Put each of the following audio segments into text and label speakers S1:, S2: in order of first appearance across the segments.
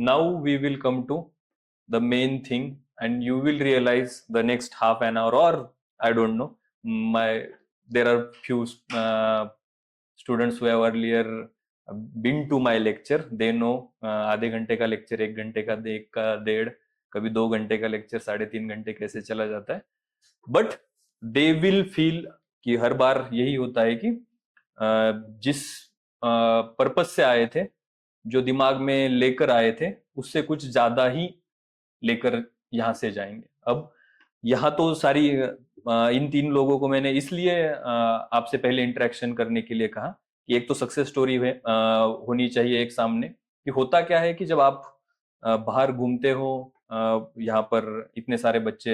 S1: now we will come to the main thing, and you will realize the next half an hour, or I don't know, there are few students who have earlier been to my lecture. They know आधे घंटे का lecture, 1 घंटे का, एक का 1.5, कभी 2 घंटे का लेक्चर 3.5 घंटे कैसे चला जाता है. बट दे विल फील कि हर बार यही होता है कि जिस पर्पस से आए थे, जो दिमाग में लेकर आए थे, उससे कुछ ज्यादा ही लेकर यहां से जाएंगे. अब यहाँ तो सारी इन 3 लोगों को मैंने इसलिए आपसे पहले इंटरेक्शन करने के लिए कहा कि एक तो सक्सेस स्टोरी होनी चाहिए एक सामने, कि होता क्या है कि जब आप बाहर घूमते हो, यहाँ पर इतने सारे बच्चे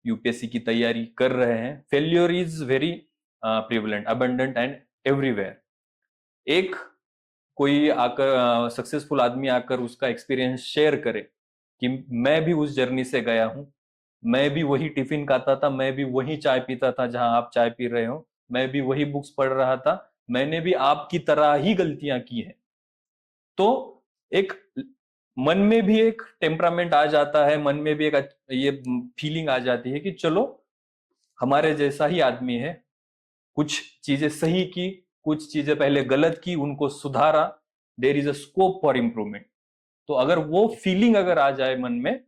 S1: यूपीएससी की तैयारी कर रहे हैं, failure is very prevalent, abundant and everywhere. एक कोई आकर सक्सेसफुल आदमी आकर उसका एक्सपीरियंस शेयर करे कि मैं भी उस जर्नी से गया हूं, मैं भी वही टिफिन खाता था, मैं भी वही चाय पीता था जहां आप चाय पी रहे हो, मैं भी वही बुक्स पढ़ रहा था, मैंने भी आपकी तरह ही गलतियां की हैं. तो एक मन में भी एक टेम्परामेंट आ जाता है, मन में भी एक ये फीलिंग आ जाती है कि चलो हमारे जैसा ही आदमी है, कुछ चीजें सही की, कुछ चीजें पहले गलत की, उनको सुधारा, there is a scope for improvement. तो अगर वो फीलिंग अगर आ जाए मन में,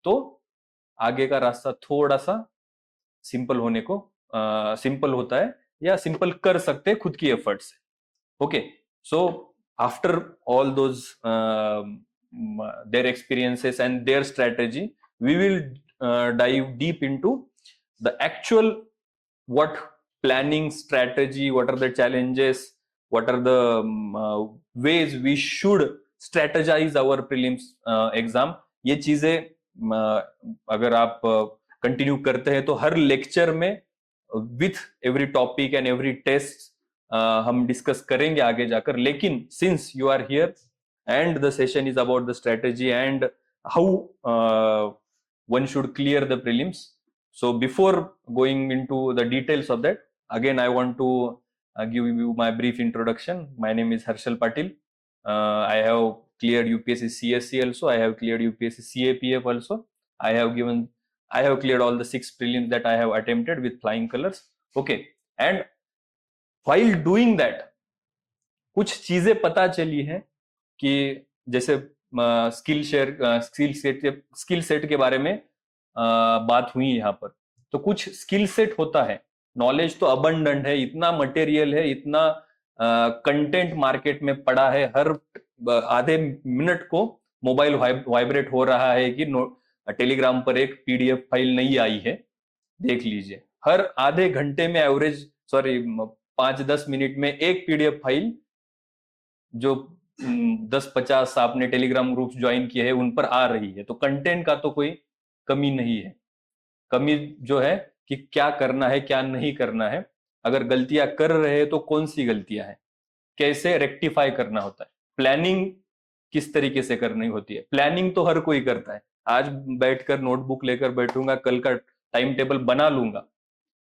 S1: तो आगे का रास्ता थोड़ा सा सिंपल होने को सिंपल होता है, या सिंपल कर सकते हैं खुद की एफर्ट से. Okay, so after all those their experiences and their strategy, we will dive deep into the actual what planning strategy, what are the challenges, what are the ways we should strategize our prelims exam. ये चीजें अगर आप continue करते हैं तो हर lecture में with every topic and every test हम डिस्कस करेंगे आगे जाकर. लेकिन since you are here and the session is about the strategy and how one should clear the prelims, so before going into the details of that, again I want to give you my brief introduction. My name is Harshal Patil. I have cleared UPSC CSC also, I have cleared UPSC CAPF also, I have cleared all the 6 prelims that I have attempted with flying colors. Okay, and while doing that कुछ चीजें पता चली हैं कि जैसे skill set के बारे में बात हुई यहाँ पर, तो कुछ स्किल सेट होता है. नॉलेज तो अबंडेंट है, इतना मटेरियल है, इतना कंटेंट मार्केट में पड़ा है, हर आधे मिनट को मोबाइल वाइब्रेट हो रहा है कि टेलीग्राम पर एक पीडीएफ फाइल नहीं आई है, देख लीजिए. हर आधे घंटे में 5-10 मिनट में एक पीडीएफ फाइल जो 10-50 आपने टेलीग्राम ग्रुप्स ज्वाइन किए हैं उन पर आ रही है. तो कंटेंट का तो कोई कमी नहीं है. कमी जो है कि क्या करना है, क्या नहीं करना है, अगर गलतियां कर रहे हैं तो कौन सी गलतियां हैं, कैसे रेक्टिफाई करना होता है, प्लानिंग किस तरीके से करनी होती है. प्लानिंग तो हर कोई करता है. आज बैठकर नोटबुक लेकर बैठूंगा, कल का टाइम टेबल बना लूंगा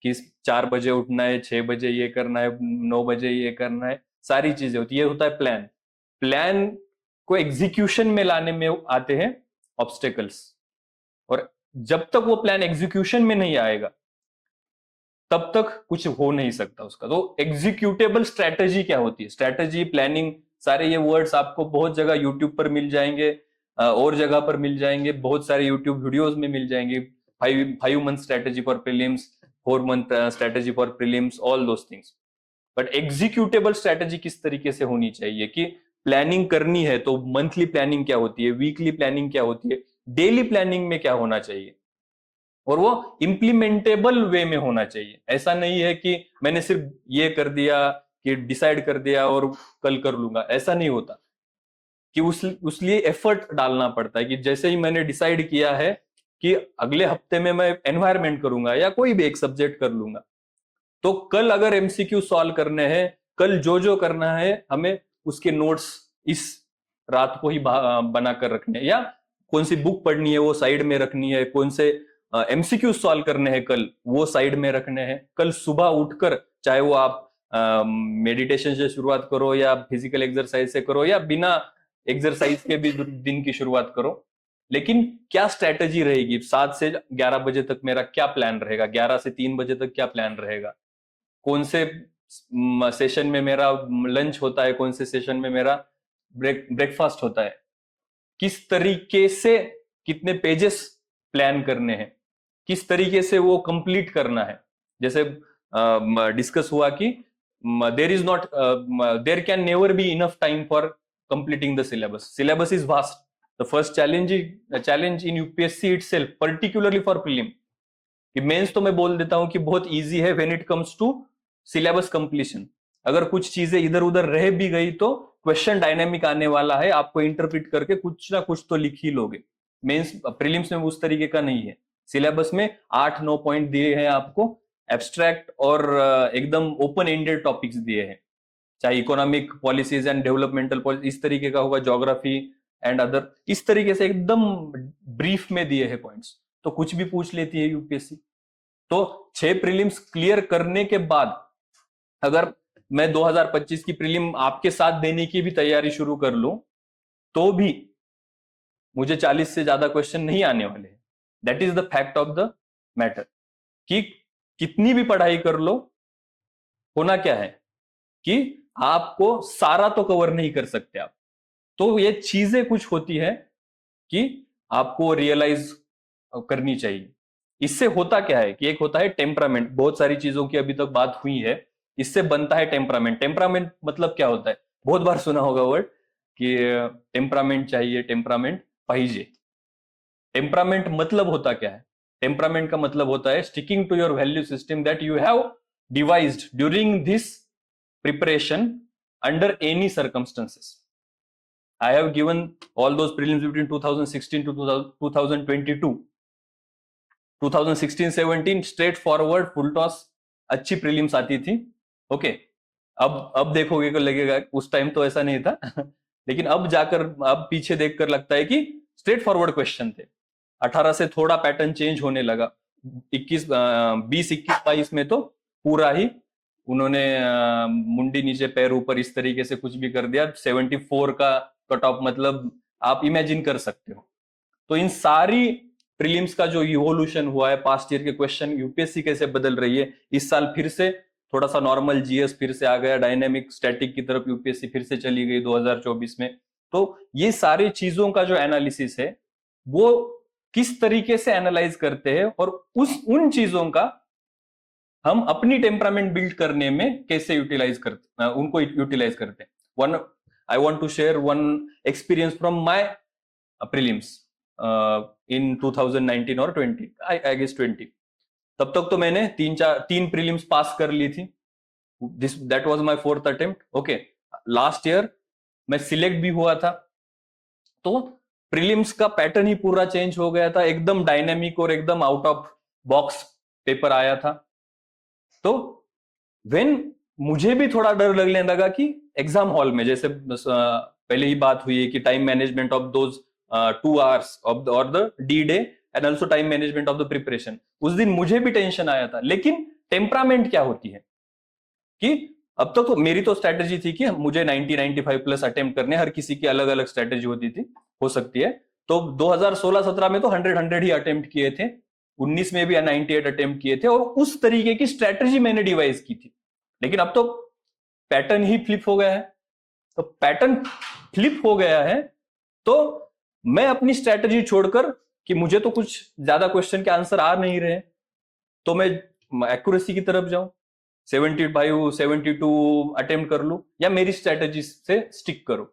S1: कि 4 बजे उठना है, 6 बजे ये करना है, 9 बजे ये करना है, सारी चीजें होती है. ये होता है प्लान. प्लान को एग्जीक्यूशन में लाने में आते हैं ऑब्स्टेकल्स, और जब तक वो प्लान एग्जीक्यूशन में नहीं आएगा तब तक कुछ हो नहीं सकता उसका. तो एग्जीक्यूटेबल स्ट्रैटेजी क्या होती है, स्ट्रैटेजी, प्लानिंग, सारे ये वर्ड्स आपको बहुत जगह यूट्यूब पर मिल जाएंगे, और जगह पर मिल जाएंगे, बहुत सारे यूट्यूब वीडियोस में मिल जाएंगे. 5 month strategy for prelims, 4 month strategy for prelims, all those things. But executable strategy किस तरीके से होनी चाहिए, कि प्लानिंग करनी है तो मंथली प्लानिंग क्या होती है, वीकली प्लानिंग क्या होती है, डेली प्लानिंग में क्या होना चाहिए, और वो इंप्लीमेंटेबल वे में होना चाहिए. ऐसा नहीं है कि मैंने सिर्फ ये कर दिया, कि डिसाइड कर दिया और कल कर लूंगा, ऐसा नहीं होता. कि उस लिए एफर्ट डालना पड़ता है. कि जैसे ही मैंने डिसाइड किया है कि अगले हफ्ते में मैं एनवायरमेंट करूंगा या कोई भी एक सब्जेक्ट कर लूंगा, तो कल अगर एमसीक्यू सॉल्व करने हैं, कल जो करना है हमें, उसके नोट्स इस रात को ही बनाकर रखने, या कौन सी बुक पढ़नी है वो साइड में रखनी है, कौन से एमसीक्यू सॉल्व करने हैं कल वो साइड में रखने हैं. कल सुबह उठकर चाहे वो आप मेडिटेशन से शुरुआत करो, या फिजिकल एक्सरसाइज से करो, या बिना एक्सरसाइज के भी दिन की शुरुआत करो, लेकिन क्या स्ट्रेटेजी रहेगी, 7 से 11 बजे तक मेरा क्या प्लान रहेगा, 11 से 3 बजे तक क्या प्लान रहेगा, कौन से सेशन में मेरा लंच होता है, कौन से सेशन में मेरा ब्रेकफास्ट होता है, किस तरीके से कितने पेजेस प्लान करने हैं, किस तरीके से वो कंप्लीट करना है। जैसे डिस्कस हुआ कि there can never be enough time for completing the syllabus is vast. The first challenge in UPSC itself, particularly for prelim, कि मेंस तो मैं बोल देता हूं कि बहुत इजी है when it comes to syllabus completion. अगर कुछ चीजें इधर उधर रह भी गई तो क्वेश्चन डायनेमिक आने वाला है, आपको इंटरप्रिट करके कुछ ना कुछ तो लिख ही लोगे। मेंस प्रीलिम्स में उस तरीके का नहीं है। सिलेबस में 8-9 पॉइंट दिए हैं आपको, एब्स्ट्रैक्ट और एकदम ओपन एंडेड टॉपिक्स दिए हैं, चाहे economic policies and developmental policy इस तरीके का होगा, ज्योग्राफी एंड अदर, इस तरीके से एकदम ब्रीफ में दिए हैं पॉइंट्स, तो कुछ भी पूछ लेती है यूपीएससी। तो 6 प्रीलिम्स क्लियर करने के बाद अगर मैं 2025 की प्रीलिम आपके साथ देने की भी तैयारी शुरू कर लूं, तो भी मुझे 40 से ज्यादा क्वेश्चन नहीं आने वाले हैं। That is the fact of the matter, कि कितनी भी पढ़ाई कर लो, होना क्या है कि आपको सारा तो कवर नहीं कर सकते आप। तो ये चीजें कुछ होती है कि आपको रियलाइज करनी चाहिए। इससे होता क्या है कि एक होता है टेम्परामेंट, बहुत सारी चीजों की अभी तक बात हुई है, इससे बनता है टेम्परामेंट। टेम्परामेंट मतलब क्या होता है, बहुत बार सुना होगा वर्ड कि टेम्परामेंट चाहिए, टेम्परामेंट पाहिजे। टेम्परामेंट मतलब होता क्या है, टेम्परामेंट का मतलब होता है sticking to your value system that you have devised during this preparation under any circumstances. I have given all those prelims between 2016 to 2022. 2016-17 straight forward full toss अच्छी प्रीलिम्स आती थी। ओके, अब देखोगे को लगेगा उस टाइम तो ऐसा नहीं था लेकिन अब जाकर, अब पीछे देखकर लगता है कि स्ट्रेट फॉरवर्ड क्वेश्चन थे। 18 से थोड़ा पैटर्न चेंज होने लगा, 20, 21, 22 में तो पूरा ही उन्होंने मुंडी नीचे पैर ऊपर इस तरीके से कुछ भी कर दिया। 74 का कट ऑफ, मतलब आप इमेजिन कर सकते हो। तो इन सारी प्रीलिम्स का जो इवोल्यूशन हुआ है, पास्ट ईयर के क्वेश्चन यूपीएससी कैसे बदल रही है, इस साल फिर से थोड़ा सा नॉर्मल जीएस फिर से आ गया, डायनेमिक स्टैटिक की तरफ यूपीएससी फिर से चली गई 2024 में। तो ये सारी चीजों का जो एनालिसिस है वो किस तरीके से एनालाइज करते हैं और उन चीजों का हम अपनी टेम्परामेंट बिल्ड करने में कैसे यूटिलाइज करते, उनको यूटिलाइज करते हैं। One I want to share one experience from my prelims in 2019 और 20, आई गेस 20। तब तक तो मैंने 3 प्रीलिम्स पास कर ली थी। That was my 4th attempt. Okay, last year मैं सिलेक्ट भी हुआ था, तो प्रीलिम्स का पैटर्न ही पूरा चेंज हो गया था, एकदम डायनेमिक और एकदम आउट ऑफ बॉक्स पेपर आया था। तो व्हेन मुझे भी थोड़ा डर लगने लगा कि एग्जाम हॉल में, जैसे पहले ही बात हुई है कि time management of those 2 hours of और the D day and also time management of the preparation, उस दिन मुझे भी टेंशन आया था। लेकिन टेम्परामेंट क्या होती है कि अब तक तो मेरी तो स्ट्रेटेजी थी कि मुझे 90-95 प्लस अटेम्प्ट करने, हर किसी की अलग अलग स्ट्रेटेजी होती थी, हो सकती है। तो 2016-17 में तो 100 ही अटेम्प्ट किए थे, 19 में भी 98 अटेम्प्ट किए थे, और उस तरीके की स्ट्रेटेजी मैंने डिवाइस की थी। लेकिन अब तो पैटर्न ही फ्लिप हो गया है। तो पैटर्न फ्लिप हो गया है तो मैं अपनी स्ट्रेटेजी छोड़कर, कि मुझे तो कुछ ज्यादा क्वेश्चन के आंसर आ नहीं रहे, तो मैं एक्यूरेसी की तरफ जाऊं, 75-72 अटेम्प्ट कर लूं, या मेरी स्ट्रेटेजी से स्टिक करो।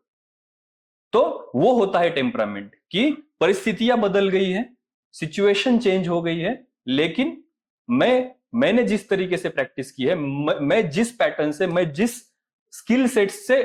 S1: तो वो होता है टेम्परामेंट, कि परिस्थितियां बदल गई है, सिचुएशन चेंज हो गई है, लेकिन मैंने जिस तरीके से प्रैक्टिस की है, मैं जिस पैटर्न से, मैं जिस स्किल सेट से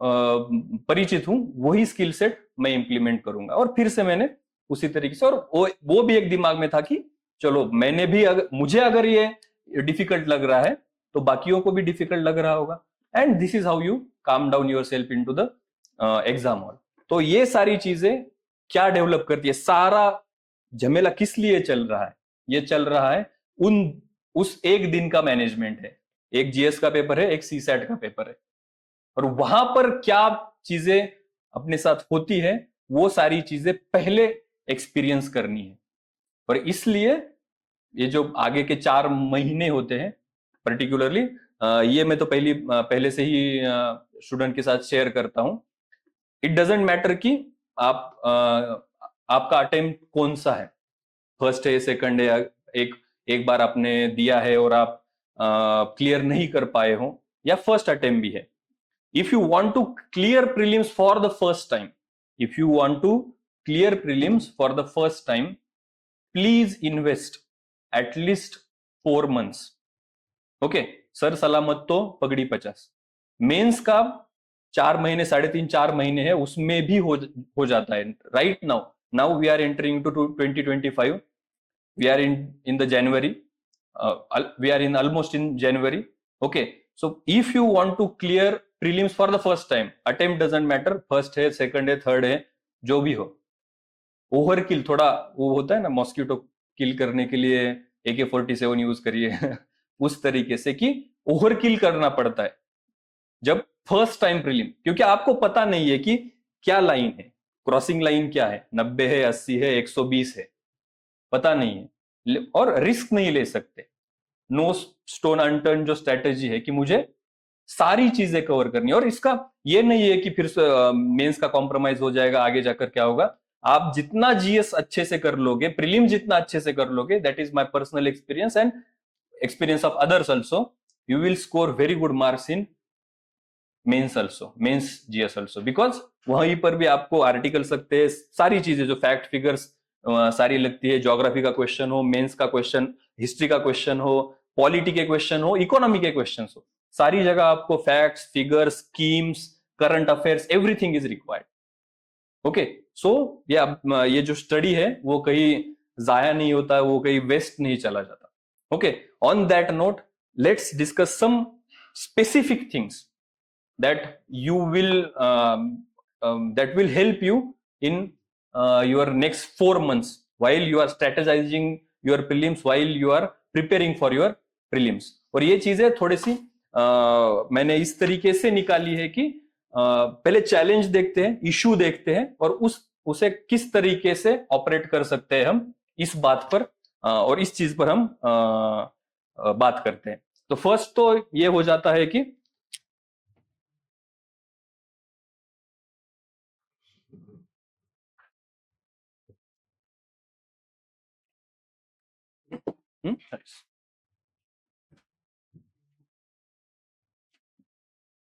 S1: परिचित हूं, वही स्किल सेट मैं इंप्लीमेंट करूंगा। और फिर से मैंने उसी तरीके से, और वो भी एक दिमाग में था कि चलो मैंने भी, मुझे अगर ये डिफिकल्ट लग रहा है तो बाकियों को भी डिफिकल्ट लग रहा होगा। And this is how you calm down yourself into the exam hall. तो ये सारी चीजें क्या डेवलप करती है, सारा झमेला किस लिए चल रहा है, ये चल रहा है उस एक दिन का मैनेजमेंट है। एक जीएस का पेपर है, एक सीसैट का पेपर है, और वहां पर क्या चीजें अपने साथ होती है वो सारी चीजें पहले एक्सपीरियंस करनी है। और इसलिए ये जो आगे के 4 महीने होते हैं पर्टिकुलरली, ये मैं तो पहले से ही स्टूडेंट के साथ शेयर करता हूं। इट डजेंट मैटर कि आपका अटेम्प्ट कौन सा है, फर्स्ट है, सेकंड है, या एक बार आपने दिया है और आप क्लियर नहीं कर पाए हो, या फर्स्ट अटेम्प्ट भी है। If you want to clear prelims for the first time, if you want to clear prelims for the first time, please invest at least 4 months। Okay, sir सलामत तो पगड़ी 50। मेंस का 4 महीने, 3.5 4 महीने है, उसमें भी हो जाता है। Right now we are entering to 2025, we are in the January, we are in almost in January। Okay, so if you want to clear prelims for the first time, attempt doesn't matter, first है, second है, third है, जो भी हो, over किल थोड़ा वो होता है ना, मॉस्किटो किल करने के लिए AK-47 यूज करिए उस तरीके से कि ओवर किल करना पड़ता है जब फर्स्ट टाइम प्रीलिम, क्योंकि आपको पता नहीं है कि क्या लाइन है, क्रॉसिंग लाइन क्या है, 90 है, 80 है, 120 है, पता नहीं है, और रिस्क नहीं ले सकते। नो स्टोन अनटर्न जो स्ट्रेटेजी है कि मुझे सारी चीजें कवर करनी है, और इसका ये नहीं है कि फिर मेंस का कॉम्प्रोमाइज हो जाएगा, आगे जाकर क्या होगा। आप जितना जीएस अच्छे से कर लोगे, प्रीलिम जितना अच्छे से कर लोगे, that is my personal experience and experience of others also, you will score very good marks in mains also, mains GS also, because वहीं पर भी आपको आर्टिकल सकते हैं, सारी चीजें जो फैक्ट फिगर्स सारी लगती है, ज्योग्राफी का क्वेश्चन हो, मेंस का क्वेश्चन, हिस्ट्री का क्वेश्चन हो, पॉलिटी के क्वेश्चन हो, इकोनॉमी के क्वेश्चन हो, सारी जगह आपको facts, figures, schemes, current affairs, everything is required. Okay, so ये जो स्टडी है वो कहीं जाया नहीं होता, वो कहीं वेस्ट नहीं चला जाता। Okay, on that note let's discuss some specific things that you will that will help you in your next 4 months while you are strategizing your prelims, while you are preparing for your prelims। और ये चीजें थोड़ी सी मैंने इस तरीके से निकाली है कि पहले चैलेंज देखते हैं, इशू देखते हैं, और उसे किस तरीके से ऑपरेट कर सकते हैं हम, इस बात पर और इस चीज पर हम बात करते हैं। तो फर्स्ट तो ये हो जाता है कि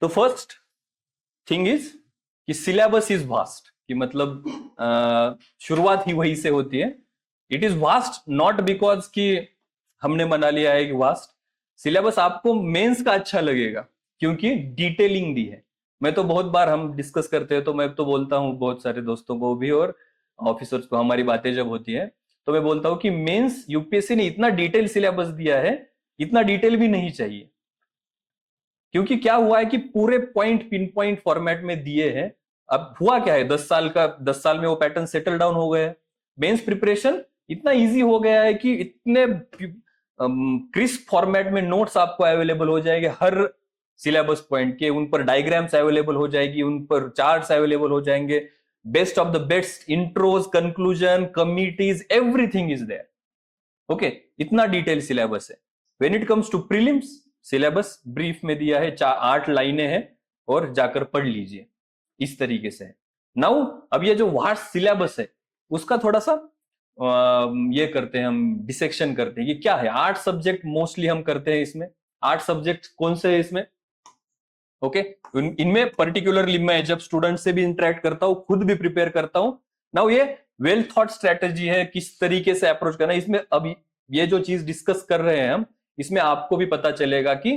S1: तो फर्स्ट थिंग इज कि सिलेबस इज वास्ट, कि मतलब शुरुआत ही वही से होती है। It is vast not because कि हमने बना लिया है कि वास्ट, सिलेबस आपको मेंस का अच्छा लगेगा क्योंकि डिटेलिंग दी है। मैं तो बहुत बार हम डिस्कस करते हैं तो मैं तो बोलता हूँ बहुत सारे दोस्तों को भी और ऑफिसर्स को, हमारी बातें जब होती है तो मैं बोलता हूँ कि मेंस यूपीएससी ने इतना डिटेल सिलेबस दिया है, इतना डिटेल भी नहीं चाहिए, क्योंकि क्या हुआ है कि पूरे पॉइंट पिन पॉइंट फॉर्मेट में दिए हैं। अब हुआ क्या है, 10 साल में वो पैटर्न सेटल डाउन हो गया है। मेंस प्रिपरेशन इतना इजी हो गया है कि इतने क्रिस्प फॉर्मेट में नोट्स आपको अवेलेबल हो जाएंगे, हर सिलेबस पॉइंट के उन पर डायग्राम्स अवेलेबल हो जाएगी, उन पर चार्ट्स अवेलेबल हो जाएंगे, best of the best intros, conclusion, committees, everything is there. Okay, इतना डिटेल सिलेबस है। When it comes to prelims, syllabus brief में दिया है, 8 लाइनें हैं और जाकर पढ़ लीजिए, इस तरीके से है। नाउ अब ये जो वास्ट सिलेबस है उसका थोड़ा सा ये करते हैं, हम डिसेक्शन करते हैं कि क्या है। 8 सब्जेक्ट मोस्टली हम करते हैं इसमें। 8 सब्जेक्ट कौन से है इसमें? ओके, इनमें पर्टिकुलरली मैं जब स्टूडेंट से भी इंटरेक्ट करता हूं, खुद भी प्रिपेयर करता हूं, नाउ ये वेल थॉट स्ट्रेटेजी है, किस तरीके से अप्रोच करना है। इसमें अभी ये जो चीज डिस्कस कर रहे हैं हम, इसमें आपको भी पता चलेगा कि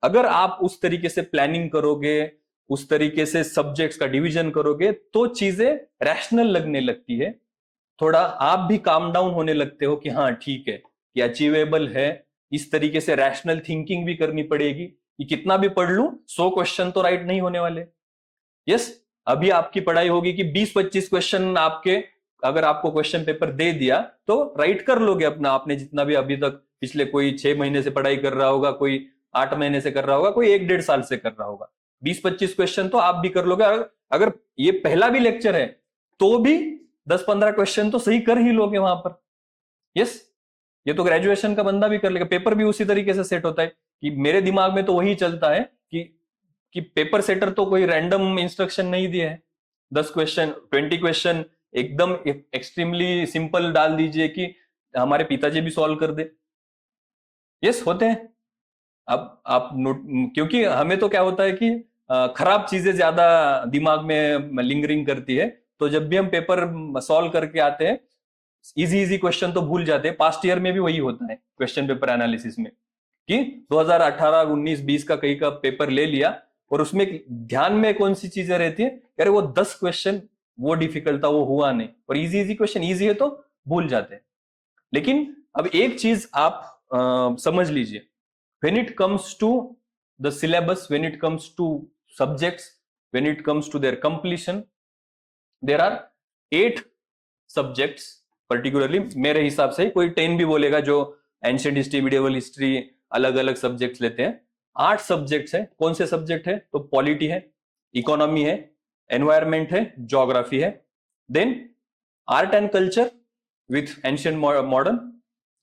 S1: अगर आप उस तरीके से प्लानिंग करोगे, उस तरीके से सब्जेक्ट्स का डिवीजन करोगे, तो चीजें रैशनल लगने लगती है, थोड़ा आप भी काम डाउन होने लगते हो कि हाँ ठीक है, कि अचीवेबल है। इस तरीके से रैशनल थिंकिंग भी करनी पड़ेगी कि कितना भी पढ़ लूं 100 क्वेश्चन तो राइट नहीं होने वाले। यस, अभी आपकी पढ़ाई होगी कि 20-25 क्वेश्चन आपके, अगर आपको क्वेश्चन पेपर दे दिया तो राइट कर लोगे अपना, आपने जितना भी अभी तक पिछले कोई 6 महीने से पढ़ाई कर रहा होगा, कोई 8 महीने से कर रहा होगा, कोई 1-1.5 साल से कर रहा होगा, 20-25 क्वेश्चन तो आप भी कर लोगे। अगर ये पहला भी लेक्चर है तो भी 10-15 क्वेश्चन तो सही कर ही लोगे वहां पर। यस, ये तो ग्रेजुएशन का बंदा भी कर लेगा। पेपर भी उसी तरीके से सेट होता है कि मेरे दिमाग में तो वही चलता है कि पेपर सेटर तो कोई रैंडम इंस्ट्रक्शन नहीं दिया है। 10 क्वेश्चन 20 क्वेश्चन एकदम एक्सट्रीमली सिंपल डाल दीजिए कि हमारे पिताजी भी सॉल्व कर दे। यस, होते हैं। अब आप नोट, क्योंकि हमें तो क्या होता है कि खराब चीजें ज्यादा दिमाग में लिंगरिंग करती है, तो जब भी हम पेपर सॉल्व करके आते हैं इजी क्वेश्चन तो भूल जाते हैं। पास्ट ईयर में भी वही होता है क्वेश्चन पेपर एनालिसिस में कि 2018, 19, 20 का कहीं का पेपर ले लिया और उसमें ध्यान में कौन सी चीजें रहती है, अरे वो 10 क्वेश्चन वो डिफिकल्ट था, वो हुआ नहीं, और इजी क्वेश्चन इजी है तो भूल जाते हैं। लेकिन अब एक चीज आप समझ लीजिए, when it comes to the syllabus, when it comes to subjects, when it comes to their completion, there are 8 subjects particularly। मेरे हिसाब से कोई 10 भी बोलेगा जो एंशिएंट हिस्ट्री, मिडिवल हिस्ट्री अलग अलग सब्जेक्ट्स लेते हैं। 8 सब्जेक्ट्स है। कौन से सब्जेक्ट है? तो पॉलिटी है, इकोनॉमी है, एनवायरमेंट है, ज्योग्राफी है, then art and culture with ancient modern,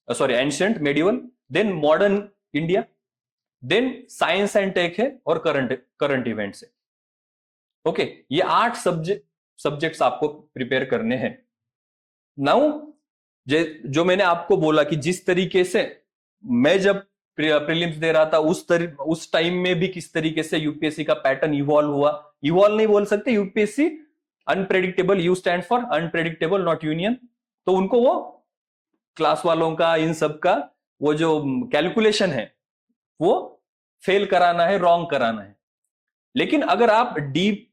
S1: sorry ancient medieval, then modern India, then science and tech है, और करंट इवेंट्स है। ओके, ये 8 सब्जेक्ट्स आपको प्रिपेयर करने हैं। नाउ जो मैंने आपको बोला कि जिस तरीके से मैं जब प्रीलिम्स दे रहा था उस टाइम में भी किस तरीके से यूपीएससी का पैटर्न इवॉल्व हुआ। इवॉल्व नहीं बोल सकते, UPSC unpredictable, you stand for unpredictable not union. तो उनको वो क्लास वालों का, इन सब का वो जो कैलकुलेशन है वो फेल कराना है, रॉन्ग कराना है। लेकिन अगर आप डीप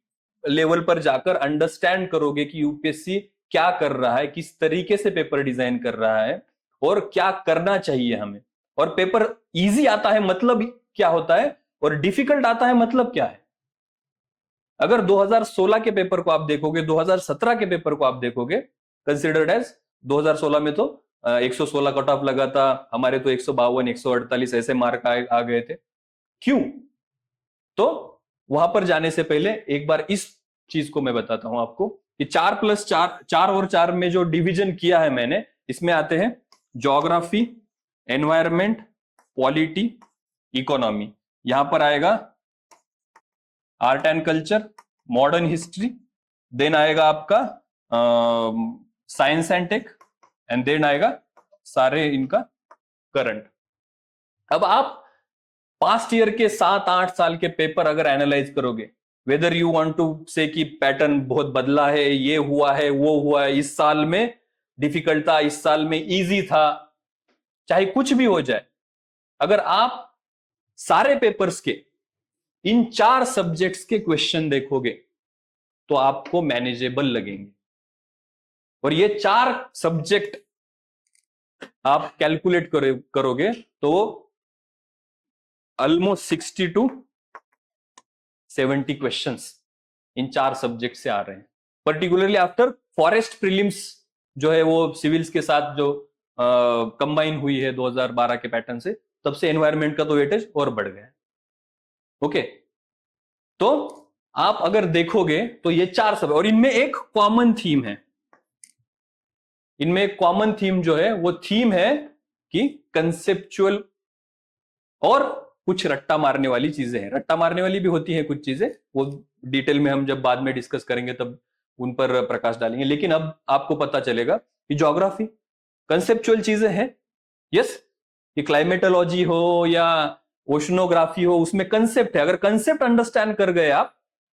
S1: लेवल पर जाकर अंडरस्टैंड करोगे कि यूपीएससी क्या कर रहा है, किस तरीके से पेपर डिजाइन कर रहा है और क्या करना चाहिए हमें, और पेपर इजी आता है मतलब क्या होता है और डिफिकल्ट आता है मतलब क्या है। अगर 2016 के पेपर को आप देखोगे, 2017 के पेपर को आप देखोगे, कंसिडर्ड एज 2016 में तो 116 कट ऑफ लगा था, हमारे तो 152, 148 ऐसे मार्क आ गए थे। क्यों? तो वहां पर जाने से पहले एक बार इस चीज को मैं बताता हूं आपको कि 4+4, 4 और 4 में जो डिवीजन किया है मैंने, इसमें आते हैं ज्योग्राफी, एनवायरमेंट, पॉलिटी, इकोनॉमी। यहां पर आएगा art and culture, modern history, then आएगा आपका science and tech, and then आएगा सारे इनका करंट। अब आप पास्ट ईयर के 7-8 साल के पेपर अगर एनालाइज करोगे, वेदर यू वांट टू से कि पैटर्न बहुत बदला है, ये हुआ है, वो हुआ है, इस साल में डिफिकल्ट था, इस साल में इजी था, चाहे कुछ भी हो जाए, अगर आप सारे पेपर्स के इन 4 सब्जेक्ट्स के क्वेश्चन देखोगे तो आपको मैनेजेबल लगेंगे। और ये 4 सब्जेक्ट आप कैलकुलेट करोगे तो almost 60 to 70 questions in 4 subject से आ रहे हैं। पर्टिकुलरली आफ्टर फॉरेस्ट प्रीलिम्स जो है वो सिविल्स के साथ जो कंबाइन हुई है 2012 के पैटर्न से, तब से एनवायरनमेंट का तो वेटेज और बढ़ गया है। ओके, तो आप अगर देखोगे तो ये 4 सब, और इनमें एक कॉमन थीम है। इनमें एक कॉमन थीम जो है वो थीम है कि कंसेप्चुअल और कुछ रट्टा मारने वाली चीजें हैं। रट्टा मारने वाली भी होती है कुछ चीजें, वो डिटेल में हम जब बाद में डिस्कस करेंगे तब उन पर प्रकाश डालेंगे। लेकिन अब आपको पता चलेगा कि ज्योग्राफी कंसेप्चुअल चीजें हैं। यस, कि क्लाइमेटोलॉजी हो या ओशनोग्राफी हो, उसमें कंसेप्ट है। अगर कंसेप्ट अंडरस्टैंड कर गए आप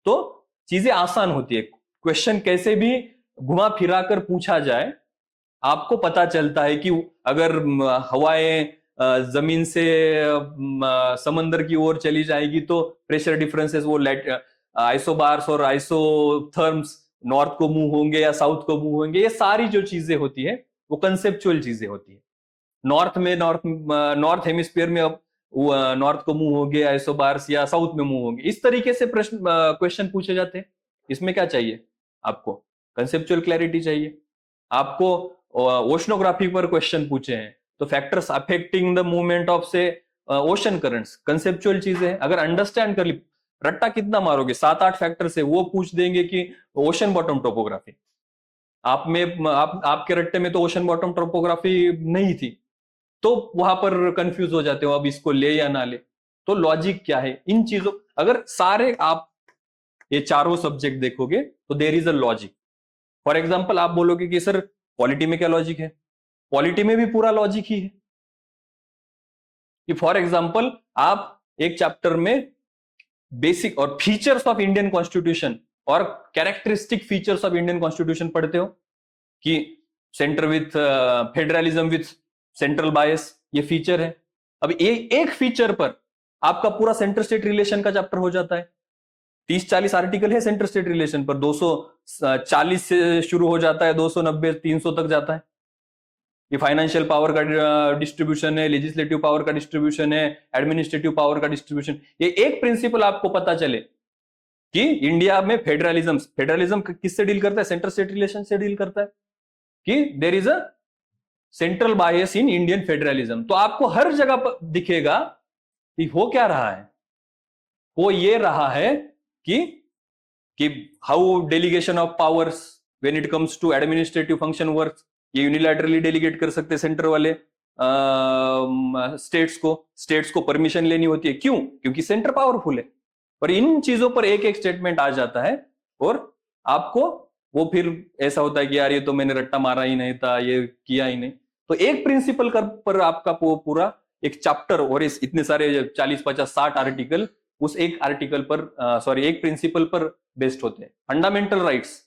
S1: तो चीजें आसान होती है। क्वेश्चन कैसे भी घुमा फिरा कर पूछा जाए, आपको पता चलता है कि अगर हवाएं जमीन से समंदर की ओर चली जाएगी तो प्रेशर डिफरेंसेस वो आइसोबार्स और आइसोथर्म्स नॉर्थ को मूव होंगे या साउथ को मूव होंगे। ये सारी जो चीजें होती है वो कंसेप्चुअल चीजें होती है। नॉर्थ हेमिस्फीयर में अब नॉर्थ को मूव होंगे आइसोबार्स या साउथ में मूव होंगे, इस तरीके से प्रश्न क्वेश्चन पूछे जाते हैं। इसमें क्या चाहिए आपको? कंसेप्चुअल क्लैरिटी चाहिए। आपको ओशनोग्राफी पर क्वेश्चन पूछे हैं तो factors affecting the movement of से ओशन करंट्स, कंसेप्चुअल चीजें हैं। अगर अंडरस्टैंड कर ली, रट्टा कितना मारोगे, 7-8 फैक्टर से वो पूछ देंगे कि ओशन बॉटम टोपोग्राफी, आपके रट्टे में तो ओशन बॉटम टोपोग्राफी नहीं थी, तो वहां पर कंफ्यूज हो जाते हो अब इसको ले या ना ले। तो लॉजिक क्या है इन चीजों, अगर सारे आप ये चारों सब्जेक्ट देखोगे तो there is a logic. For example आप बोलोगे कि सर पॉलिटी में क्या लॉजिक है, पॉलिटी में भी पूरा लॉजिक ही है। कि फॉर एग्जाम्पल आप एक चैप्टर में बेसिक और फीचर्स ऑफ इंडियन कॉन्स्टिट्यूशन और characteristic features of Indian constitution पढ़ते हो कि centre with federalism with central bias, ये फीचर है। अब एक फीचर पर आपका पूरा सेंटर स्टेट रिलेशन का चैप्टर हो जाता है। 30-40 आर्टिकल है सेंटर स्टेट रिलेशन पर, 240 से शुरू हो जाता है, 290 300 तक जाता है। ये फाइनेंशियल पावर का डिस्ट्रीब्यूशन है, लेजिस्लेटिव पावर का डिस्ट्रीब्यूशन है, एडमिनिस्ट्रेटिव पावर का डिस्ट्रीब्यूशन। ये एक प्रिंसिपल आपको पता चले कि इंडिया में फेडरलिज्म किससे डील करता है, सेंटर स्टेट रिलेशन से डील करता है, कि there is a central bias in Indian federalism. तो आपको हर जगह पर दिखेगा कि हो क्या रहा है, वो ये रहा है कि how delegation of powers when it comes to administrative function works, ये यूनिलैटरली डेलीगेट कर सकते सेंटर वाले स्टेट्स को परमिशन लेनी होती है, क्यों, क्योंकि सेंटर पावरफुल है। और इन चीजों पर एक एक स्टेटमेंट आ जाता है और आपको वो फिर ऐसा होता है कि यार ये तो मैंने रट्टा मारा ही नहीं था, ये किया ही नहीं। तो एक प्रिंसिपल पर आपका पूरा एक चैप्टर और इस इतने सारे 40-50-60 आर्टिकल उस एक आर्टिकल पर एक प्रिंसिपल पर बेस्ड होते हैं। फंडामेंटल राइट्स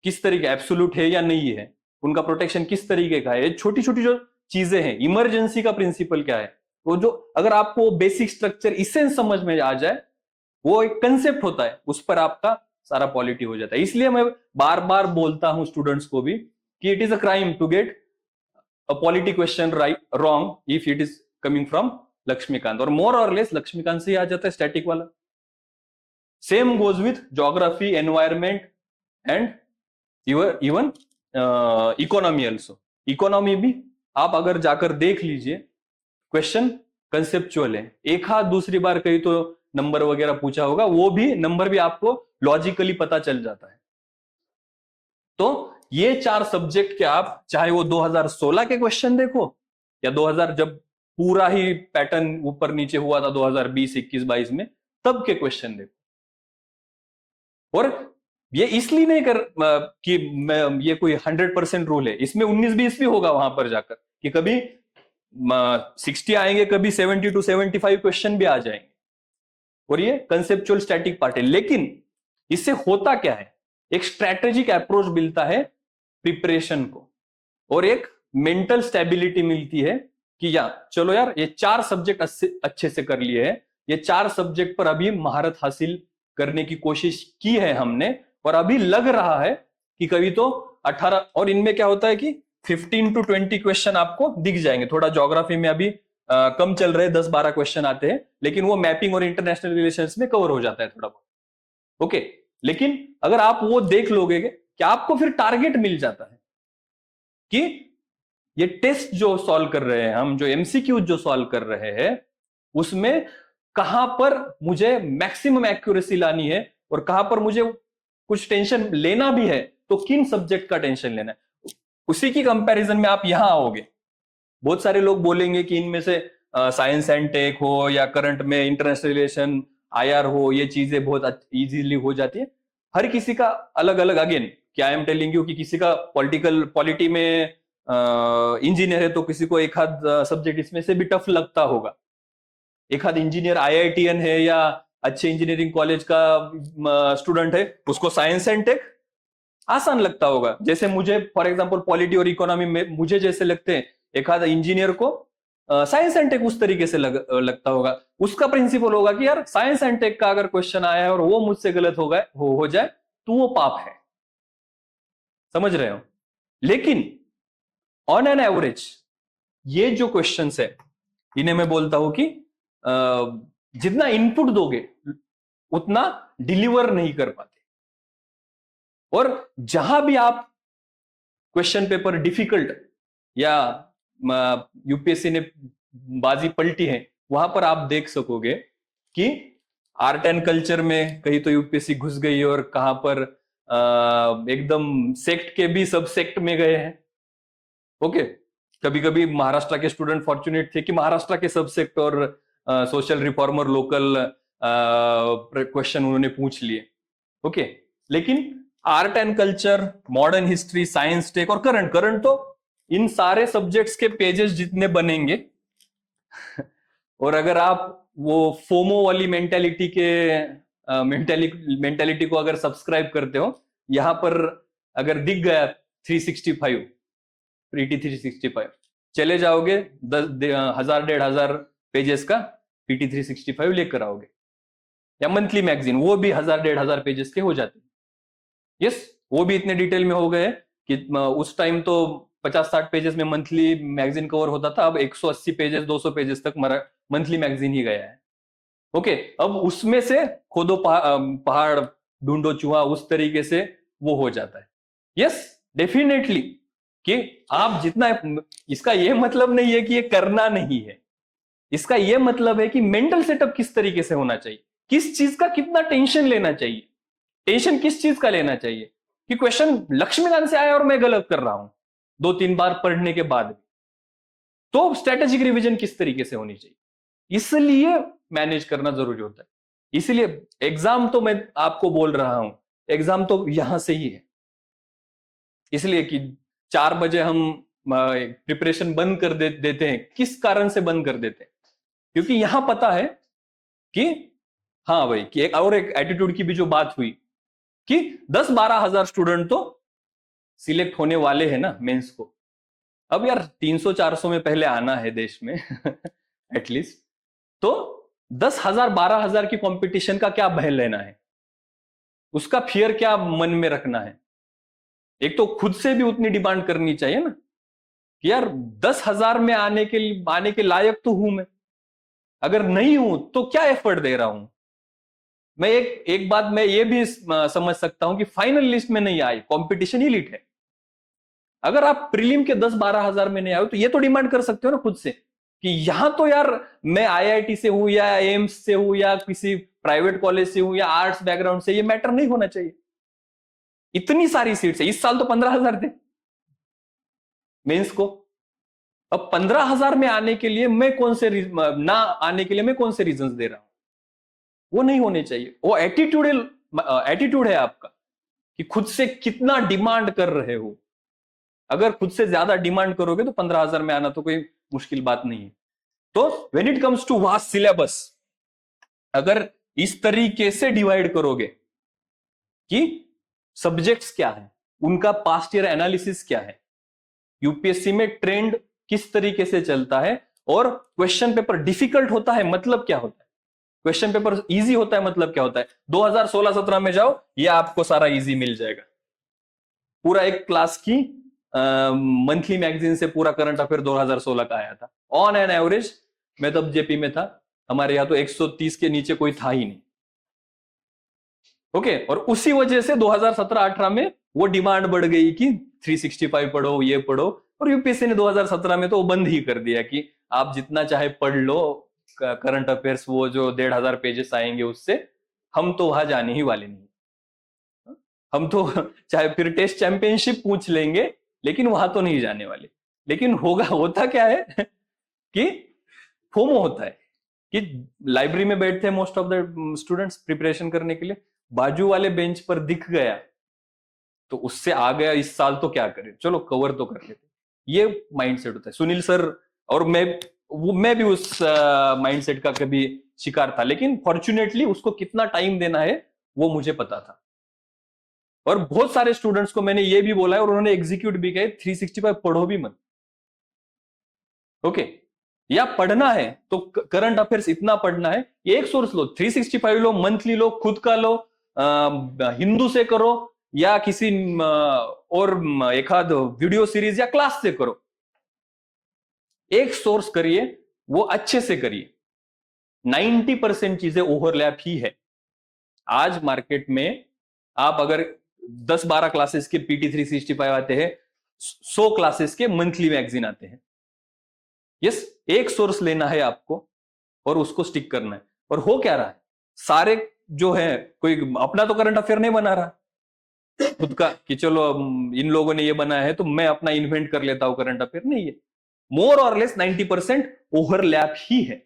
S1: किस तरीके, एब्सोल्यूट है या नहीं है, उनका प्रोटेक्शन किस तरीके का है, छोटी छोटी जो चीजें हैं। इमरजेंसी का प्रिंसिपल क्या है, वो जो अगर आपको बेसिक स्ट्रक्चर इसेंस समझ में आ जाए, वो एक कंसेप्ट होता है, उस पर आपका सारा पॉलिटी हो जाता है। इसलिए मैं बार बार बोलता हूं स्टूडेंट्स को भी कि it is a crime to get a polity question right wrong if it is coming from Laxmikanth, और मोर और लेस लक्ष्मीकांत से ही आ जाता है स्टैटिक वाला। Same goes with geography, environment and even economy also. Economy भी आप अगर जाकर देख लीजिए, क्वेश्चन कंसेप्चुअल है, एक हाथ दूसरी बार कहीं तो नंबर वगैरह पूछा होगा, वो भी नंबर भी आपको लॉजिकली पता चल जाता है। तो ये 4 सब्जेक्ट के आप चाहे वो 2016 के क्वेश्चन देखो या 2000 जब पूरा ही पैटर्न ऊपर नीचे हुआ था 2020, 21, 22 में, तब के क्वेश्चन देखो। और ये इसलिए नहीं कि ये कोई 100% रूल है, इसमें 19-20 भी होगा वहां पर जाकर कि कभी 60 आएंगे, कभी 70 to 75 क्वेश्चन भी आ जाएंगे, और ये कंसेप्चुअल स्टैटिक पार्ट है। लेकिन इससे होता क्या है, एक स्ट्रैटेजिक अप्रोच मिलता है प्रिपरेशन को, और एक मेंटल स्टेबिलिटी मिलती है कि चलो यार ये 4 सब्जेक्ट अच्छे से कर लिए हैं, ये 4 सब्जेक्ट पर अभी महारत हासिल करने की कोशिश की है हमने, और अभी लग रहा है कि कभी तो 18, और इनमें क्या होता है कि 15 to 20 क्वेश्चन आपको दिख जाएंगे। थोड़ा ज्योग्राफी में अभी कम चल रहे, 10-12 क्वेश्चन आते हैं, लेकिन वो मैपिंग और इंटरनेशनल रिलेशंस में कवर हो जाता है थोड़ा बहुत। ओके, लेकिन अगर आप वो देख लोगे कि आपको फिर टारगेट मिल जाता है कि ये टेस्ट जो सॉल्व कर रहे हैं हम, जो एमसीक्यू जो सॉल्व कर रहे हैं, उसमें कहां पर मुझे मैक्सिमम एक्यूरेसी लानी है और कहां पर मुझे कुछ टेंशन लेना भी है, तो किन सब्जेक्ट का टेंशन लेना है। उसी की कंपैरिजन में आप यहां आओगे, बहुत सारे लोग बोलेंगे कि इनमें से साइंस एंड टेक हो या करंट में इंटरनेशनल रिलेशन, आईआर हो, ये चीजें बहुत इजीली हो जाती है। हर किसी का अलग अलग, अगेन क्या आई एम टेलिंग यू कि किसी का पॉलिटी में इंजीनियर है तो किसी को एक आध सब्जेक्ट इसमें से भी टफ लगता होगा। एक आध इंजीनियर आईआईटीएन है या अच्छे इंजीनियरिंग कॉलेज का स्टूडेंट है, उसको साइंस एंड टेक आसान लगता होगा। जैसे मुझे फॉर एग्जांपल पॉलिटी और इकोनॉमी में मुझे जैसे लगते हैं, एक आध इंजीनियर को साइंस एंड टेक उस तरीके से लगता होगा। उसका प्रिंसिपल होगा कि यार साइंस एंड टेक का अगर क्वेश्चन आया है और वो मुझसे गलत हो जाए तो वो पाप है। समझ रहे हो? लेकिन ऑन एन एवरेज ये जो क्वेश्चंस है, इन्हें मैं बोलता हूं कि जितना इनपुट दोगे उतना डिलीवर नहीं कर पाते, और जहां भी आप क्वेश्चन पेपर डिफिकल्ट या यूपीएससी ने बाजी पलटी है, वहां पर आप देख सकोगे कि आर्ट एंड कल्चर में कहीं तो यूपीएससी घुस गई और कहां पर एकदम सेक्ट के भी सब सेक्ट में गए हैं। ओके, कभी कभी महाराष्ट्र के स्टूडेंट फॉर्चुनेट थे कि महाराष्ट्र के सब सेक्ट और सोशल रिफॉर्मर लोकल क्वेश्चन उन्होंने पूछ लिए। ओके, लेकिन art and culture, modern history, science tech और करंट, करंट तो इन सारे सब्जेक्ट्स के पेजेस जितने बनेंगे और अगर आप वो फोमो वाली मेंटेलिटी के मेंटेलिटी को अगर सब्सक्राइब करते हो, यहां पर अगर दिख गया 365 पीटी 365, चले जाओगे 1000 1500 पेजेस का पीटी 365 लेकर आओगे, या मंथली मैगजीन, वो भी 1000 1500 पेजेस के हो जाते हैं। यस, वो भी इतने डिटेल में हो गए कि उस टाइम तो 50-60 पेजेस में मंथली मैगजीन कवर होता था, अब 180 पेजेस 200 पेजेस तक मंथली मैगजीन ही गया है। ओके, अब उसमें से खोदो पहाड़ ढूंढो चूहा, उस तरीके से वो हो जाता है। यस, डेफिनेटली कि आप जितना, इसका ये मतलब नहीं है कि ये करना नहीं है, इसका ये मतलब है कि मेंटल सेटअप किस तरीके से होना चाहिए, किस चीज का कितना टेंशन लेना चाहिए, टेंशन किस चीज का लेना चाहिए कि क्वेश्चन लक्ष्मीकांत से आया और मैं गलत कर रहा हूं 2-3 बार पढ़ने के बाद, तो स्ट्रेटेजिक रिवीजन किस तरीके से होनी चाहिए, इसलिए मैनेज करना जरूरी होता है। इसलिए एग्जाम तो मैं आपको बोल रहा हूं, एग्जाम तो यहां से ही है, इसलिए कि 4 बजे हम प्रिपरेशन बंद कर देते हैं। किस कारण से बंद कर देते हैं? क्योंकि यहां पता है कि हाँ भाई, कि एक एटीट्यूड की भी जो बात हुई कि 10-12 हजार स्टूडेंट तो सिलेक्ट होने वाले हैं ना मेंस को। अब यार 300-400 में पहले आना है देश में एटलीस्ट, तो 10,000 12,000 की कंपटीशन का क्या बह लेना है, उसका फियर क्या मन में रखना है? एक तो खुद से भी उतनी डिमांड करनी चाहिए ना कि यार 10,000 में आने के लायक तो हूं मैं, अगर नहीं हूं तो क्या एफर्ट दे रहा हूं मैं। एक बात मैं ये भी समझ सकता हूं कि फाइनल लिस्ट में नहीं आई, कंपटीशन ही लीट है। अगर आप प्रीलिम के 10-12 हजार में नहीं आए तो ये तो डिमांड कर सकते हो ना खुद से कि यहां तो यार मैं आईआईटी से हूं या एम्स से हूं या किसी प्राइवेट कॉलेज से हूं या आर्ट्स बैकग्राउंड से, ये मैटर नहीं होना चाहिए। इतनी सारी सीट्स है, इस साल तो 15,000 थे मेंस को, अब 15,000 में आने के लिए मैं कौन से ना आने के लिए मैं कौन से रीजंस दे रहा हूं? वो नहीं होने चाहिए। वो एटीट्यूड है आपका कि खुद से कितना डिमांड कर रहे हो। अगर खुद से ज्यादा डिमांड करोगे तो 15,000 में आना तो कोई मुश्किल बात नहीं है। तो when it comes to vast syllabus, अगर इस तरीके से डिवाइड करोगे कि सब्जेक्ट्स क्या है, उनका पास्ट ईयर एनालिसिस क्या है, यूपीएससी में ट्रेंड किस तरीके से चलता है, और क्वेश्चन पेपर डिफिकल्ट होता है मतलब क्या होता है, क्वेश्चन पेपर इजी होता है मतलब क्या होता है। 2016-17 में जाओ, ये आपको सारा इजी मिल जाएगा। पूरा एक क्लास की मंथली मैगजीन से पूरा करंट अफेयर 2016 का आया था ऑन एन एवरेज। मैं तब जेपी में था, हमारे यहां तो 130 के नीचे कोई था ही नहीं। ओके, और उसी वजह से 2017-18 में वो डिमांड बढ़ गई कि 365 पढ़ो, ये पढ़ो, और यूपीएससी ने 2017 में तो वो बंद ही कर दिया कि आप जितना चाहे पढ़ लो करंट अफेयर्स, वो जो 1,500 पेजेस आएंगे उससे हम तो वहां जाने ही वाले नहीं। हम तो चाहे फिर टेस्ट चैंपियनशिप पूछ लेंगे लेकिन वहां तो नहीं जाने वाले। लेकिन होता क्या है कि फोमो होता है कि लाइब्रेरी में बैठते हैं most of the students preparation करने के लिए, बाजू वाले बेंच पर दिख गया तो उससे आ गया, इस साल तो क्या करें, चलो कवर तो कर लेते, ये माइंडसेट होता है। सुनील सर और मैं भी उस माइंडसेट का कभी शिकार था, लेकिन फॉर्चुनेटली उसको कितना टाइम देना है वो मुझे पता था। और बहुत सारे स्टूडेंट्स को मैंने ये भी बोला है और उन्होंने एग्जीक्यूट भी किया, 365 पढ़ो भी मत। ओके, या पढ़ना है तो करंट अफेयर्स इतना पढ़ना है, एक सोर्स लो, 365 लो, मंथली लो, खुद का लो, हिंदू से करो या किसी और एक आध वीडियो सीरीज या क्लास से करो, एक सोर्स करिए, वो अच्छे से करिए। 90% चीजें ओवरलैप ही है। आज मार्केट में आप अगर 10-12 क्लासेस के पीटी 365 आते हैं, 100 क्लासेस के मंथली मैगजीन आते हैं। यस, एक सोर्स लेना है आपको और उसको स्टिक करना है। और हो क्या रहा है, सारे जो है, कोई अपना तो करंट अफेयर नहीं बना रहा खुद का कि चलो इन लोगों ने ये बनाया है तो मैं अपना इन्वेंट कर लेता हूं करंट अफेयर, नहीं है। मोर और लेस 90% ओवरलैप ही है।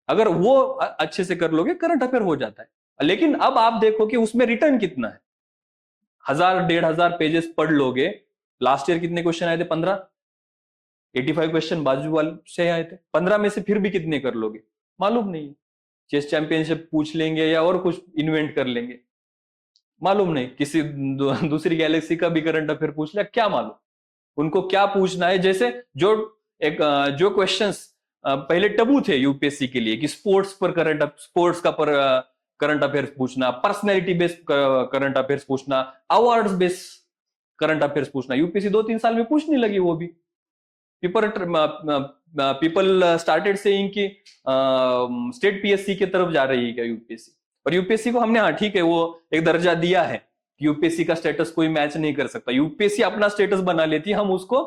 S1: अगर वो अच्छे से कर लोगे करंट अफेयर हो जाता है। लेकिन अब आप देखो कि उसमें रिटर्न कितना है। 1000-1500 पेजेस पढ़ लोगे। लास्ट ईयर कितने क्वेश्चन आए थे? 15। 85 क्वेश्चन बाजू वाले से आए थे। 15 में से फिर भी कितने कर लोगे मालूम नहीं है। चेस चैंपियनशिप पूछ लेंगे या और कुछ इन्वेंट कर लेंगे, मालूम नहीं। किसी दूसरी गैलेक्सी का भी करंट अफेयर पूछ लिया, क्या मालूम उनको क्या पूछना है। जैसे जो जो क्वेश्चंस पहले टबू थे यूपीएससी के लिए कि स्पोर्ट्स पर स्पोर्ट्स का पर करंट अफेयर्स पूछना, पर्सनैलिटी बेस्ड करंट अफेयर्स पूछना, अवार्ड्स बेस्ड करंट अफेयर्स पूछना, यूपीएससी 2-3 साल में पूछने लगी वो भी। पीपल स्टार्टेड सेइंग कि स्टेट पीएससी की तरफ जा रही है क्या यूपीएससी। और यूपीएससी को हमने, हाँ ठीक है, वो एक दर्जा दिया है, यूपीएससी का स्टेटस कोई मैच नहीं कर सकता। यूपीएससी अपना स्टेटस बना लेती, हम उसको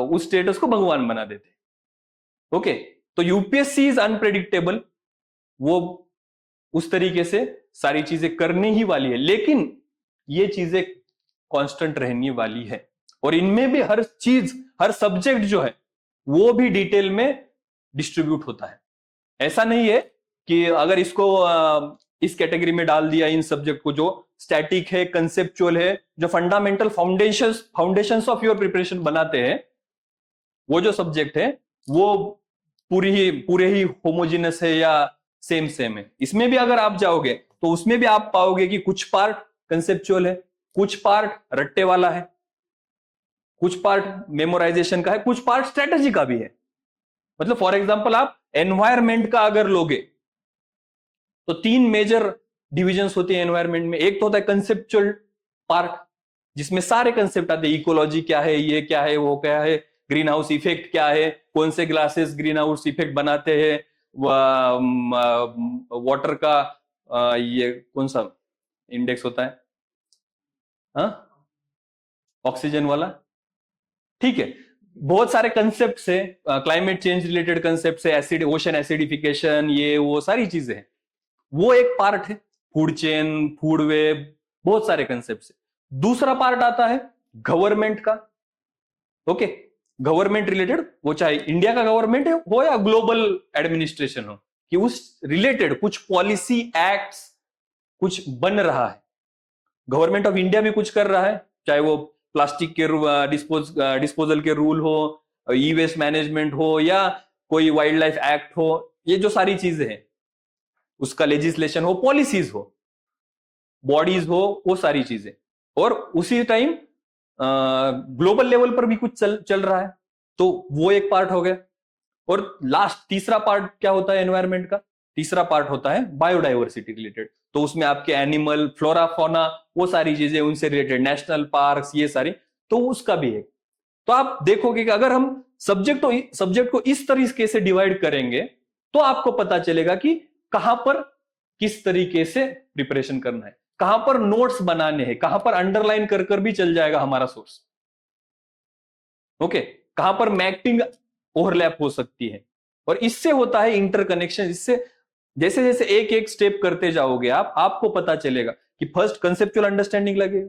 S1: उस स्टेटस को भगवान बना देते। ओके, तो यूपीएससी इज अनप्रेडिक्टेबल, वो उस तरीके से सारी चीजें करने ही वाली है, लेकिन ये चीजें कांस्टेंट रहने वाली है। और इनमें भी हर चीज, हर सब्जेक्ट जो है वो भी डिटेल में डिस्ट्रीब्यूट होता है। ऐसा नहीं है कि अगर इसको इस कैटेगरी में डाल दिया, इन सब्जेक्ट को, जो स्टैटिक है, कंसेप्चुअल है, जो fundamental foundations of your preparation बनाते हैं, वो जो सब्जेक्ट है वो पूरे ही होमोजिनस है या सेम है। इसमें भी अगर आप जाओगे तो उसमें भी आप पाओगे कि कुछ पार्ट कंसेप्चुअल है, कुछ पार्ट रट्टे वाला है, कुछ पार्ट मेमोराइजेशन का है, कुछ पार्ट स्ट्रेटेजी का भी है। मतलब फॉर एग्जांपल आप एनवायरमेंट का अगर लोगे तो 3 मेजर डिविजन्स होती है एनवायरमेंट में। एक तो होता है कंसेप्चुअल पार्ट, जिसमें सारे कंसेप्ट आते हैं, इकोलॉजी क्या है, ये क्या है, वो क्या है, ग्रीन हाउस इफेक्ट क्या है, कौन से ग्लासेस ग्रीन हाउस इफेक्ट बनाते हैं, वाटर का ये कौन सा इंडेक्स होता है, ऑक्सीजन वाला, ठीक है। बहुत सारे कंसेप्ट है, क्लाइमेट चेंज रिलेटेड कंसेप्ट है, एसिड ओशन एसिडिफिकेशन, ये वो सारी चीजें हैं, वो एक पार्ट है। फूड चेन, फूड वेब, बहुत सारे कंसेप्ट है। दूसरा पार्ट आता है गवर्नमेंट का। ओके, गवर्नमेंट रिलेटेड, वो चाहे इंडिया का गवर्नमेंट हो या ग्लोबल एडमिनिस्ट्रेशन हो, कि उस रिलेटेड कुछ पॉलिसी एक्ट्स कुछ बन रहा है। गवर्नमेंट ऑफ इंडिया भी कुछ कर रहा है, चाहे वो प्लास्टिक के डिस्पोजल के रूल हो, ई वेस्ट मैनेजमेंट हो, या कोई वाइल्ड लाइफ एक्ट हो, ये जो सारी चीजें हैं, उसका लेजिस्लेशन हो, पॉलिसीज हो, बॉडीज हो, वो सारी चीजें। और उसी टाइम ग्लोबल लेवल पर भी कुछ चल रहा है, तो वो एक पार्ट हो गया। और लास्ट तीसरा पार्ट क्या होता है एनवायरमेंट का? तीसरा पार्ट होता है बायोडाइवर्सिटी रिलेटेड। तो उसमें आपके एनिमल, फ्लोरा, फौना, वो सारी चीजें उनसे रिलेटेड, नेशनल पार्क्स, ये सारी, तो उसका भी है। तो आप देखोगे कि अगर हम सब्जेक्ट को इस तरीके से डिवाइड करेंगे तो आपको पता चलेगा कि कहां पर किस तरीके से प्रिपरेशन करना है, कहां पर नोट्स बनाने हैं, कहां पर अंडरलाइन कर भी चल जाएगा हमारा सोर्स। ओके, कहां पर मैपिंग ओवरलैप हो सकती है, और इससे होता है इंटरकनेक्शन। इससे जैसे जैसे एक एक स्टेप करते जाओगे आपको पता चलेगा कि फर्स्ट कंसेप्चुअल अंडरस्टैंडिंग लगेगा,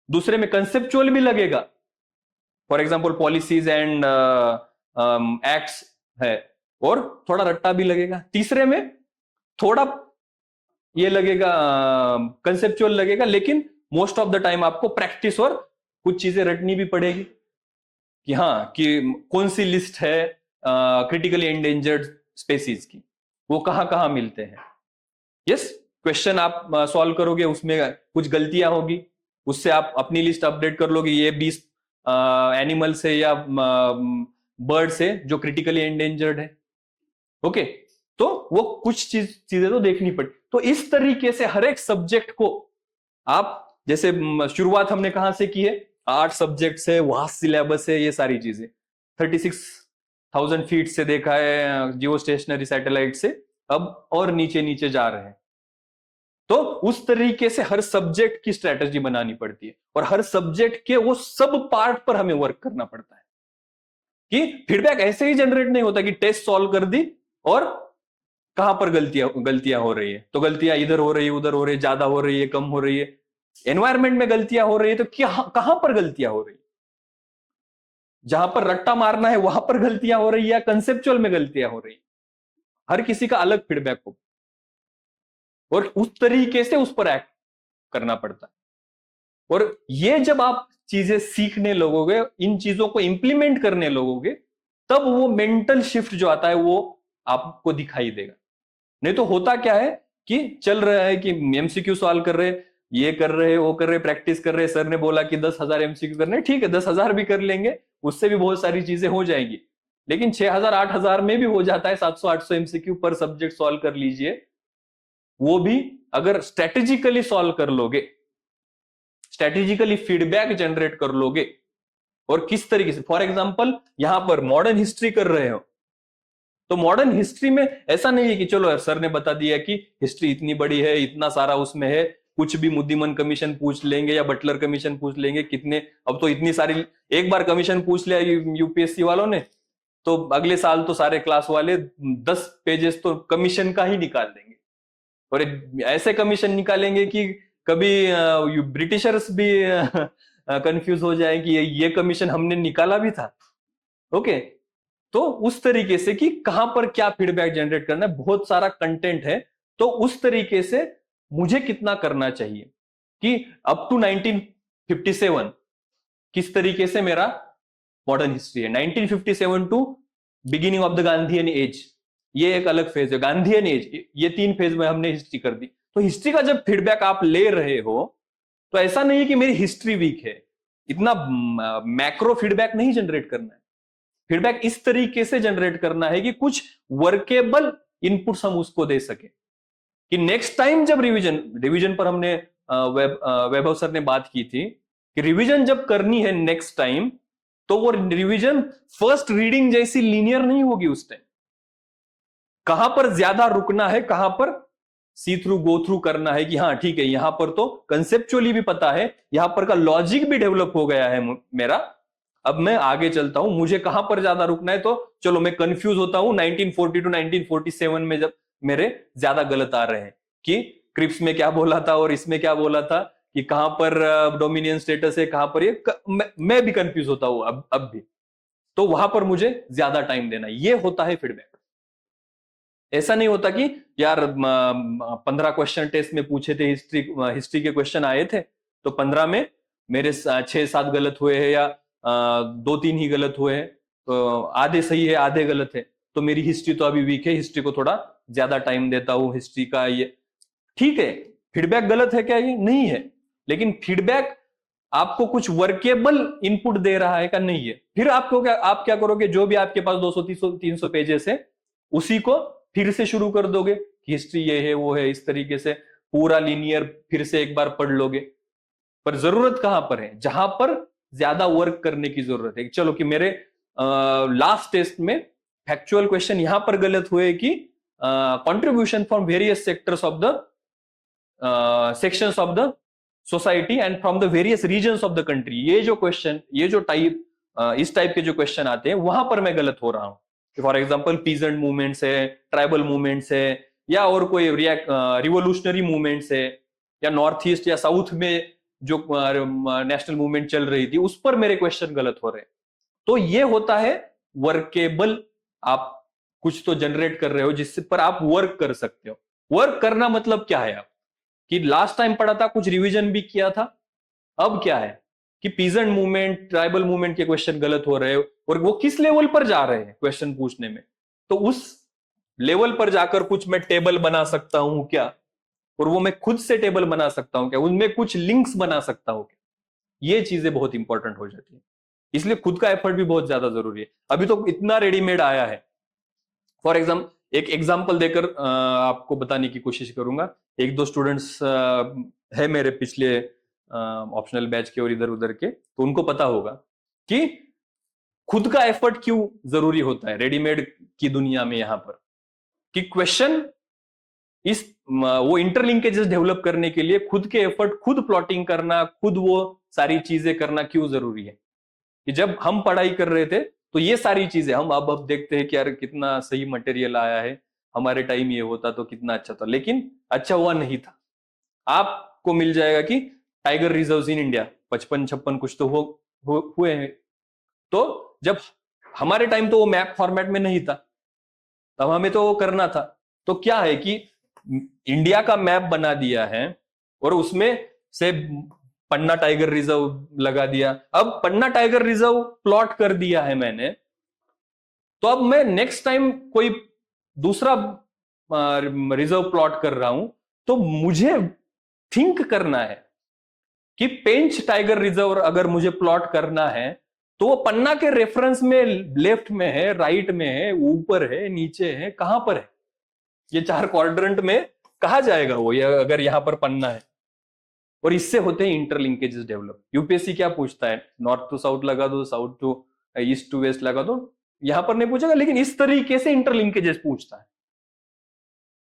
S1: दूसरे में कंसेप्चुअल भी लगेगा, for example policies and acts है, और थोड़ा रट्टा भी लगेगा। तीसरे में थोड़ा ये लगेगा, कंसेप्चुअल लगेगा, लेकिन मोस्ट ऑफ द टाइम आपको प्रैक्टिस और कुछ चीजें रटनी भी पड़ेगी कि हाँ, कि कौन सी लिस्ट है क्रिटिकली एंडेंजर्ड स्पेसीज की, वो कहां कहां मिलते हैं। यस, क्वेश्चन आप सॉल्व करोगे, उसमें कुछ गलतियां होगी, उससे आप अपनी लिस्ट अपडेट कर लोगे, ये 20 एनिमल से या बर्ड से जो क्रिटिकली एंडेंजर्ड है। ओके, तो वो कुछ चीजें तो देखनी पड़ी। तो इस तरीके से हर एक सब्जेक्ट को आप, जैसे शुरुआत हमने कहां से की है, 8 सब्जेक्ट है, वास्ट सिलेबस है, ये सारी चीजें 36,000 फीट से देखा है जियो स्टेशनरी सैटेलाइट से, अब और नीचे नीचे जा रहे हैं। तो उस तरीके से हर सब्जेक्ट की स्ट्रेटेजी बनानी पड़ती है, और हर सब्जेक्ट के वो सब पार्ट पर हमें वर्क करना पड़ता है। कि फीडबैक ऐसे ही जनरेट नहीं होता कि टेस्ट सॉल्व कर दी और कहां पर गलतियां हो रही है, तो गलतियां इधर हो रही है, उधर हो रही है, ज्यादा हो रही है, कम हो रही है। एनवायरमेंट में गलतियां हो रही है तो क्या, कहां पर गलतियां हो रही है? जहां पर रट्टा मारना है वहां पर गलतियां हो रही है या कंसेप्चुअल में गलतियां हो रही है? हर किसी का अलग फीडबैक हो और उस तरीके से उस पर एक्ट करना पड़ता है। और ये जब आप चीजें सीखने लगोगे, इन चीजों को इंप्लीमेंट करने लगोगे, तब वो मेंटल शिफ्ट जो आता है वो आपको दिखाई देगा। नहीं तो होता क्या है कि चल रहा है कि एमसीक्यू सॉल्व कर रहे, ये कर रहे, वो कर रहे, प्रैक्टिस कर रहे, सर ने बोला कि 10,000 एमसीक्यू करने, ठीक है 10,000 भी कर लेंगे, उससे भी बहुत सारी चीजें हो जाएंगी। लेकिन 6,000 8,000 में भी हो जाता है 700-800 एमसीक्यू पर सब्जेक्ट सॉल्व कर लीजिए। वो भी अगर स्ट्रेटेजिकली सॉल्व कर लोगे, स्ट्रेटेजिकली फीडबैक जनरेट कर लोगे, और किस तरीके से, फॉर एग्जांपल यहां पर मॉडर्न हिस्ट्री कर रहे हो, तो मॉडर्न हिस्ट्री में ऐसा नहीं है कि चलो सर ने बता दिया कि हिस्ट्री इतनी बड़ी है, इतना सारा उसमें है, कुछ भी मुद्दीमन कमीशन पूछ लेंगे या बटलर कमीशन पूछ लेंगे, कितने, अब तो इतनी सारी, एक बार कमीशन पूछ लिया यूपीएससी वालों ने तो अगले साल तो सारे क्लास वाले 10 पेजेस तो कमीशन का ही निकाल देंगे, और ऐसे कमीशन निकालेंगे कि कभी ब्रिटिशर्स भी कंफ्यूज हो जाए कि ये कमीशन हमने निकाला भी था। ओके, तो उस तरीके से कि कहां पर क्या फीडबैक जनरेट करना है, बहुत सारा कंटेंट है, तो उस तरीके से मुझे कितना करना चाहिए कि अप टू 1957 किस तरीके से मेरा मॉडर्न हिस्ट्री है, 1957 to beginning of the Gandhian age, ये एक अलग फेज है, गांधीयन एज, ये 3 फेज में हमने हिस्ट्री कर दी। तो हिस्ट्री का जब फीडबैक आप ले रहे हो तो ऐसा नहीं है कि मेरी हिस्ट्री वीक है, इतना मैक्रो फीडबैक नहीं जनरेट करना है। फीडबैक इस तरीके से जनरेट करना है कि कुछ वर्केबल इनपुट्स हम उसको दे सके, कि नेक्स्ट टाइम जब रिवीजन पर हमने वैभव सर ने बात की थी कि रिवीजन जब करनी है नेक्स्ट टाइम, तो वो रिवीजन फर्स्ट रीडिंग जैसी लीनियर नहीं होगी। उस टाइम कहां पर ज्यादा रुकना है, कहां पर सी थ्रू गो थ्रू करना है कि हाँ ठीक है, यहां पर तो कंसेप्चुअली भी पता है, यहां पर का लॉजिक भी डेवलप हो गया है मेरा, अब मैं आगे चलता हूं, मुझे कहां पर ज्यादा रुकना है, तो चलो मैं कंफ्यूज होता हूं 1940 टू 1947 में, जब मेरे ज्यादा गलत आ रहे हैं कि क्रिप्स में क्या बोला था और इसमें क्या बोला था, कि कहां पर डोमिनियन स्टेटस है, कहां पर ये मैं भी कंफ्यूज होता हूं अब भी, तो वहां पर मुझे ज्यादा टाइम देना, ये होता है फीडबैक। ऐसा नहीं होता कि यार 15 क्वेश्चन टेस्ट में पूछे थे, हिस्ट्री के क्वेश्चन आए थे, तो 15 में मेरे 6-7 गलत हुए हैं या 2-3 ही गलत हुए हैं, तो आधे सही है आधे गलत है, तो मेरी हिस्ट्री तो अभी वीक है, हिस्ट्री को थोड़ा ज्यादा टाइम देता हूं, हिस्ट्री का ये ठीक है। फीडबैक गलत है क्या? ये नहीं है, लेकिन फीडबैक आपको कुछ वर्केबल इनपुट दे रहा है क्या? नहीं है। फिर आप क्या करोगे, जो भी आपके पास 200-300 पेजेस है उसी को फिर से शुरू कर दोगे, हिस्ट्री ये है वो है, इस तरीके से पूरा लीनियर फिर से एक बार पढ़ लोगे। पर जरूरत कहां पर है? जहां पर ज्यादा वर्क करने की जरूरत है। चलो कि मेरे लास्ट टेस्ट में फैक्चुअल क्वेश्चन यहां पर गलत हुए कि contribution from various sectors of the sections of the society and from the various regions of the country, ये जो क्वेश्चन, ये जो इस टाइप के जो क्वेश्चन आते हैं, वहां पर मैं गलत हो रहा हूं। फॉर एग्जाम्पल पीजेंट मूवमेंट्स है, ट्राइबल मूवमेंट्स है, या और कोई रिवोल्यूशनरी मूवमेंट्स है, या नॉर्थ ईस्ट या साउथ में जो नेशनल मूवमेंट चल रही थी, उस पर मेरे क्वेश्चन गलत हो रहे हैं। तो ये होता है वर्केबल, आप कुछ तो जनरेट कर रहे हो जिससे पर आप वर्क कर सकते हो। वर्क करना मतलब क्या है? आप कि लास्ट टाइम पढ़ा था, कुछ रिवीजन भी किया था, अब क्या है कि पीजेंट मूवमेंट, ट्राइबल मूवमेंट के क्वेश्चन गलत हो रहे हो, और वो किस लेवल पर जा रहे हैं क्वेश्चन पूछने में, तो उस लेवल पर जाकर कुछ मैं टेबल बना सकता हूं क्या, और वो मैं खुद से टेबल बना सकता हूं क्या, उनमें कुछ लिंक्स बना सकता हूं क्या, ये चीजें बहुत इंपॉर्टेंट हो जाती है। इसलिए खुद का एफर्ट भी बहुत ज्यादा जरूरी है। अभी तो इतना रेडीमेड आया है। फॉर एग्जाम्पल एक एग्जाम्पल देकर आपको बताने की कोशिश करूंगा। एक दो स्टूडेंट्स है मेरे पिछले ऑप्शनल बैच के और इधर उधर के, तो उनको पता होगा कि खुद का एफर्ट क्यों जरूरी होता है रेडीमेड की दुनिया में, यहां पर कि क्वेश्चन वो इंटरलिंकेजेस डेवलप करने के लिए खुद के एफर्ट, खुद प्लॉटिंग करना, खुद वो सारी चीजें करना क्यों जरूरी है। कि जब हम पढ़ाई कर रहे थे तो ये सारी चीजें हम अब देखते हैं कि यार कितना सही मटेरियल आया है, हमारे टाइम ये होता तो कितना अच्छा था, लेकिन अच्छा हुआ नहीं था। आपको मिल जाएगा कि टाइगर रिजर्व्स इन इंडिया 55-56 कुछ तो हुए हैं। तो जब हमारे टाइम तो वो मैप फॉर्मेट में नहीं था, तब हमें तो वो करना था। तो क्या है कि इंडिया का मैप बना दिया है और उसमें से पन्ना टाइगर रिजर्व लगा दिया। अब पन्ना टाइगर रिजर्व प्लॉट कर दिया है मैंने, तो अब मैं नेक्स्ट टाइम कोई दूसरा रिजर्व प्लॉट कर रहा हूं तो मुझे थिंक करना है कि पेंच टाइगर रिजर्व अगर मुझे प्लॉट करना है तो वो पन्ना के रेफरेंस में लेफ्ट में है, राइट में है, ऊपर है, नीचे है, कहां पर है, ये 4 क्वाड्रेंट में कहा जाएगा वो, ये अगर यहां पर पन्ना है। और इससे होते हैं इंटरलिंकेजेस डेवलप। यूपीएससी क्या पूछता है, नॉर्थ टू साउथ लगा दो, south to east to west लगा दो, यहां पर नहीं पूछेगा, लेकिन इस तरीके से इंटरलिंकेजेस पूछता है।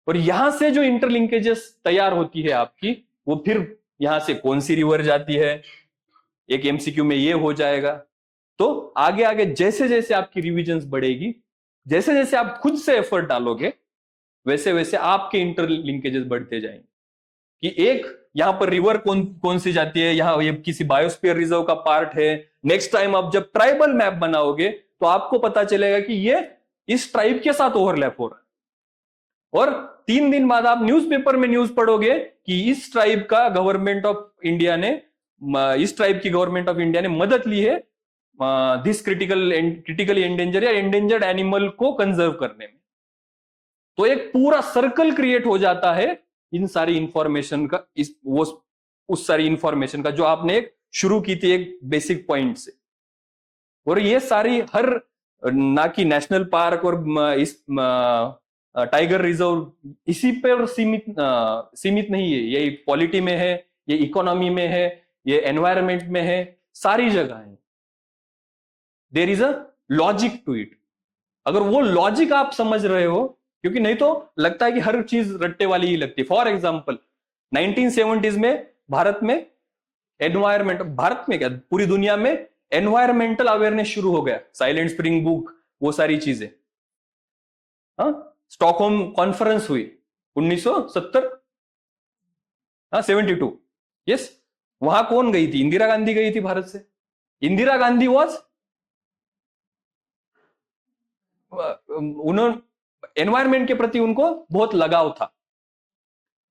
S1: और यहां से जो इंटरलिंकेजेस तैयार होती है आपकी, वो फिर यहां से कौन सी रिवर जाती है, एक एमसीक्यू में ये हो जाएगा। तो आगे आगे जैसे जैसे आपकी रिविजन्स बढ़ेगी, जैसे जैसे आप खुद से एफर्ट डालोगे, वैसे वैसे आपके इंटरलिंकेजेस बढ़ते जाएंगे कि एक यहां पर रिवर कौन कौन सी जाती है, यहां ये किसी बायोस्फीयर रिजर्व का पार्ट है। नेक्स्ट टाइम आप जब ट्राइबल मैप बनाओगे तो आपको पता चलेगा कि ये इस ट्राइब के साथ ओवरलैप हो रहा है। और 3 दिन बाद आप न्यूज़पेपर में न्यूज पढ़ोगे कि इस ट्राइब का गवर्नमेंट ऑफ इंडिया ने, इस ट्राइब की गवर्नमेंट ऑफ इंडिया ने मदद ली है दिस क्रिटिकली एंडेंजर या एंडेंजर्ड एनिमल को कंजर्व करने में। तो एक पूरा सर्कल क्रिएट हो जाता है इन सारी इंफॉर्मेशन का, उस सारी इंफॉर्मेशन का जो आपने एक शुरू की थी एक बेसिक पॉइंट से। और ये सारी हर, ना कि नेशनल पार्क और इस टाइगर रिजर्व इसी पर सीमित नहीं है, ये पॉलिटी में है, ये इकोनॉमी में है, ये एनवायरमेंट में है, सारी जगह है। There is a logic to it. अगर वो लॉजिक आप समझ रहे हो, क्योंकि नहीं तो लगता है कि हर चीज रट्टे वाली ही लगती है। फॉर एग्जाम्पल 1970s में भारत में एनवायरमेंट, भारत में क्या पूरी दुनिया में एनवायरमेंटल अवेयरनेस शुरू हो गया, साइलेंट स्प्रिंग बुक, वो सारी चीजें। स्टॉकहोम कॉन्फ्रेंस हुई 1970, 72, यस। वहां कौन गई थी? इंदिरा गांधी गई थी भारत से। इंदिरा गांधी वॉज, उन्होंने एनवायरमेंट के प्रति उनको बहुत लगाव था।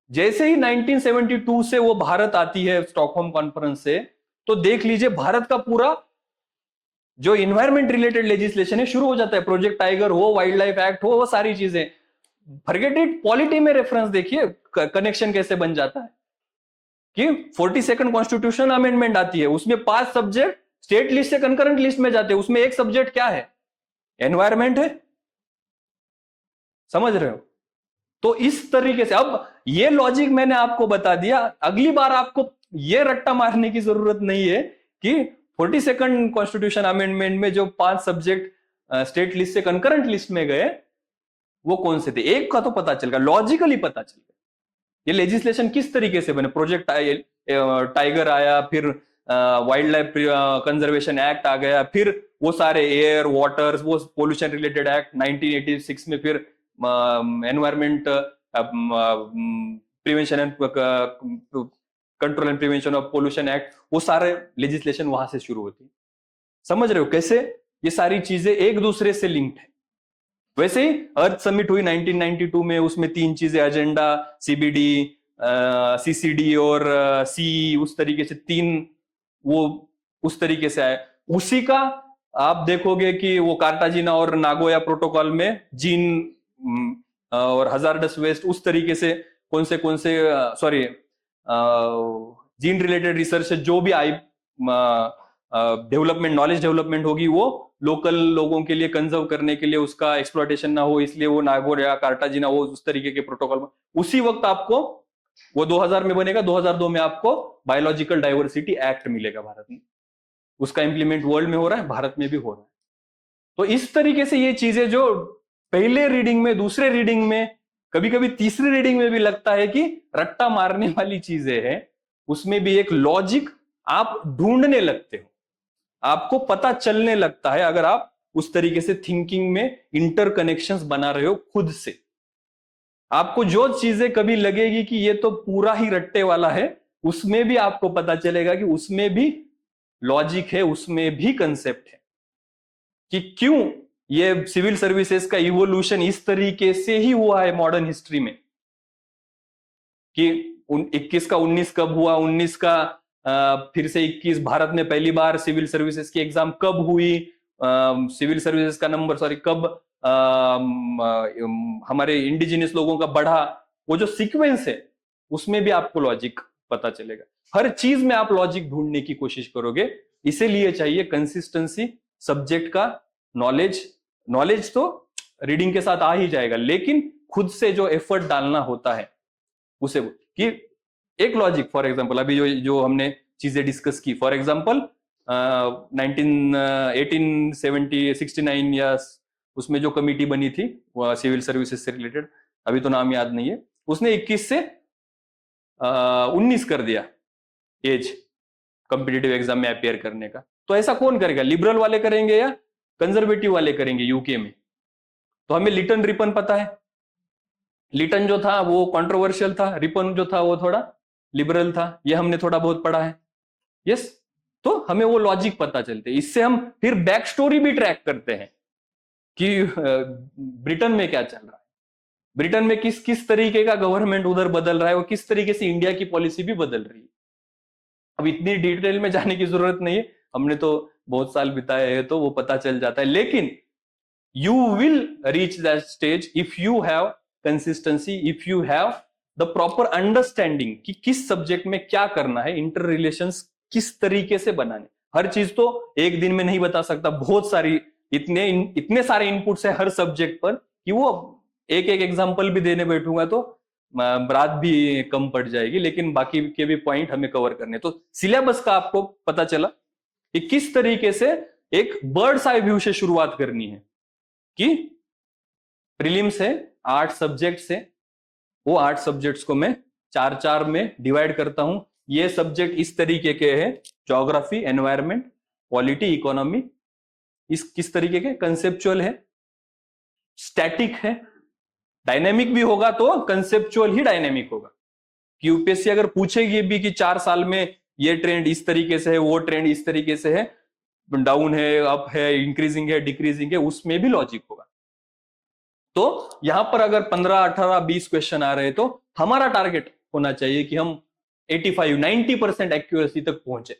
S1: जैसे ही 1972 से वो भारत आती है स्टॉकहोम कॉन्फ्रेंस से, तो देख लीजिए भारत का पूरा जो इन्वायरमेंट रिलेटेड लेजिस्लेशन है शुरू हो जाता है। प्रोजेक्ट टाइगर हो, वाइल्ड लाइफ एक्ट हो, वो सारी चीजें। फॉरगेट इट, पॉलिटी में रेफरेंस देखिए कनेक्शन कैसे बन जाता है कि 42nd कॉन्स्टिट्यूशन अमेंडमेंट आती है, उसमें 5 सब्जेक्ट स्टेट लिस्ट से कंकरेंट लिस्ट में जाते हैं, उसमें एक सब्जेक्ट क्या है? एनवायरमेंट है। समझ रहे हो? तो इस तरीके से अब ये लॉजिक मैंने आपको बता दिया। अगली बार आपको ये रट्टा मारने की जरूरत नहीं है कि 42nd कॉन्स्टिट्यूशन अमेंडमेंट में जो 5 सब्जेक्ट स्टेट लिस्ट से कंकरेंट लिस्ट में गए वो कौन से थे। एक का तो पता चल गया, लॉजिकली पता चल गया ये लेजिस्लेशन किस तरीके से बने। प्रोजेक्ट टाइगर आया, फिर वाइल्ड लाइफ कंजर्वेशन एक्ट आ गया, फिर वो सारे एयर वाटर, वो पोल्यूशन रिलेटेड एक्ट 1986 में, फिर environment prevention and control and prevention of pollution act, वो सारे लेजिस्लेशन वहां से शुरू होती है। समझ रहे हो कैसे ये सारी चीजें एक दूसरे से लिंक्ड है। वैसे ही अर्थ समिट हुई 1992 में, उसमें 3 चीजें, एजेंडा, सीबीडी, सीसीडी और सी, उस तरीके से 3 वो उस तरीके से आए। उसी का आप देखोगे कि वो कार्टाजिना और नागोया प्रोटोकॉल में जीन और हजार्डस वेस्ट, उस तरीके से कौन से सॉरी जीन रिलेटेड रिसर्च से जो भी आई डेवलपमेंट, नॉलेज डेवलपमेंट होगी, वो लोकल लोगों के लिए कंजर्व करने के लिए उसका एक्सप्लॉयटेशन ना हो, इसलिए वो नागोया कार्टाजिना, वो उस तरीके के प्रोटोकॉल में उसी वक्त आपको वो 2000 में बनेगा। 2002 में आपको बायोलॉजिकल डाइवर्सिटी एक्ट मिलेगा भारत में, उसका इंप्लीमेंट वर्ल्ड में हो रहा है, भारत में भी हो रहा है। तो इस तरीके से ये चीजें जो पहले रीडिंग में, दूसरे रीडिंग में, कभी कभी तीसरी रीडिंग में भी लगता है कि रट्टा मारने वाली चीजें हैं, उसमें भी एक लॉजिक आप ढूंढने लगते हो, आपको पता चलने लगता है अगर आप उस तरीके से थिंकिंग में इंटरकनेक्शंस बना रहे हो खुद से। आपको जो चीजें कभी लगेगी कि ये तो पूरा ही रट्टे वाला है, उसमें भी आपको पता चलेगा कि उसमें भी लॉजिक है, उसमें भी कंसेप्ट है कि क्यों ये सिविल सर्विसेज का इवोल्यूशन इस तरीके से ही हुआ है मॉडर्न हिस्ट्री में, कि 21 का 19 कब हुआ, 19 का फिर से 21, भारत में पहली बार सिविल सर्विसेज की एग्जाम कब हुई, सिविल सर्विसेज का नंबर कब हमारे इंडिजिनियस लोगों का बढ़ा, वो जो सीक्वेंस है उसमें भी आपको लॉजिक पता चलेगा। हर चीज में आप लॉजिक ढूंढने की कोशिश करोगे, इसीलिए चाहिए कंसिस्टेंसी, सब्जेक्ट का नॉलेज। नॉलेज तो रीडिंग के साथ आ ही जाएगा, लेकिन खुद से जो एफर्ट डालना होता है उसे, कि एक लॉजिक, फॉर एग्जांपल अभी जो जो हमने चीजें डिस्कस की, फॉर एग्जांपल 1869 या उसमें जो कमिटी बनी थी सिविल सर्विसेज से रिलेटेड, अभी तो नाम याद नहीं है, उसने 21 से 19 कर दिया एज कॉम्पिटिटिव एग्जाम में अपियर करने का। तो ऐसा कौन करेगा, लिबरल वाले करेंगे या कंजर्वेटिव वाले करेंगे यूके में? तो हमें लिटन रिपन पता है, लिटन जो था वो कंट्रोवर्शियल था, रिपन जो था वो थोड़ा लिबरल था, ये हमने थोड़ा बहुत पढ़ा है। यस, तो हमें वो लॉजिक पता चलते, इससे हम फिर बैक स्टोरी भी ट्रैक करते हैं कि ब्रिटेन में क्या चल रहा है, ब्रिटेन में किस किस तरीके का गवर्नमेंट उधर बदल रहा है, और किस तरीके से इंडिया की पॉलिसी भी बदल रही है। अब इतनी डिटेल में जाने की जरूरत नहीं है, हमने तो बहुत साल बिताए हैं तो वो पता चल जाता है, लेकिन you will reach that stage if you have consistency, if you have the proper understanding कि किस सब्जेक्ट में क्या करना है, इंटर रिलेशंस किस तरीके से बनाने। हर चीज तो एक दिन में नहीं बता सकता, बहुत सारी इतने सारे इनपुट्स है हर सब्जेक्ट पर कि वो एक एक एग्जांपल भी देने बैठूंगा तो रात भी कम पड़ जाएगी, लेकिन बाकी के भी पॉइंट हमें कवर करने। तो सिलेबस का आपको पता चला कि किस तरीके से एक बर्ड्स आई व्यू से शुरुआत करनी है, कि प्रीलिम्स है 8 सब्जेक्ट्स है, वो 8 सब्जेक्ट्स को मैं 4-4 में डिवाइड करता हूं। ये सब्जेक्ट इस तरीके के हैं, ज्योग्राफी, एनवायरमेंट, पॉलिटी, इकोनॉमी, इस किस तरीके के कंसेप्चुअल है, स्टैटिक है, डायनेमिक भी होगा तो कंसेप्चुअल ही डायनेमिक होगा। कि यूपीएससी अगर पूछेगी भी कि 4 साल में ये ट्रेंड इस तरीके से है, वो ट्रेंड इस तरीके से है, डाउन है, अप है, इंक्रीजिंग है, डिक्रीजिंग है, उसमें भी लॉजिक होगा। तो यहां पर अगर 15, 18, 20 क्वेश्चन आ रहे तो हमारा टारगेट होना चाहिए कि हम 85-90% एक्यूरेसी तक पहुंचे।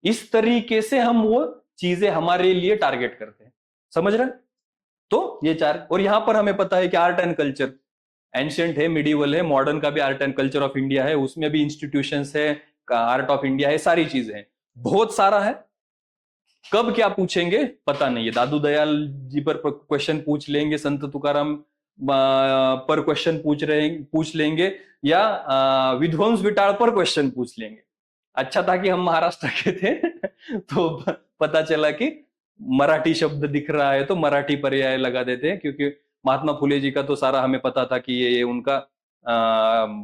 S1: इस तरीके से हम वो चीजें हमारे लिए टारगेट करते हैं, समझ रहे? तो ये 4, और यहां पर हमें पता है कि आर्ट एंड कल्चर एंशियंट है, मिडिवल है, मॉडर्न का भी art and culture of India है, उसमें भी इंस्टीट्यूशंस है, आर्ट ऑफ इंडिया है, सारी चीजें हैं, बहुत सारा है। कब क्या पूछेंगे पता नहीं है, दादू दयाल जी पर क्वेश्चन पूछ लेंगे, संत तुकाराम पर क्वेश्चन पूछ लेंगे, या विध्वंस विटाल पर क्वेश्चन पूछ लेंगे। अच्छा था कि हम महाराष्ट्र के थे तो पता चला कि मराठी शब्द दिख रहा है तो मराठी पर्याय लगा देते हैं, क्योंकि महात्मा फुले जी का तो सारा हमें पता था कि ये उनका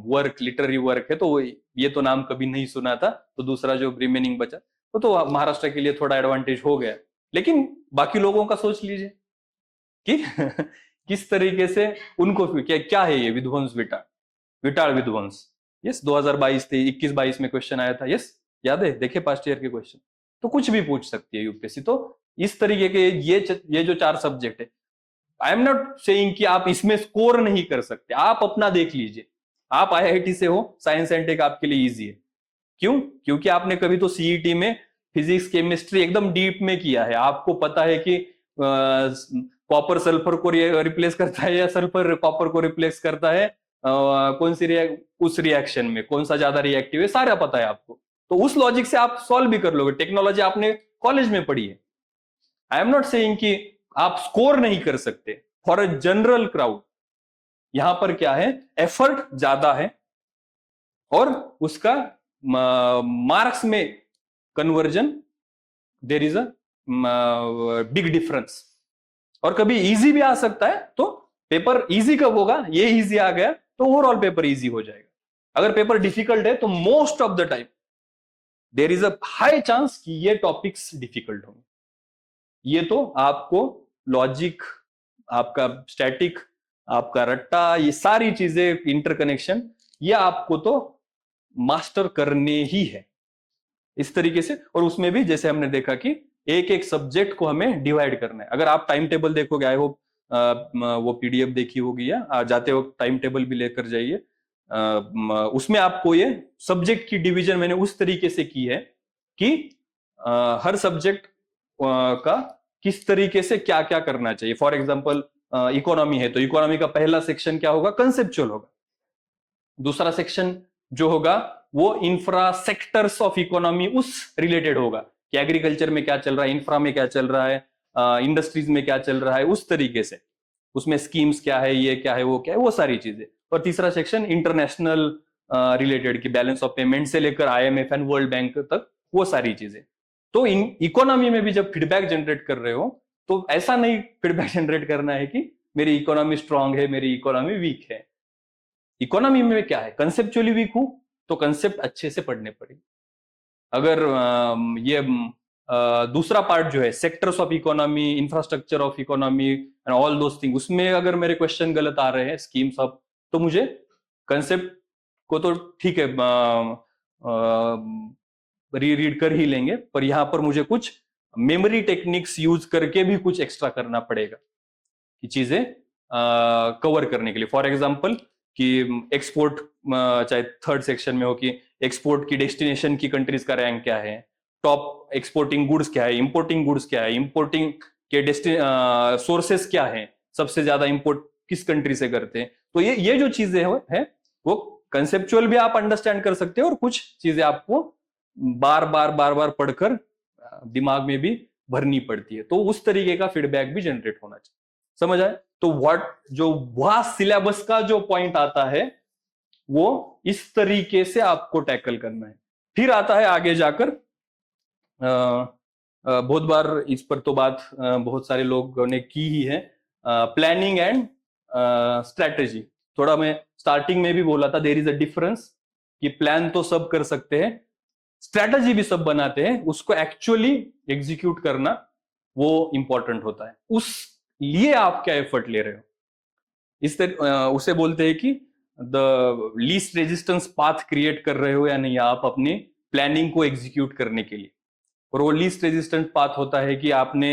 S1: वर्क, लिटरेरी वर्क है, तो ये तो नाम कभी नहीं सुना था, तो दूसरा जो रिमेनिंग बचा तो महाराष्ट्र के लिए थोड़ा एडवांटेज हो गया। लेकिन बाकी लोगों का सोच लीजिए कि किस तरीके से उनको क्या है ये विध्वंस विटाल विध्वंस। यस, 2022 थे, 21-22 में क्वेश्चन आया था, यस याद है, देखे पास्ट ईयर के क्वेश्चन। तो कुछ भी पूछ सकती है यूपीएससी। तो इस तरीके के ये जो 4 सब्जेक्ट है, आई एम नॉट सेइंग कि आप इसमें स्कोर नहीं कर सकते, आप अपना देख लीजिए। आप आईआईटी से हो, साइंस एंड टेक आपके लिए इजी है। क्यों? क्योंकि आपने कभी तो सीईटी में फिजिक्स, केमिस्ट्री एकदम डीप में किया है, आपको पता है कि कॉपर सल्फर को रिप्लेस करता है या सल्फर कॉपर को रिप्लेस करता है, कौन सी उस रिएक्शन में कौन सा ज्यादा रिएक्टिव है, सारा पता है आपको। तो उस लॉजिक से आप सॉल्व भी कर लोगे, टेक्नोलॉजी आपने कॉलेज में पढ़ी है। आई एम नॉट सेइंग कि आप स्कोर नहीं कर सकते। फॉर अ जनरल क्राउड यहां पर क्या है, एफर्ट ज्यादा है और उसका मार्क्स में conversion, there is a big difference. और कभी इजी भी आ सकता है, तो पेपर इजी कब होगा, ये इजी आ गया तो ओवरऑल पेपर इजी हो जाएगा। अगर पेपर डिफिकल्ट है तो most of the time there is a high chance कि ये टॉपिक्स डिफिकल्ट होंगे। ये तो आपको लॉजिक, आपका स्टैटिक आपका रट्टा, ये सारी चीजें, इंटरकनेक्शन, ये आपको तो मास्टर करने ही है इस तरीके से। और उसमें भी जैसे हमने देखा कि एक एक सब्जेक्ट को हमें डिवाइड करना है। अगर आप टाइम टेबल देखोगे, आई होप वो पीडीएफ देखी होगी या जाते वक्त टाइम टेबल भी लेकर जाइए, उसमें आपको ये सब्जेक्ट की डिवीजन मैंने उस तरीके से की है कि हर सब्जेक्ट का किस तरीके से क्या क्या करना चाहिए। फॉर एग्जांपल इकोनॉमी है तो इकोनॉमी का पहला सेक्शन क्या होगा, कंसेप्चुअल होगा। दूसरा सेक्शन जो होगा वो इंफ्रा सेक्टर्स ऑफ इकोनॉमी उस रिलेटेड होगा कि एग्रीकल्चर में क्या चल रहा है, इंफ्रा में क्या चल रहा है, इंडस्ट्रीज में क्या चल रहा है, उस तरीके से उसमें स्कीम्स क्या है, ये क्या है, वो क्या है, वो सारी चीजें। और तीसरा सेक्शन इंटरनेशनल रिलेटेड की बैलेंस ऑफ पेमेंट से लेकर आईएमएफ एंड वर्ल्ड बैंक तक, वो सारी चीजें। तो इन इकोनॉमी में भी जब फीडबैक जनरेट कर रहे हो तो ऐसा नहीं फीडबैक जनरेट करना है कि मेरी इकोनॉमी स्ट्रांग है, मेरी इकोनॉमी वीक है। इकोनॉमी में क्या है, कंसेप्चुअली वीक हूं तो कंसेप्ट अच्छे से पढ़ने पड़ेंगे। अगर ये दूसरा पार्ट जो है sectors of economy, infrastructure of economy and all those thing, उसमें अगर मेरे क्वेश्चन गलत आ रहे हैं, स्कीम्स ऑफ, तो मुझे कंसेप्ट को तो ठीक है रीड कर ही लेंगे, पर यहां पर मुझे कुछ मेमोरी टेक्निक्स यूज करके भी कुछ एक्स्ट्रा करना पड़ेगा कि चीजें कवर करने के लिए। फॉर एग्जांपल कि एक्सपोर्ट, चाहे थर्ड सेक्शन में हो कि एक्सपोर्ट की डेस्टिनेशन की कंट्रीज का रैंक क्या है, टॉप एक्सपोर्टिंग गुड्स क्या है, इंपोर्टिंग गुड्स क्या है, इंपोर्टिंग के सोर्सेस क्या है, सबसे ज्यादा इंपोर्ट किस कंट्री से करते हैं। तो ये जो चीजें है वो कंसेप्चुअल भी आप अंडरस्टैंड कर सकते हो और कुछ चीजें आपको बार बार पढ़कर दिमाग में भी भरनी पड़ती है। तो उस तरीके का फीडबैक भी जनरेट होना चाहिए। समझ आए? तो जो वह सिलेबस का जो पॉइंट आता है वो इस तरीके से आपको टैकल करना है। फिर आता है आगे जाकर, बहुत बार इस पर तो बात बहुत सारे लोगों ने की ही है, प्लानिंग एंड स्ट्रेटेजी। थोड़ा मैं स्टार्टिंग में भी बोला था, देयर इज अ डिफरेंस कि प्लान तो सब कर सकते हैं, स्ट्रेटेजी भी सब बनाते हैं, उसको एक्चुअली एग्जीक्यूट करना वो इंपॉर्टेंट होता है। उस लिए आप क्या एफर्ट ले रहे हो, इस तरह उसे बोलते हैं कि the least resistance path create कर रहे हो या नहीं आप अपनी प्लानिंग को एग्जीक्यूट करने के लिए। और वो लीस्ट रेजिस्टेंट पाथ होता है कि आपने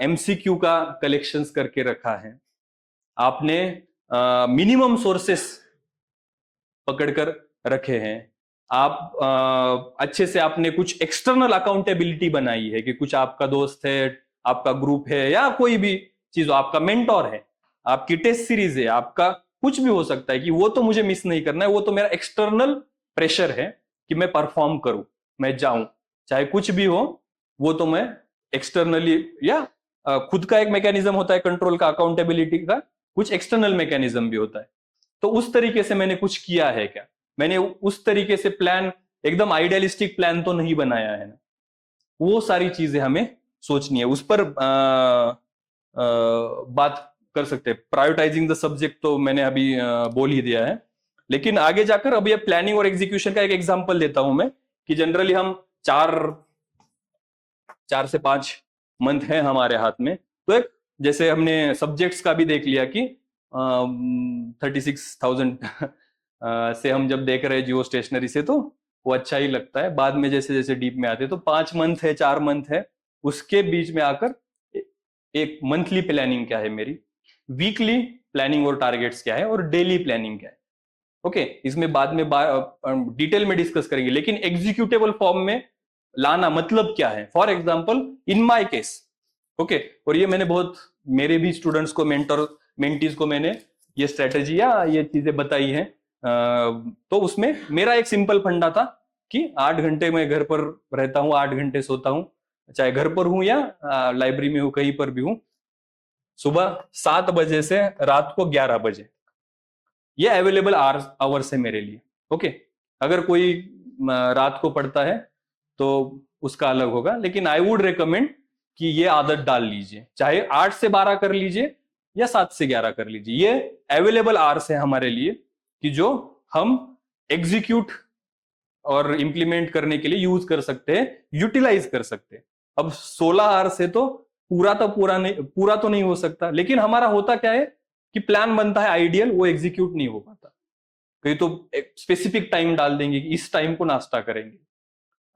S1: एमसीक्यू का कलेक्शंस करके रखा है, आपने मिनिमम सोर्सेस पकड़कर रखे हैं, आप अच्छे से आपने कुछ एक्सटर्नल अकाउंटेबिलिटी बनाई है कि कुछ आपका दोस्त है, आपका ग्रुप है, या कोई भी चीज, आपका मेंटोर है, आपकी टेस्ट सीरीज है, आपका कुछ भी हो सकता है कि वो तो मुझे मिस नहीं करना है, वो तो मेरा एक्सटर्नल प्रेशर है कि मैं परफॉर्म करूं, मैं जाऊं, चाहे कुछ भी हो, वो तो मैं एक्सटर्नली, या खुद का एक मैकेनिज्म होता है कंट्रोल का, अकाउंटेबिलिटी का, कुछ एक्सटर्नल मैकेनिज्म भी होता है। तो उस तरीके से मैंने कुछ किया है क्या, मैंने उस तरीके से प्लान, एकदम आइडियलिस्टिक प्लान तो नहीं बनाया है ना, वो सारी चीजें हमें सोचनी है। उस पर बात कर सकते हैं। प्रायोरिटाइजिंग द सब्जेक्ट तो मैंने अभी बोल ही दिया है, लेकिन आगे जाकर अब ये प्लानिंग और एग्जीक्यूशन का एक एग्जांपल देता हूं मैं कि जनरली हम 4 से 5 मंथ है हमारे हाथ में, तो एक जैसे हमने सब्जेक्ट्स का भी देख लिया कि 36,000 से हम जब देख रहे हैं जियो स्टेशनरी से तो वो अच्छा ही लगता है। बाद में जैसे जैसे डीप में आते तो 5 मंथ है, 4 मंथ है, उसके बीच में आकर एक मंथली प्लानिंग क्या है मेरी, वीकली प्लानिंग और टारगेट्स क्या है, और डेली प्लानिंग क्या है। ओके, इसमें बाद में डिटेल में डिस्कस करेंगे, लेकिन एग्जीक्यूटेबल फॉर्म में लाना मतलब क्या है। For example in my case, okay, और ये मैंने बहुत मेरे भी स्टूडेंट्स को, मेंटीज को मैंने ये स्ट्रेटेजी या ये चीजें बताई है। तो उसमें मेरा एक सिंपल फंडा था कि 8 घंटे मैं घर पर रहता हूँ, 8 घंटे सोता हूँ, चाहे घर पर हूं या लाइब्रेरी में हूं, कहीं पर भी हूं, सुबह 7 बजे से रात को 11 बजे ये अवेलेबल आवर्स है मेरे लिए। ओके, अगर कोई रात को पढ़ता है तो उसका अलग होगा, लेकिन आई वुड रिकमेंड कि ये आदत डाल लीजिए, चाहे 8 से 12 कर लीजिए या 7 से 11 कर लीजिए। ये अवेलेबल आवर्स है हमारे लिए कि जो हम एग्जीक्यूट और इंप्लीमेंट करने के लिए यूज कर सकते हैं, यूटिलाइज कर सकते हैं। अब 16 आवर्स से तो पूरा तो नहीं हो सकता, लेकिन हमारा होता क्या है, कि प्लान बनता है आइडियल, वो एग्जीक्यूट नहीं हो पाता। कहीं तो स्पेसिफिक टाइम डाल देंगे कि इस टाइम को नाश्ता करेंगे,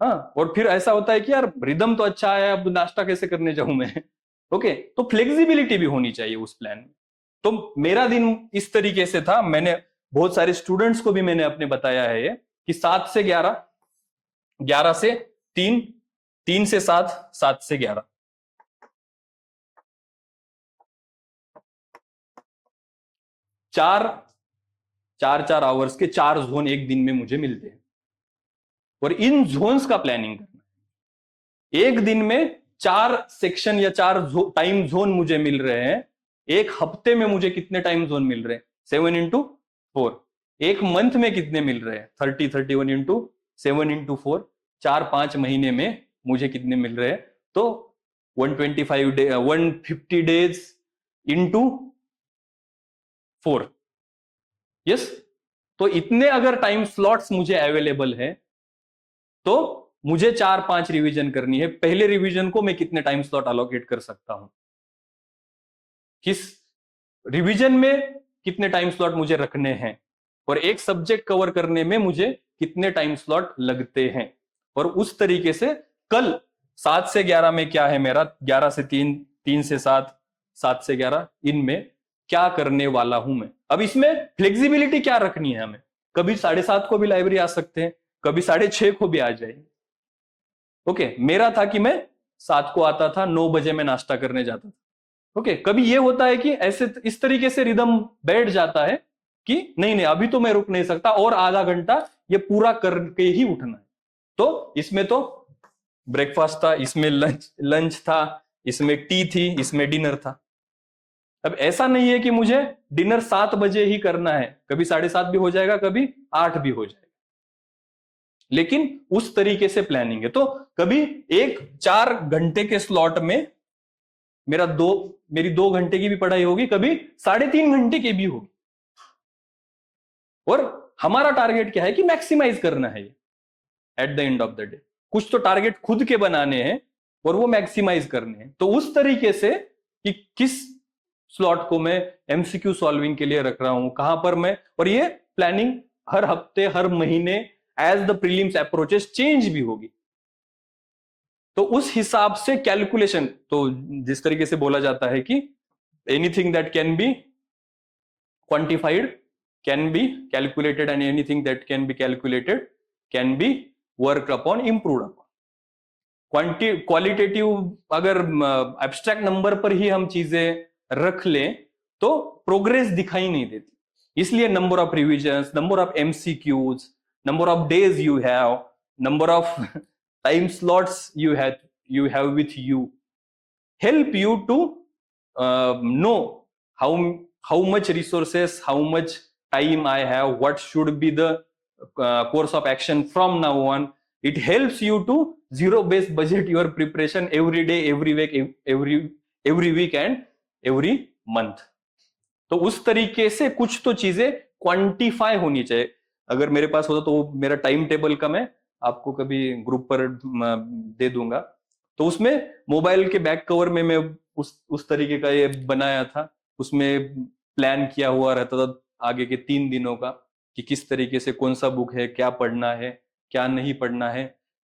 S1: हाँ, और फिर ऐसा होता है कि यार रिदम तो अच्छा है, अब नाश्ता कैसे करने जाऊं मैं। ओके, तो फ्लेक्सिबिलिटी भी होनी चाहिए उस प्लान में। तो मेरा दिन इस तरीके से था, मैंने बहुत सारे स्टूडेंट्स को भी मैंने अपने बताया है ये कि 7 से 11, 11 से 3, 3 से 7, 7 से 11, चार 4 आवर्स के 4 जोन एक दिन में मुझे मिलते हैं, और इन जोन्स का प्लानिंग करना है। एक दिन में 4 सेक्शन या 4 टाइम जोन मुझे मिल रहे हैं। एक हफ्ते में मुझे कितने टाइम जोन मिल रहे हैं? 7 इंटू 4। एक मंथ में कितने मिल रहे हैं? 30, 31 इंटू 7 इंटू 4। 4-5 महीने में मुझे कितने मिल रहे हैं? तो 125 डे, 150 डेज इंटू 4। यस, तो इतने अगर टाइम स्लॉट्स मुझे अवेलेबल है तो मुझे 4-5 रिवीजन करनी है। पहले रिवीजन को मैं कितने टाइम स्लॉट अलोकेट कर सकता हूं, किस रिवीजन में कितने टाइम स्लॉट मुझे रखने हैं, और एक सब्जेक्ट कवर करने में मुझे कितने टाइम स्लॉट लगते हैं। और उस तरीके से कल 7 से 11 में क्या है मेरा, 11 से 3, 3 से 7, 7 से 11, इनमें क्या करने वाला हूं मैं। अब इसमें फ्लेक्सिबिलिटी क्या रखनी है हमें, कभी 7:30 को भी लाइब्रेरी आ सकते हैं, कभी 6:30 को भी आ जाएंगे। ओके, मेरा था कि मैं 7 को आता था, 9 बजे मैं नाश्ता करने जाता था। ओके, कभी ये होता है कि ऐसे इस तरीके से रिदम बैठ जाता है कि नहीं नहीं अभी तो मैं रुक नहीं सकता, और आधा घंटा ये पूरा करके ही उठना है। तो इसमें तो ब्रेकफास्ट था, इसमें लंच लंच था, इसमें टी थी, इसमें डिनर था। अब ऐसा नहीं है कि मुझे डिनर 7 बजे ही करना है, कभी 7:30 भी हो जाएगा, कभी 8 भी हो जाएगा, लेकिन उस तरीके से प्लानिंग है। तो कभी एक 4 घंटे के स्लॉट में मेरी 2 घंटे की भी पढ़ाई होगी, कभी 3.5 घंटे की भी होगी। और हमारा टारगेट क्या है कि मैक्सिमाइज करना है at the end of the day. कुछ तो टारगेट खुद के बनाने हैं और वो मैक्सिमाइज करने हैं। तो उस तरीके से कि किस स्लॉट को मैं एमसीक्यू सॉल्विंग के लिए रख रहा हूं, कहां पर मैं, और ये प्लानिंग हर हफ्ते हर महीने as the prelims approaches change भी होगी। तो उस हिसाब से कैलकुलेशन, तो जिस तरीके से बोला जाता है कि anything that can be quantified can be calculated, and anything that can be calculated can be work upon, improve upon. Qualitative अगर एब्स्ट्रैक्ट नंबर पर ही हम चीजें रख लें तो प्रोग्रेस दिखाई नहीं देती। इसलिए number of revisions, number of MCQs, number of days you have, number of time slots you have with you help you to know how much resources, how much time I have, what should be the course of action from now on. It helps you to zero-based budget your preparation every day, every week, every week and every month. तो उस तरीके से कुछ तो चीजें quantify होनी चाहिए। अगर मेरे पास होता तो मेरा टाइम टेबल का मैं आपको कभी ग्रुप पर दे दूंगा। तो उसमें मोबाइल के बैक कवर में मैं उस तरीके का ये बनाया था, उसमें प्लान किया हुआ रहता था आगे के 3 दिनों का कि किस तरीके से कौन सा बुक है, क्या पढ़ना है, क्या नहीं पढ़ना है।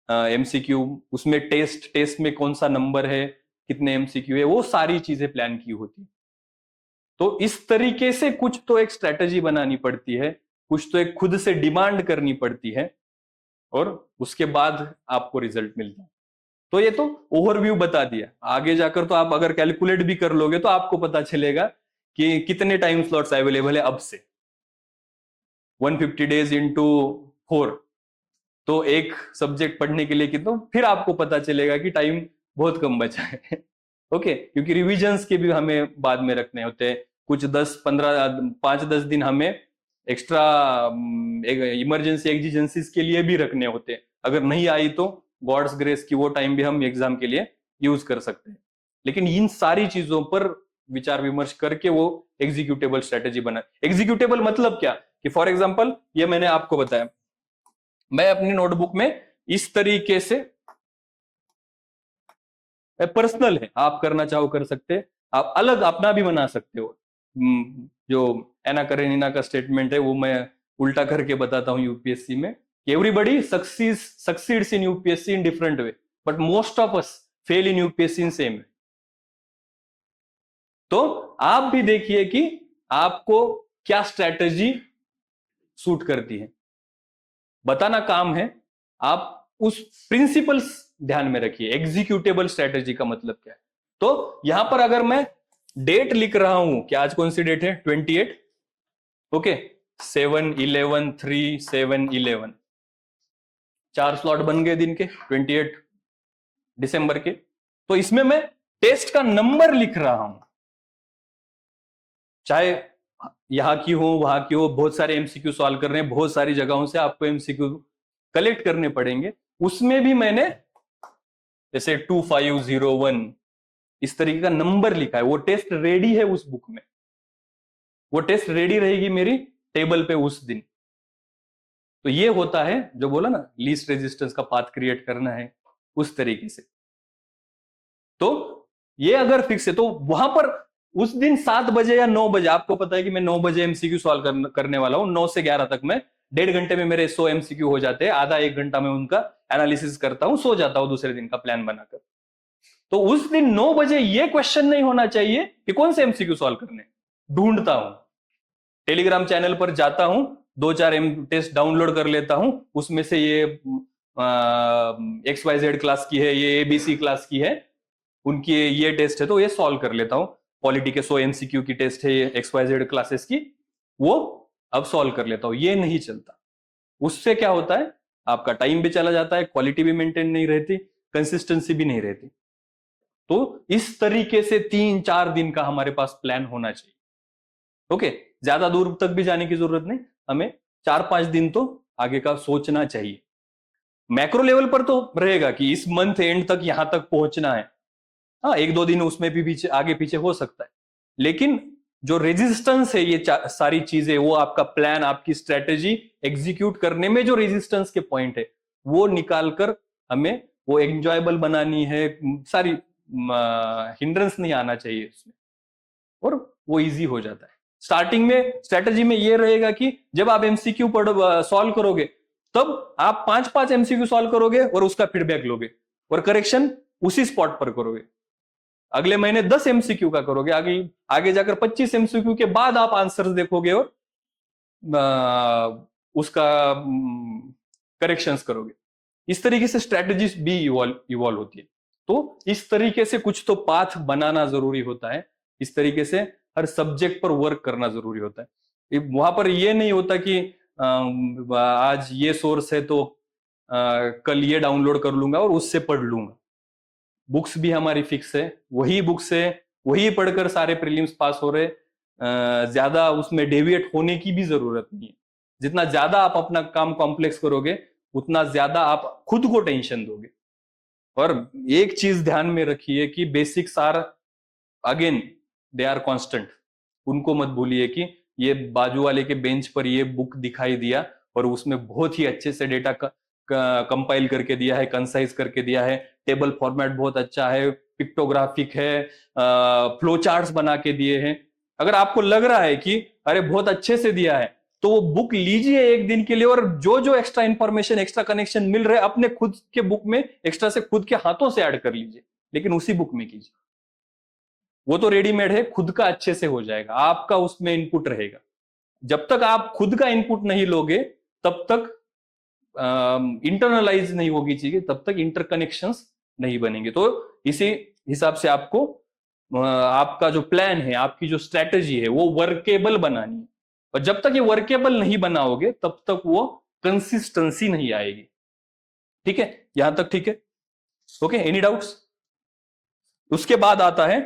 S1: एमसीक्यू उसमें टेस्ट में कौन सा नंबर है, कितने एमसीक्यू है, वो सारी चीजें प्लान की होती। तो इस तरीके से कुछ तो एक स्ट्रेटेजी बनानी पड़ती है, कुछ तो एक खुद से डिमांड करनी पड़ती है, और उसके बाद आपको रिजल्ट मिलता है। तो ये तो ओवरव्यू बता दिया। आगे जाकर तो आप अगर कैलकुलेट भी कर लोगे तो आपको पता चलेगा कि कितने टाइम स्लॉट्स अवेलेबल है अब से। 150 डेज इंटू 4, तो एक सब्जेक्ट पढ़ने के लिए कितना, फिर आपको पता चलेगा कि टाइम बहुत कम बचा है। ओके, क्योंकि रिविजन्स के भी हमें बाद में रखने होते हैं, कुछ 5-10 दिन हमें एक्स्ट्रा इमरजेंसी एग्जिजेंसीज के लिए भी रखने होते हैं। अगर नहीं आई तो गॉड्स ग्रेस की वो टाइम भी हम एग्जाम के लिए यूज कर सकते हैं। लेकिन इन सारी चीजों पर विचार विमर्श करके वो एग्जीक्यूटेबल स्ट्रेटेजी बना। एग्जीक्यूटेबल मतलब क्या कि फॉर एग्जांपल ये मैंने आपको बताया, मैं अपनी नोटबुक में इस तरीके से, पर्सनल है, आप करना चाहो कर सकते, आप अलग अपना भी बना सकते हो। जो एना करेनिना का स्टेटमेंट है वो मैं उल्टा करके बताता हूँ यूपीएससी में। Everybody succeeds in UPSC in different way, but most of us fail in UPSC in same way. तो आप भी देखिए कि आपको क्या स्ट्रैटेजी सूट करती है, बताना काम है। आप उस प्रिंसिपल्स ध्यान में रखिए। एग्जीक्यूटेबल स्ट्रैटेजी का मतलब क्या है? तो यहां पर अगर मैं डेट लिख रहा हूं कि आज कौन सी डेट है, 28, ओके, 7/11/3/7/11 4 स्लॉट बन गए दिन के 28 दिसंबर के। तो इसमें मैं टेस्ट का नंबर लिख रहा हूं, चाहे यहां की हो वहां की हो, बहुत सारे एमसीक्यू सॉल्व कर रहे हैं, बहुत सारी जगहों से आपको एमसीक्यू कलेक्ट करने पड़ेंगे। उसमें भी मैंने जैसे 2501 इस तरीके का नंबर लिखा है। वो टेस्ट रेडी है उस बुक में, वो टेस्ट रेडी रहेगी मेरी टेबल पे उस दिन। तो ये होता है जो बोला ना, लीस्ट रेजिस्टेंस का पाथ क्रिएट करना है उस तरीके से। तो ये अगर फिक्स है तो वहां पर उस दिन 7 बजे या 9 बजे, आपको पता है कि मैं 9 बजे एमसीक्यू सॉल्व करने वाला हूं, 9 से 11 तक मैं 1.5 घंटे में मेरे 100 एमसीक्यू हो जाते हैं, आधा 1 घंटा में उनका एनालिसिस करता हूं, सो जाता हूं दूसरे दिन का प्लान बनाकर। तो उस दिन 9 बजे ये क्वेश्चन नहीं होना चाहिए कि कौन से एमसीक्यू सॉल्व करने, ढूंढता हूं, टेलीग्राम चैनल पर जाता हूं, 2-4 टेस्ट डाउनलोड कर लेता हूं, उसमें से ये XYZ क्लास की है, ये ABC क्लास की है, उनकी ये टेस्ट है तो ये सॉल्व कर लेता हूं। पॉलिटी के 100 एमसीक्यू की टेस्ट है ये XYZ क्लासेस की, वो अब सॉल्व कर लेता हूं। ये नहीं चलता। उससे क्या होता है, आपका टाइम भी चला जाता है, क्वालिटी भी मेंटेन नहीं रहती, कंसिस्टेंसी भी नहीं रहती। तो इस तरीके से 3-4 दिन का हमारे पास प्लान होना चाहिए। ओके, ज्यादा दूर तक भी जाने की जरूरत नहीं, हमें 4-5 दिन तो आगे का सोचना चाहिए। मैक्रो लेवल पर तो रहेगा कि इस मंथ एंड तक यहां तक पहुंचना है, हाँ 1-2 दिन उसमें भी पीछे आगे पीछे हो सकता है, लेकिन जो रेजिस्टेंस है ये सारी चीजें, वो आपका प्लान, आपकी स्ट्रेटेजी एग्जीक्यूट करने में जो रेजिस्टेंस के पॉइंट है वो निकालकर हमें वो एंजॉयबल बनानी है। सारी हिंड्रेंस नहीं आना चाहिए उसमें, और वो इजी हो जाता है। स्टार्टिंग में स्ट्रेटेजी में ये रहेगा कि जब आप एमसीक्यू सॉल्व करोगे तब आप 5-5 एमसीक्यू सॉल्व करोगे और उसका फीडबैक लोगे और करेक्शन उसी स्पॉट पर करोगे। अगले महीने 10 एमसीक्यू का करोगे, आगे जाकर 25 एमसीक्यू के बाद आप आंसर्स देखोगे और उसका करेक्शंस करोगे। इस तरीके से स्ट्रेटजीज भी इवॉल्व होती है। तो इस तरीके से कुछ तो पाथ बनाना जरूरी होता है, इस तरीके से हर सब्जेक्ट पर वर्क करना जरूरी होता है। वहां पर ये नहीं होता कि आज ये सोर्स है तो कल ये डाउनलोड कर लूंगा और उससे पढ़ लूंगा। बुक्स भी हमारी फिक्स है, वही बुक्स है, वही पढ़कर सारे प्रीलिम्स पास हो रहे, ज्यादा उसमें डेविएट होने की भी जरूरत नहीं है। जितना ज्यादा आप अपना काम कॉम्प्लेक्स करोगे उतना ज्यादा आप खुद को टेंशन दोगे। और एक चीज ध्यान में रखिए कि basics are again they are constant. उनको मत भूलिए कि ये बाजू वाले के बेंच पर ये बुक दिखाई दिया और उसमें बहुत ही अच्छे से डेटा कंपाइल करके दिया है, कंसाइज करके दिया है, टेबल फॉर्मेट बहुत अच्छा है, पिक्टोग्राफिक है, फ्लो चार्ट्स बना के दिए हैं। अगर आपको लग रहा है कि अरे बहुत अच्छे से दिया है तो वो बुक लीजिए एक दिन के लिए, और जो जो एक्स्ट्रा इंफॉर्मेशन, एक्स्ट्रा कनेक्शन मिल रहे अपने खुद के बुक में एक्स्ट्रा से खुद के हाथों से ऐड कर लीजिए, लेकिन उसी बुक में कीजिए। वो तो रेडीमेड है, खुद का अच्छे से हो जाएगा, आपका उसमें इनपुट रहेगा। जब तक आप खुद का इनपुट नहीं लोगे तब तक इंटरनलाइज नहीं होगी चीजें, तब तक इंटरकनेक्शंस नहीं बनेंगे। तो इसी हिसाब से आपको आपका जो प्लान है, आपकी जो स्ट्रेटेजी है वो वर्केबल बनानी है। और जब तक ये वर्केबल नहीं बनाओगे तब तक वो कंसिस्टेंसी नहीं आएगी। ठीक है, यहां तक ठीक है? Okay, any doubts? उसके बाद आता है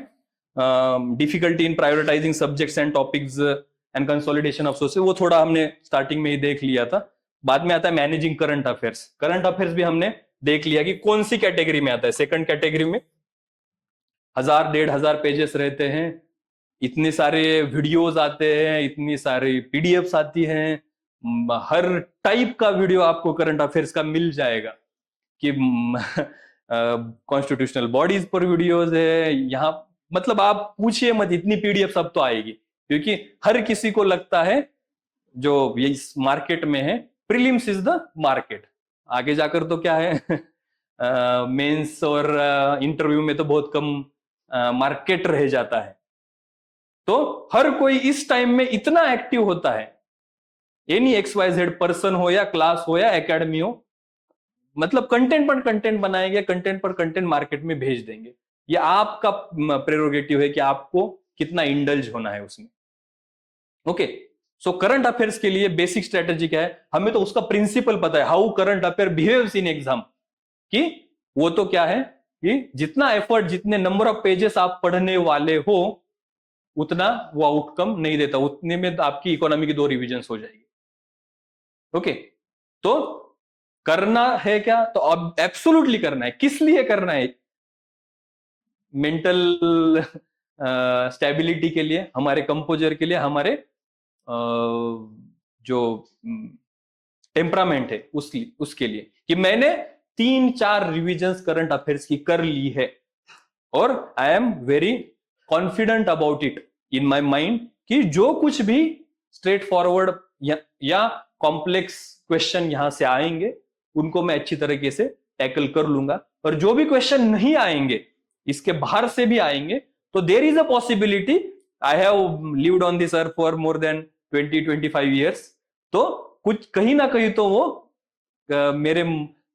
S1: difficulty in prioritising subjects and topics and consolidation of sources. वो थोड़ा हमने स्टार्टिंग में ही देख लिया था। बाद में आता है managing current affairs. Current affairs भी हमने देख लिया कि कौन सी कैटेगरी में आता है। सेकंड कैटेगरी में 1000-1500 पेजेस रहते हैं, इतने सारे वीडियोस आते हैं, इतनी सारी पीडीएफ्स आती हैं, हर टाइप का वीडियो आपको करंट अफेयर्स का मिल जाएगा कि कॉन्स्टिट्यूशनल बॉडीज पर वीडियोस है यहाँ, मतलब आप पूछिए मत, इतनी पीडीएफ सब तो आएगी। क्योंकि हर किसी को लगता है जो ये इस मार्केट में है, प्रीलिम्स इज द मार्केट, आगे जाकर तो क्या है मेंस और इंटरव्यू में तो बहुत कम मार्केट रह जाता है। तो हर कोई इस टाइम में इतना एक्टिव होता है, एनी XYZ पर्सन हो या क्लास हो या एकेडमी हो, मतलब कंटेंट पर कंटेंट बनाएंगे, कंटेंट पर कंटेंट मार्केट में भेज देंगे। ये आपका प्रेरोगेटिव है कि आपको कितना इंडल्ज होना है उसमें। ओके, सो करंट अफेयर्स के लिए बेसिक स्ट्रेटेजी क्या है, हमें तो उसका प्रिंसिपल पता है, how current affair behaves in exam, कि वो तो क्या है कि जितना एफर्ट, जितने नंबर ऑफ पेजेस आप पढ़ने वाले हो, उतना वो आउटकम नहीं देता, उतने में आपकी इकोनॉमी की 2 रिविजन्स हो जाएगी। ओके, तो करना है क्या, तो अब एब्सोल्युटली करना है। किस लिए करना है? मेंटल स्टेबिलिटी के लिए, हमारे कंपोजर के लिए, हमारे जो टेम्परामेंट है उसके लिए, कि मैंने 3-4 रिविजन्स करंट अफेयर्स की कर ली है और I am very confident about it in my mind, कि जो कुछ भी स्ट्रेट फॉरवर्ड या कॉम्प्लेक्स क्वेश्चन यहां से आएंगे उनको मैं अच्छी तरीके से टैकल कर लूंगा, और जो भी क्वेश्चन नहीं आएंगे, इसके बाहर से भी आएंगे, तो there is a possibility, I have lived on this earth for more than 20-25 years, तो कुछ कहीं ना कहीं तो वो मेरे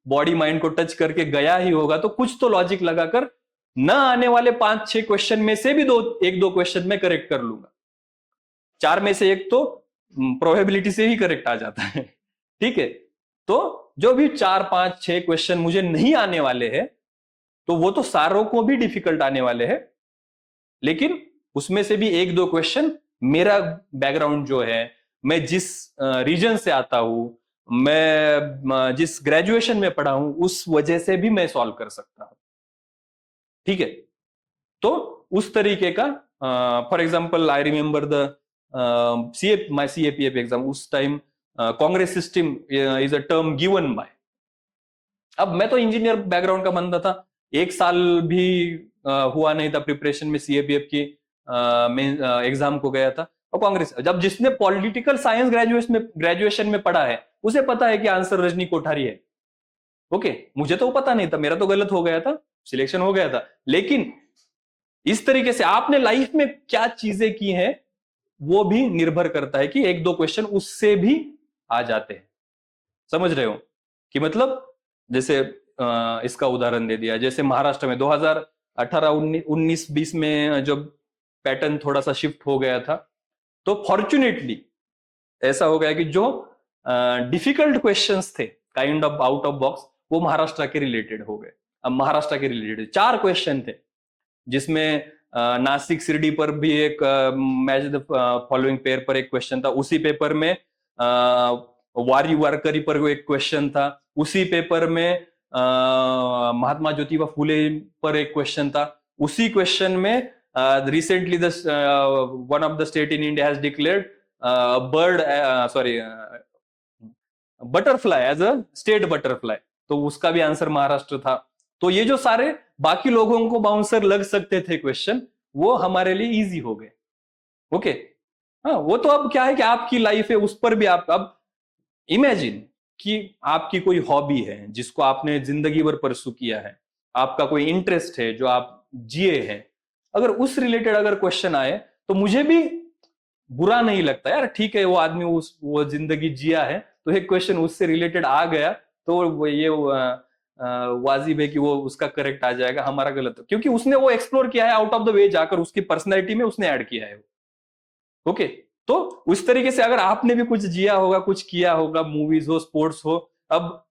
S1: बॉडी माइंड को टच करके गया ही होगा, तो कुछ तो लॉजिक लगाकर न आने वाले 5-6 क्वेश्चन में से भी 1-2 क्वेश्चन में करेक्ट कर लूंगा, 4 में से 1 तो प्रोबेबिलिटी से ही करेक्ट आ जाता है। ठीक है, तो जो भी 4-5-6 क्वेश्चन मुझे नहीं आने वाले हैं, तो वो तो सारों को भी डिफिकल्ट आने वाले हैं, लेकिन उसमें से भी 1-2 क्वेश्चन मेरा बैकग्राउंड जो है, मैं जिस रीजन से आता हूं, मैं जिस ग्रेजुएशन में पढ़ा हूं, उस वजह से भी मैं सॉल्व कर सकता हूं। ठीक है, तो उस तरीके का, for example I remember the my CAPF exam, उस time Congress system is a term given by, अब मैं तो इंजीनियर बैकग्राउंड का बंदा था, 1 साल भी हुआ नहीं था प्रिपरेशन में CAPF की एग्जाम को गया था, और कांग्रेस, जब जिसने पॉलिटिकल साइंस ग्रेजुएशन में पढ़ा है उसे पता है कि आंसर रजनी कोठारी है। ओके, मुझे तो पता नहीं था, मेरा तो गलत हो गया था, सिलेक्शन हो गया था, लेकिन इस तरीके से आपने लाइफ में क्या चीजें की हैं वो भी निर्भर करता है कि 1-2 क्वेश्चन उससे भी आ जाते हैं। समझ रहे हो कि मतलब, जैसे इसका उदाहरण दे दिया, जैसे महाराष्ट्र में 2018-19-20 में जब पैटर्न थोड़ा सा शिफ्ट हो गया था, तो फॉर्चुनेटली ऐसा हो गया कि जो डिफिकल्ट क्वेश्चंस थे, kind of out of box, वो महाराष्ट्र के रिलेटेड हो गए। अब महाराष्ट्र के रिलेटेड 4 क्वेश्चन थे, जिसमें नासिक शिरडी पर भी एक मैच द फॉलोइंग पेयर पर एक क्वेश्चन था, उसी पेपर में वारी वारकरी पर एक क्वेश्चन था, उसी पेपर में महात्मा ज्योतिबा फुले पर एक क्वेश्चन था, उसी क्वेश्चन में recently one of the state in India has declared butterfly as a state butterfly, तो उसका भी आंसर महाराष्ट्र था। तो ये जो सारे बाकी लोगों को बाउंसर लग सकते थे क्वेश्चन, वो हमारे लिए इजी हो गए। ओके, हाँ, वो तो अब क्या है कि आपकी लाइफ है, उस पर भी आप, अब इमेजिन कि आपकी कोई हॉबी है जिसको आपने जिंदगी भर परसू किया है, आपका कोई इंटरेस्ट है जो आप जिए हैं, अगर उस रिलेटेड अगर क्वेश्चन आए, तो मुझे भी बुरा नहीं लगता यार, ठीक है, वो आदमी वो जिंदगी जिया है, तो एक क्वेश्चन उससे रिलेटेड आ गया, तो ये वाजिब है कि वो उसका करेक्ट आ जाएगा, हमारा गलत, क्योंकि उसने वो एक्सप्लोर किया है, आउट ऑफ द वे जाकर उसकी पर्सनैलिटी में उसने ऐड किया है। ओके, तो उस तरीके से अगर आपने भी कुछ जिया होगा, कुछ किया होगा, मूवीज हो, स्पोर्ट्स हो, अब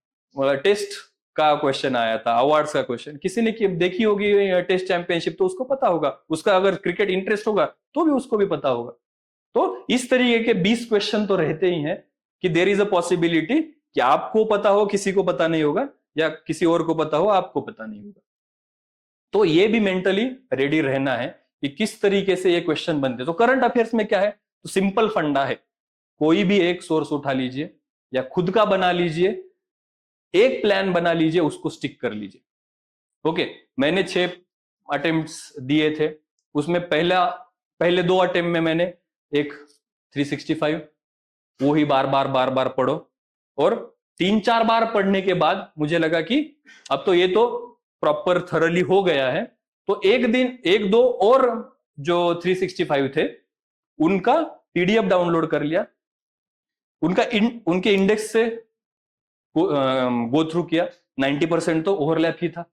S1: टेस्ट का क्वेश्चन आया था, अवार्ड्स का क्वेश्चन, किसी ने देखी होगी टेस्ट चैंपियनशिप, तो उसको पता होगा, उसका अगर क्रिकेट इंटरेस्ट होगा तो भी उसको भी पता होगा। तो इस तरीके के 20 क्वेश्चन तो रहते ही हैं कि देयर इज अ पॉसिबिलिटी कि आपको पता हो, किसी को पता नहीं होगा, या किसी और को पता हो, आपको पता नहीं होगा। तो ये भी मेंटली रेडी रहना है कि किस तरीके से ये क्वेश्चन बनते। तो करंट अफेयर्स में क्या है, तो सिंपल फंडा है, कोई भी एक सोर्स उठा लीजिए या खुद का बना लीजिए, एक प्लान बना लीजिए, उसको स्टिक कर लीजिए। ओके, मैंने 6 अटेम्प्ट्स दिए थे, उसमें पहले 2 अटेम्प्ट में मैंने एक 365, वो ही बार बार बार बार पढ़ो। और 3-4 बार पढ़ने के बाद मुझे लगा कि अब तो ये तो प्रॉपर थरली हो गया है, तो एक दो और जो 365 थे उनका पीडीएफ डाउनलोड कर लिया, उनके इंडेक्स से गो थ्रू किया। 90% तो ओवरलैप ही था।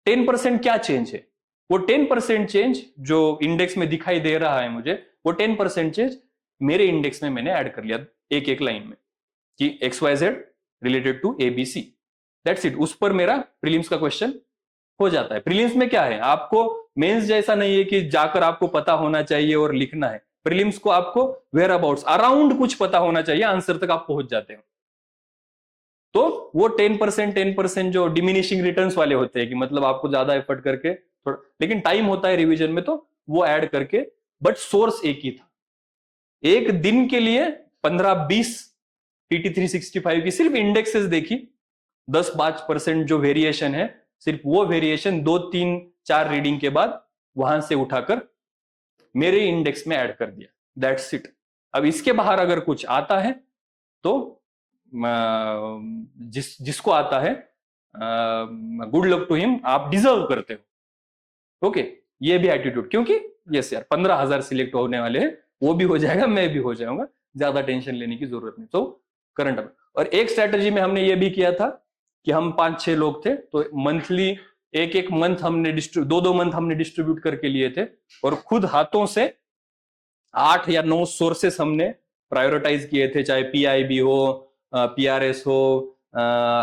S1: 10% क्या चेंज है, वो 10% चेंज जो इंडेक्स में दिखाई दे रहा है मुझे, वो 10% चेंज मेरे इंडेक्स में मैंने ऐड कर लिया एक एक लाइन में कि XYZ related to ABC। That's it. उस पर मेरा प्रीलिम्स का क्वेश्चन हो जाता है। प्रीलिम्स में क्या है, आपको मेंस जैसा नहीं है कि जाकर आपको पता होना चाहिए और लिखना है। प्रीलिम्स को आपको वेयर अबाउट्स, अराउंड कुछ पता होना चाहिए, आंसर तक आप पहुंच जाते हो। तो वो 10% जो डिमिनिशिंग रिटर्न्स वाले होते हैं कि मतलब आपको ज्यादा एफर्ट करके थोड़ा, लेकिन टाइम होता है रिवीजन में, तो वो ऐड करके, बट सोर्स एक ही था। एक दिन के लिए 15-20 PT 365 की सिर्फ इंडेक्सेस देखी, 10-5% जो वेरिएशन है, सिर्फ वो वेरिएशन 2-3-4 रीडिंग के बाद वहां से उठाकर मेरे इंडेक्स में ऐड कर दिया। That's it. अब इसके बाहर अगर कुछ आता है तो जिसको आता है गुड लक टू हिम, आप डिजर्व करते हो। ओके, ये भी एटीट्यूड, क्योंकि यस यार 15,000 सिलेक्ट होने वाले हैं, वो भी हो जाएगा, मैं भी हो जाऊंगा, ज्यादा टेंशन लेने की जरूरत नहीं। तो करंट अफेयर। और एक स्ट्रेटजी में हमने ये भी किया था कि हम 5-6 लोग थे, तो मंथली एक मंथ हमने 2 मंथ हमने डिस्ट्रीब्यूट करके लिए थे, और खुद हाथों से 8 या 9 सोर्सेस हमने प्रायोरिटाइज किए थे, चाहे PIB हो, PRS हो,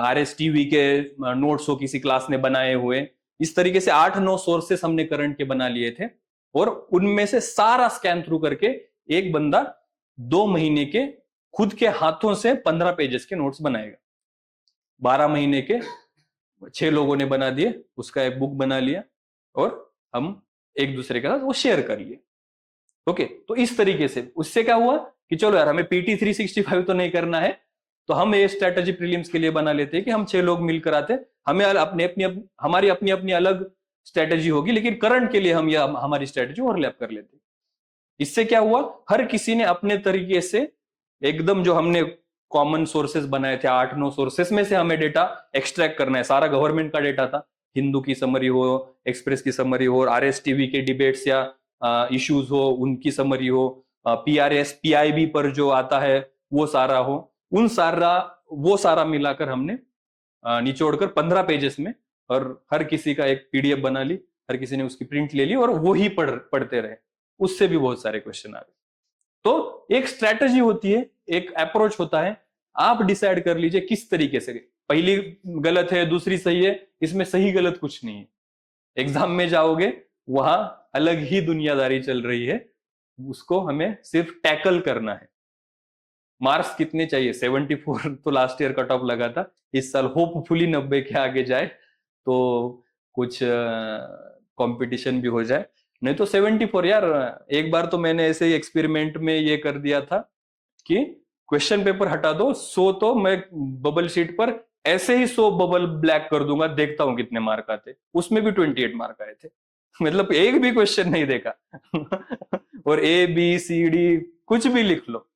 S1: RSTV के नोट्स हो किसी क्लास ने बनाए हुए। इस तरीके से 8-9 सोर्सेस हमने करंट के बना लिए थे, और उनमें से सारा स्कैन थ्रू करके एक बंदा 2 महीने के खुद के हाथों से 15 पेजेस के नोट्स बनाएगा। 12 महीने के 6 लोगों ने बना दिए, उसका एक बुक बना लिया, और हम एक दूसरे के साथ वो शेयर कर लिए। ओके, तो इस तरीके से उससे क्या हुआ कि चलो यार हमें PT 365 तो नहीं करना है, तो हम ये स्ट्रेटजी प्रीलिम्स के लिए बना लेते हैं कि हम 6 लोग मिलकर आते, हमें हमारी अपनी अपनी अलग स्ट्रेटजी होगी, लेकिन करंट के लिए हम ये हमारी स्ट्रेटजी ओवरलैप कर लेते हैं। इससे क्या हुआ, हर किसी ने अपने तरीके से एकदम, जो हमने कॉमन सोर्सेस बनाए थे 8-9 सोर्सेस में से हमें डेटा एक्सट्रैक्ट करना है। सारा गवर्नमेंट का डेटा था, हिंदू की समरी हो, एक्सप्रेस की समरी हो, RSTV के डिबेट्स या इश्यूज हो उनकी समरी हो, PRS PIB पर जो आता है वो सारा हो, वो सारा मिलाकर हमने निचोड़कर 15 पेजेस में, और हर किसी का एक PDF बना ली, हर किसी ने उसकी प्रिंट ले ली, और वो ही पढ़ते रहे। उससे भी बहुत सारे क्वेश्चन आ गए। तो एक स्ट्रैटेजी होती है, एक अप्रोच होता है, आप डिसाइड कर लीजिए किस तरीके से। पहली गलत है, दूसरी सही है, इसमें सही गलत कुछ नहीं है। एग्जाम में जाओगे, वहां अलग ही दुनियादारी चल रही है, उसको हमें सिर्फ टैकल करना है। मार्क्स कितने चाहिए? 74 तो लास्ट ईयर कट ऑफ लगा था, इस साल होपफुली 90 के आगे जाए, तो कुछ कंपटीशन भी हो जाए। नहीं तो 74 यार, एक बार तो मैंने ऐसे ही एक्सपेरिमेंट में ये कर दिया था कि क्वेश्चन पेपर हटा दो, 100 तो मैं बबल शीट पर ऐसे ही 100 बबल ब्लैक कर दूंगा, देखता हूं कितने मार्क आते। उसमें भी 28 मार्क आए थे। मतलब एक भी क्वेश्चन नहीं देखा और ABCD कुछ भी लिख लो,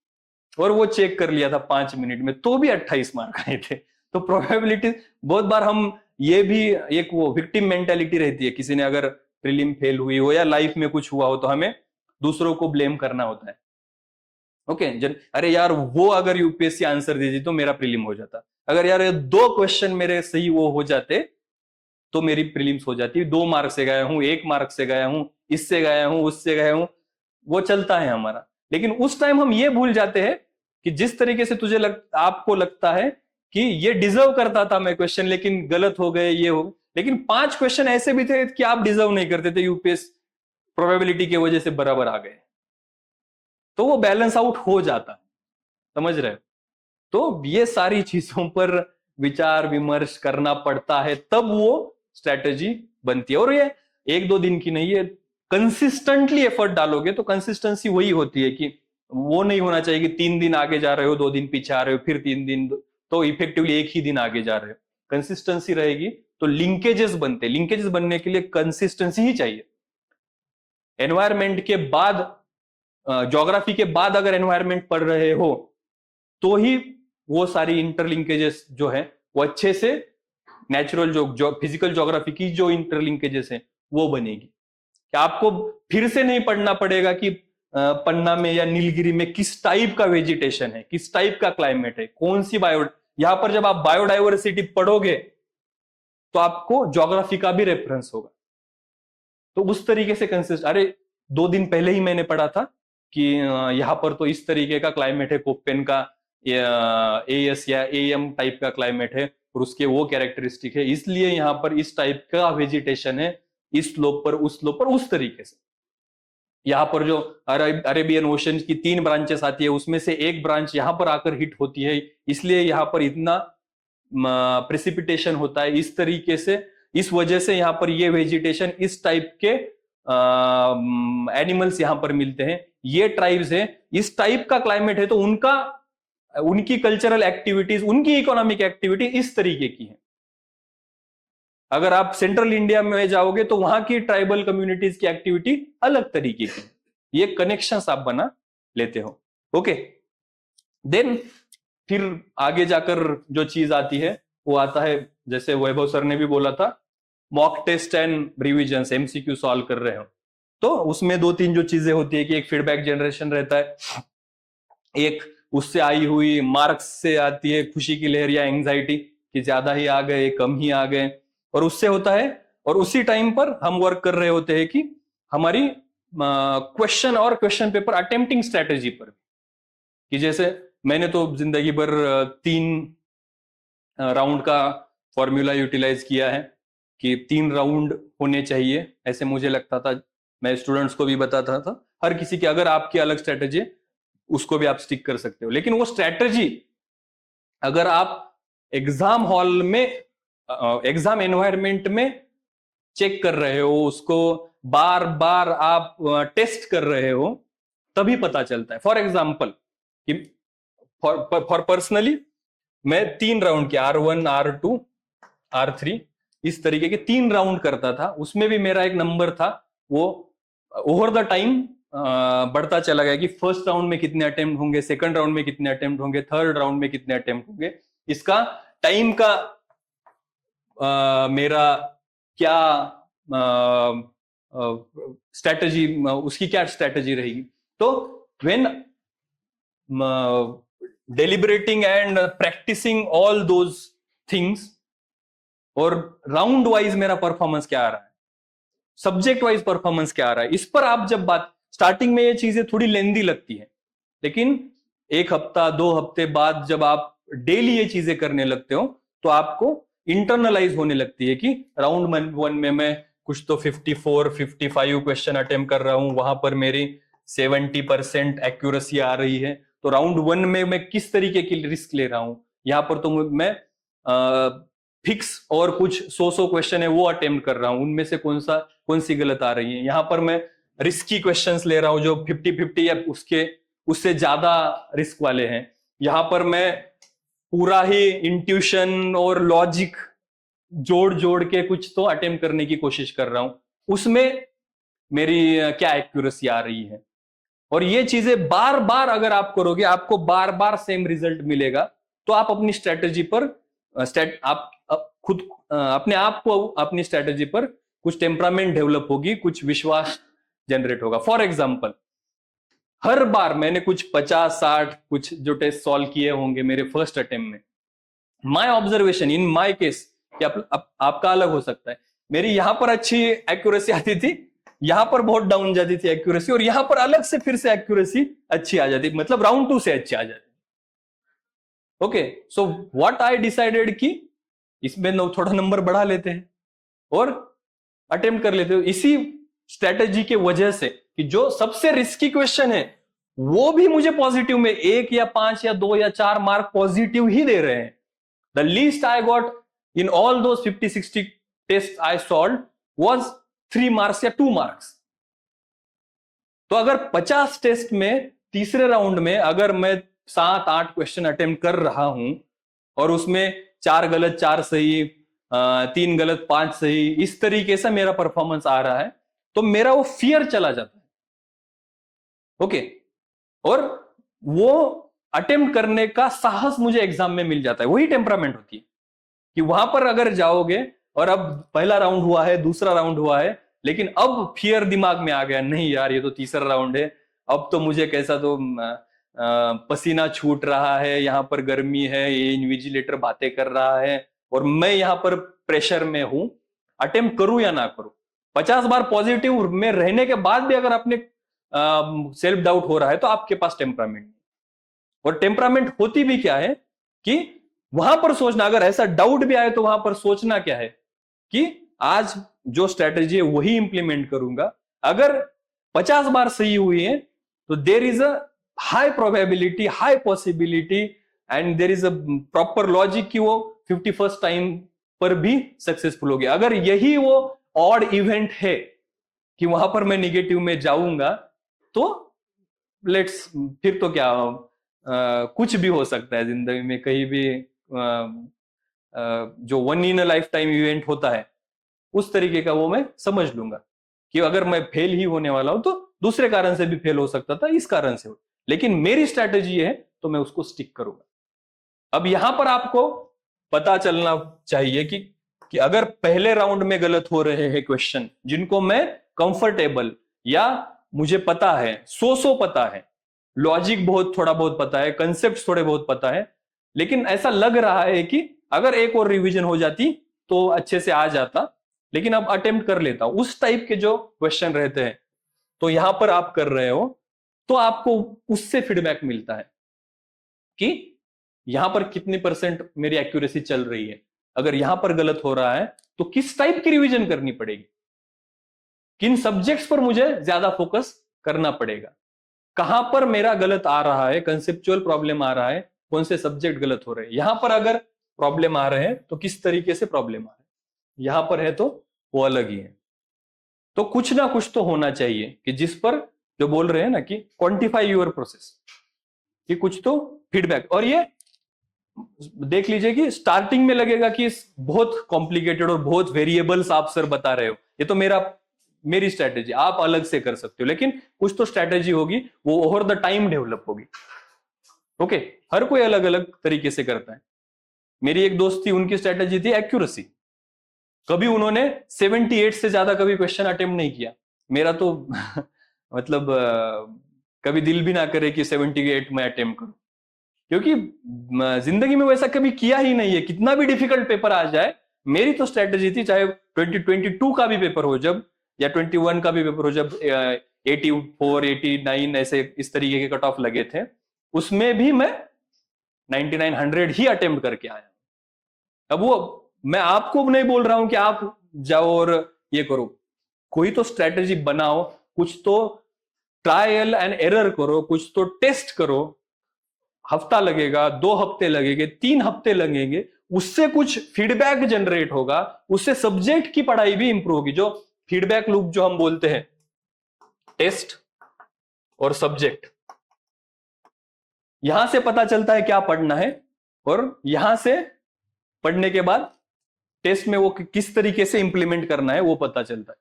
S1: और वो चेक कर लिया था 5 मिनट में, तो भी 28 मार्क आए थे। तो प्रोबेबिलिटी, बहुत बार हम ये भी, एक वो विक्टिम मेंटेलिटी रहती है, किसी ने अगर प्रीलिम फेल हुई हो या लाइफ में कुछ हुआ हो, तो हमें दूसरों को ब्लेम करना होता है। ओके, अरे यार वो अगर UPSC आंसर दे दी तो मेरा प्रीलिम हो जाता, अगर यार ये 2 क्वेश्चन मेरे सही वो हो जाते तो मेरी प्रीलिम्स हो जाती। 2 मार्क से गया हूं, 1 मार्क से गया हूं, इससे गया हूं, उससे गया हूं, वो चलता है हमारा। लेकिन उस टाइम हम ये भूल जाते हैं कि जिस तरीके से आपको लगता है कि ये डिजर्व करता था मैं क्वेश्चन, लेकिन गलत हो गए, ये हो, लेकिन 5 क्वेश्चन ऐसे भी थे कि आप डिजर्व नहीं करते थे, UPSC प्रोबेबिलिटी की वजह से बराबर आ गए, तो वो बैलेंस आउट हो जाता है। समझ रहे हो? तो ये सारी चीजों पर विचार विमर्श करना पड़ता है, तब वो स्ट्रेटेजी बनती है। और ये 1-2 दिन की नहीं है, कंसिस्टेंटली एफर्ट डालोगे तो कंसिस्टेंसी वही होती है कि वो नहीं होना चाहिए कि 3 दिन आगे जा रहे हो, 2 दिन पीछे आ रहे हो, फिर 3 दिन, तो इफेक्टिवली एक ही दिन आगे जा रहे हो। कंसिस्टेंसी रहेगी तो लिंकेजेस बनते, लिंकेजेस बनने के लिए कंसिस्टेंसी ही चाहिए। एनवायरमेंट के बाद ज्योग्राफी के बाद अगर एनवायरमेंट पढ़ रहे हो तो ही वो सारी इंटरलिंकेजेस जो है वो अच्छे से नेचुरल जो फिजिकल ज्योग्राफी की जो इंटरलिंकेजेस है वो बनेगी। कि आपको फिर से नहीं पढ़ना पड़ेगा कि पन्ना में या नीलगिरी में किस टाइप का वेजिटेशन है, किस टाइप का क्लाइमेट है, कौन सी यहां पर जब आप बायोडाइवर्सिटी पढ़ोगे तो आपको ज्योग्राफी का भी रेफरेंस होगा। तो उस तरीके से कंसिस्ट, अरे 2 दिन पहले ही मैंने पढ़ा था कि यहाँ पर तो इस तरीके का क्लाइमेट है, कोपेन का एएस या एएम टाइप का क्लाइमेट है और उसके वो कैरेक्टरिस्टिक है, इसलिए यहाँ पर इस टाइप का वेजिटेशन है, इस स्लोप पर उस स्लोप पर उस तरीके से। यहाँ पर जो अरेबियन ओशन की 3 ब्रांचेस आती है उसमें से एक ब्रांच यहाँ पर आकर हिट होती है, इसलिए यहाँ पर इतना प्रेसिपिटेशन होता है इस तरीके से, इस वजह से यहाँ पर ये वेजिटेशन इस टाइप के एनिमल्स यहाँ पर मिलते हैं, ये ट्राइब्स है, इस टाइप का क्लाइमेट है, तो उनकी कल्चरल एक्टिविटीज, उनकी इकोनॉमिक एक्टिविटी इस तरीके की है। अगर आप सेंट्रल इंडिया में जाओगे तो वहां की ट्राइबल कम्युनिटीज की एक्टिविटी अलग तरीके की, ये कनेक्शंस आप बना लेते हो। ओके, देन फिर आगे जाकर जो चीज आती है वो आता है, जैसे वैभव सर ने भी बोला था, mock test and revision, MCQ solve कर रहे हो तो उसमें 2-3 जो चीजें होती है कि एक फीडबैक जनरेशन रहता है, एक उससे आई हुई मार्क्स से आती है खुशी की लहर या एंजाइटी कि ज्यादा ही आ गए कम ही आ गए, और उससे होता है, और उसी टाइम पर हम वर्क कर रहे होते हैं कि हमारी क्वेश्चन और क्वेश्चन पेपर अटेम्प्टिंग स्ट्रेटेजी पर, कि जैसे मैंने तो जिंदगी भर 3 राउंड का फॉर्मूला यूटिलाइज किया है कि 3 राउंड होने चाहिए, ऐसे मुझे लगता था, मैं स्टूडेंट्स को भी बताता था। हर किसी की अगर आपकी अलग स्ट्रेटेजी उसको भी आप स्टिक कर सकते हो, लेकिन वो स्ट्रेटेजी अगर आप एग्जाम हॉल में, एग्जाम एनवायरमेंट में चेक कर रहे हो, उसको बार बार आप टेस्ट कर रहे हो, तभी पता चलता है। फॉर एग्जाम्पल, फॉर पर्सनली मैं 3 राउंड के R1, R2, R3 इस तरीके के 3 राउंड करता था, उसमें भी मेरा एक नंबर था, वो ओवर द टाइम बढ़ता चला गया कि फर्स्ट राउंड में कितने अटेम्प्ट होंगे, सेकंड राउंड में कितने अटेम्प्ट होंगे, थर्ड राउंड में कितने अटेम्प्ट होंगे, इसका टाइम का मेरा क्या स्ट्रेटजी, उसकी क्या स्ट्रेटजी रहेगी। तो when deliberating and practicing all those things, और राउंड वाइज मेरा परफॉर्मेंस क्या आ रहा है, सब्जेक्ट वाइज परफॉर्मेंस क्या आ रहा है, इस पर आप जब बात, स्टार्टिंग में ये चीजें थोड़ी लेंदी लगती है, लेकिन 1 हफ्ता 2 हफ्ते बाद जब आप डेली ये चीजें करने लगते हो तो आपको इंटरनलाइज होने लगती है कि राउंड 1 में मैं कुछ तो 54-55 क्वेश्चन अटेम्प्ट कर रहा हूं, वहां पर मेरी 70% एक्यूरेसी आ रही है, तो राउंड 1 में मैं किस तरीके की रिस्क ले रहा हूं, यहां पर तो मैं फिक्स और कुछ 100 क्वेश्चन है वो अटेम्प्ट कर रहा हूं, उनमें से कौन सी गलत आ रही है, यहां पर मैं रिस्की क्वेश्चंस ले रहा हूं जो 50-50 या उससे ज्यादा रिस्क वाले हैं, यहां पर मैं पूरा ही इंट्यूशन और लॉजिक जोड़ के कुछ तो अटेम्प्ट करने की कोशिश कर रहा हूं, उसमें मेरी क्या एक्यूरेसी आ रही है। और ये चीजें बार बार अगर आप करोगे, आपको बार बार सेम रिजल्ट मिलेगा, तो आप अपनी स्ट्रेटेजी पर आप खुद अपने आप को अपनी स्ट्रेटेजी पर कुछ टेम्परामेंट डेवलप होगी, कुछ विश्वास जनरेट होगा। फॉर एग्जाम्पल, हर बार मैंने कुछ 50-60 कुछ जो टेस्ट सॉल्व किए होंगे मेरे फर्स्ट अटेम्प्ट में, my observation in my case, आपका अलग हो सकता है, मेरी यहां पर अच्छी एक्यूरेसी आती थी, यहां पर बहुत डाउन जाती थी एक्यूरेसी, और यहां पर अलग से फिर से एक्यूरेसी अच्छी आ जाती, मतलब राउंड 2 से अच्छी आ जाती। Okay, so what I decided कि इसमें थोड़ा नंबर बढ़ा लेते हैं और अटेम्प्ट कर लेते हो, इसी स्ट्रेटेजी के वजह से कि जो सबसे रिस्की क्वेश्चन है वो भी मुझे पॉजिटिव में 1 या 5 या 2 या 4 मार्क पॉजिटिव ही दे रहे हैं। The least I got in all those 50-60 test I solve was 3 marks या 2 मार्क्स। तो अगर 50 टेस्ट में तीसरे राउंड में अगर मैं 7-8 क्वेश्चन अटेम्प्ट कर रहा हूं और उसमें 4 गलत 4 सही, 3 गलत 5 सही, इस तरीके से मेरा परफॉर्मेंस आ रहा है, तो मेरा वो फियर चला जाता है ओके, और वो अटेम्प्ट करने का साहस मुझे एग्जाम में मिल जाता है। वही टेम्परामेंट होती है कि वहां पर अगर जाओगे और अब पहला राउंड हुआ है, दूसरा राउंड हुआ है, लेकिन अब फियर दिमाग में आ गया, नहीं यार ये तो तीसरा राउंड है, अब तो मुझे कैसा तो पसीना छूट रहा है, यहाँ पर गर्मी है, ये इन्विजिलेटर बातें कर रहा है और मैं यहाँ पर प्रेशर में हूं, अटेम्प्ट करूं या ना करूं। 50 बार पॉजिटिव में रहने के बाद भी अगर अपने सेल्फ डाउट हो रहा है तो आपके पास टेम्परामेंट नहीं। और टेम्परामेंट होती भी क्या है कि वहां पर सोचना, अगर ऐसा डाउट भी आए तो वहां पर सोचना क्या है कि आज जो स्ट्रेटेजी है वही इंप्लीमेंट करूंगा। अगर 50 बार सही हुई है तो there is a high probability, high possibility and there is a proper logic कि वो 51st टाइम पर भी सक्सेसफुल हो गया। अगर यही वो ऑड इवेंट है कि वहां पर मैं निगेटिव में जाऊंगा तो लेट्स, फिर तो क्या कुछ भी हो सकता है जिंदगी में, कहीं भी जो one in a life time event होता है उस तरीके का वो मैं समझ लूंगा कि अगर मैं फेल ही होने वाला हूं तो दूसरे कारण से भी फेल हो सकता था, इस कारण से हो, लेकिन मेरी स्ट्रैटेजी है तो मैं उसको स्टिक करूंगा। अब यहां पर आपको पता चलना चाहिए कि अगर पहले राउंड में गलत हो रहे हैं क्वेश्चन जिनको मैं कंफर्टेबल या मुझे पता है, सो पता है, लॉजिक बहुत थोड़ा बहुत पता है, कंसेप्ट थोड़े बहुत पता है, लेकिन ऐसा लग रहा है कि अगर एक और रिवीजन हो जाती तो अच्छे से आ जाता, लेकिन अब अटेम्प्ट कर लेता हूं, उस टाइप के जो क्वेश्चन रहते हैं, तो यहां पर आप कर रहे हो तो आपको उससे फीडबैक मिलता है कि यहां पर कितनी % मेरी एक्यूरेसी चल रही है। अगर यहां पर गलत हो रहा है तो किस टाइप की रिवीजन करनी पड़ेगी, किन सब्जेक्ट्स पर मुझे ज्यादा फोकस करना पड़ेगा, कहां पर मेरा गलत आ रहा है, कंसेप्चुअल प्रॉब्लम आ रहा है, कौन से सब्जेक्ट गलत हो रहे हैं। यहां पर अगर प्रॉब्लम आ रहे हैं तो किस तरीके से प्रॉब्लम आ रहे हैं, यहां पर है तो वो अलग ही है। तो कुछ ना कुछ तो होना चाहिए कि जिस पर जो बोल रहे हैं ना कि क्वांटिफाई योर प्रोसेस, कि कुछ तो फीडबैक। और ये देख लीजिए कि स्टार्टिंग में लगेगा कि बहुत कॉम्प्लिकेटेड और बहुत वेरिएबल्स आप सर बता रहे हो, ये तो मेरी स्ट्रैटेजी, आप अलग से कर सकते हो, लेकिन कुछ तो स्ट्रैटेजी होगी, वो ओवर द टाइम डेवलप होगी। ओके, हर कोई अलग अलग तरीके से करता है। मेरी एक दोस्त थी, उनकी स्ट्रैटेजी थी एक्यूरेसी, कभी उन्होंने 78 से ज्यादा कभी क्वेश्चन अटेम्प्ट नहीं किया। मेरा तो मतलब कभी दिल भी ना करे कि 78 में अटेम्प्ट करूं, क्योंकि जिंदगी में वैसा कभी किया ही नहीं है। कितना भी डिफिकल्ट पेपर आ जाए, मेरी तो स्ट्रेटेजी थी, चाहे 2022 का भी पेपर हो जब, या 21 का भी पेपर हो जब, 84 89 ऐसे इस तरीके के कट ऑफ लगे थे, उसमें भी मैं 99 100 ही अटेम्प्ट करके आया। अब वो मैं आपको नहीं बोल रहा हूं कि आप जाओ और ये करो, कोई तो स्ट्रेटेजी बनाओ, कुछ तो ट्रायल एंड एरर करो, कुछ तो टेस्ट करो। हफ्ता लगेगा, 2 हफ्ते लगेंगे, 3 हफ्ते लगेंगे, उससे कुछ फीडबैक जनरेट होगा, उससे सब्जेक्ट की पढ़ाई भी इंप्रूव होगी। जो फीडबैक लूप जो हम बोलते हैं, टेस्ट और सब्जेक्ट, यहां से पता चलता है क्या पढ़ना है, और यहां से पढ़ने के बाद टेस्ट में वो किस तरीके से इंप्लीमेंट करना है वो पता चलता है।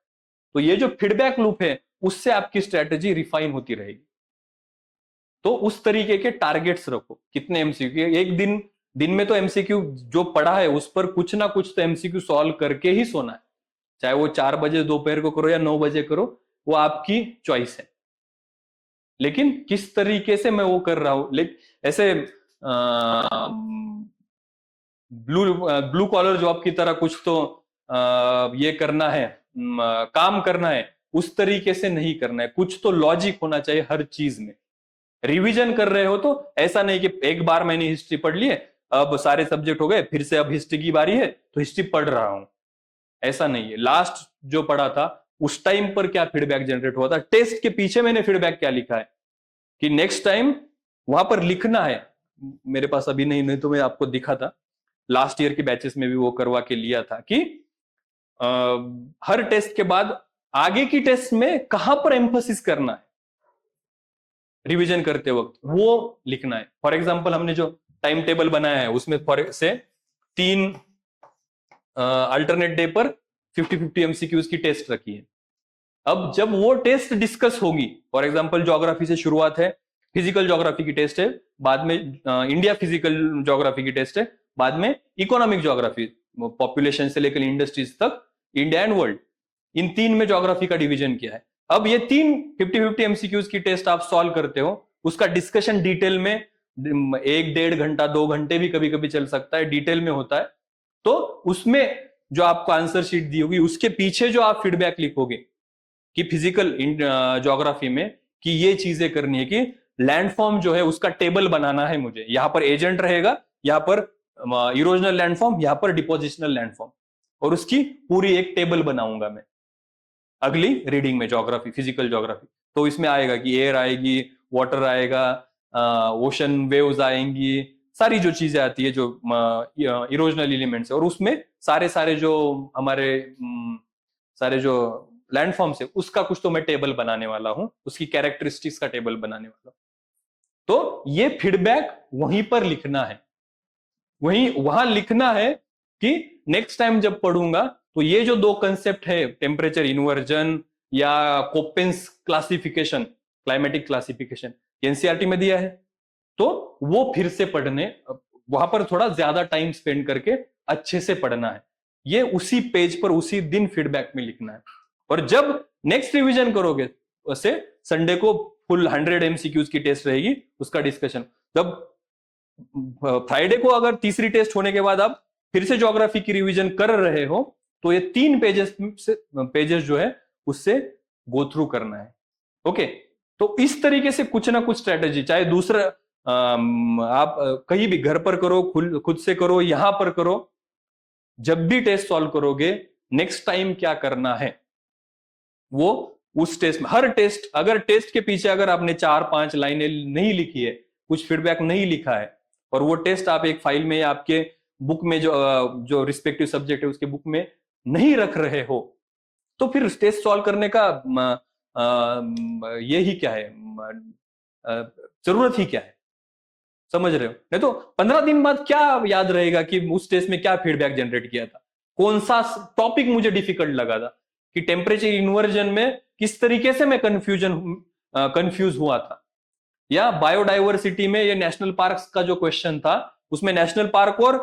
S1: तो ये जो फीडबैक लूप है, उससे आपकी स्ट्रेटेजी रिफाइन होती रहेगी। तो उस तरीके के टारगेट्स रखो, कितने एमसीक्यू एक दिन में, तो एमसीक्यू जो पढ़ा है उस पर कुछ ना कुछ तो एमसीक्यू सॉल्व करके ही सोना है, चाहे वो 4 बजे दोपहर को करो या 9 बजे करो, वो आपकी चॉइस है। लेकिन किस तरीके से मैं वो कर रहा हूं, ऐसे ब्लू कॉलर जॉब की तरह कुछ तो ये करना है, काम करना है, उस तरीके से नहीं करना है। कुछ तो लॉजिक होना चाहिए हर चीज में। रिवीजन कर रहे हो तो ऐसा नहीं कि एक बार मैंने हिस्ट्री पढ़ ली है, अब सारे सब्जेक्ट हो गए, फिर से अब हिस्ट्री की बारी है तो हिस्ट्री पढ़ रहा हूं, ऐसा नहीं है। लास्ट जो पढ़ा था उस टाइम पर क्या फीडबैक जनरेट हुआ था, टेस्ट के पीछे मैंने फीडबैक क्या लिखा है, कि नेक्स्ट टाइम वहां पर लिखना है। मेरे पास अभी नहीं तो मैं आपको दिखा था, लास्ट ईयर के बैचेस में भी वो करवा के लिया था कि हर टेस्ट के बाद आगे की टेस्ट में कहां पर एम्फोसिस करना है रिवीजन करते वक्त, वो लिखना है। फॉर एग्जांपल हमने जो टाइम टेबल बनाया है उसमें से 3 अल्टरनेट डे पर 50-50 एमसीक्यूज की टेस्ट रखी है। अब जब वो टेस्ट डिस्कस होगी, फॉर एग्जांपल ज्योग्राफी से शुरुआत है, फिजिकल ज्योग्राफी की टेस्ट है, बाद में इंडिया फिजिकल ज्योग्राफी की टेस्ट है, बाद में इकोनॉमिक ज्योग्राफी, पॉपुलेशन से लेकर इंडस्ट्रीज तक, इंडिया एंड वर्ल्ड, इन तीन में ज्योग्राफी का डिवीजन किया है। अब ये तीन 50-50 एमसीक्यूज की टेस्ट आप सॉल्व करते हो, उसका डिस्कशन डिटेल में 1-1.5 घंटा 2 घंटे भी कभी कभी चल सकता है, डिटेल में होता है। तो उसमें जो आपको आंसर शीट दी होगी उसके पीछे जो आप फीडबैक लिखोगे कि फिजिकल ज्योग्राफी में कि ये चीजें करनी है, कि लैंडफॉर्म जो है उसका टेबल बनाना है मुझे, यहां पर एजेंट रहेगा, यहां पर इरोजनल लैंडफॉर्म, यहां पर डिपोजिशनल लैंडफॉर्म, और उसकी पूरी एक टेबल बनाऊंगा मैं अगली रीडिंग में, ज्योग्राफी, फिजिकल ज्योग्राफी। तो इसमें आएगा कि एयर आएगी, वाटर आएगा, ओशन वेव्स आएंगी, सारी जो चीजें आती है जो इरोजनल एलिमेंट्स है, और उसमें सारे जो हमारे सारे जो लैंडफॉर्म्स है उसका कुछ तो मैं टेबल बनाने वाला हूं, उसकी कैरेक्टरिस्टिक्स का टेबल बनाने वाला हूं। तो ये फीडबैक वहीं पर लिखना है, वहां लिखना है कि नेक्स्ट टाइम जब पढ़ूंगा तो ये जो दो कंसेप्ट है, टेम्परेचर इन्वर्जन या कोपेंस क्लासिफिकेशन, क्लाइमेटिक क्लासिफिकेशन, एनसीईआरटी में दिया है, तो वो फिर से पढ़ने, वहां पर थोड़ा ज्यादा टाइम स्पेंड करके अच्छे से पढ़ना है। ये उसी पेज पर उसी दिन फीडबैक में लिखना है। और जब नेक्स्ट रिवीजन करोगे, वैसे संडे को फुल 100 एमसीक्यूज की टेस्ट रहेगी, उसका डिस्कशन। जब फ्राइडे को अगर तीसरी टेस्ट होने के बाद आप फिर से ज्योग्राफी की रिवीजन कर रहे हो, तो ये 3 पेजेस जो है उससे गो थ्रू करना है। ओके, तो इस तरीके से कुछ ना कुछ स्ट्रेटेजी, चाहे दूसरा आप कहीं भी घर पर करो, खुद से करो, यहां पर करो, जब भी टेस्ट सॉल्व करोगे नेक्स्ट टाइम क्या करना है वो उस टेस्ट में, हर टेस्ट, अगर टेस्ट के पीछे अगर आपने 4-5 लाइनें नहीं लिखी है, कुछ फीडबैक नहीं लिखा है, और वो टेस्ट आप एक फाइल में, आपके बुक में जो रिस्पेक्टिव सब्जेक्ट है उसके बुक में नहीं रख रहे हो, तो फिर टेस्ट सॉल्व करने का ये ही क्या है, जरूरत ही क्या है? समझ रहे हो? नहीं तो 15 दिन बाद क्या याद रहेगा कि उस टेस्ट में क्या फीडबैक जनरेट किया था, कौन सा टॉपिक मुझे डिफिकल्ट लगा था, कि टेम्परेचर इन्वर्जन में किस तरीके से मैं कंफ्यूज हुआ था, या बायोडाइवर्सिटी में ये नेशनल पार्क्स का जो क्वेश्चन था, उसमें नेशनल पार्क और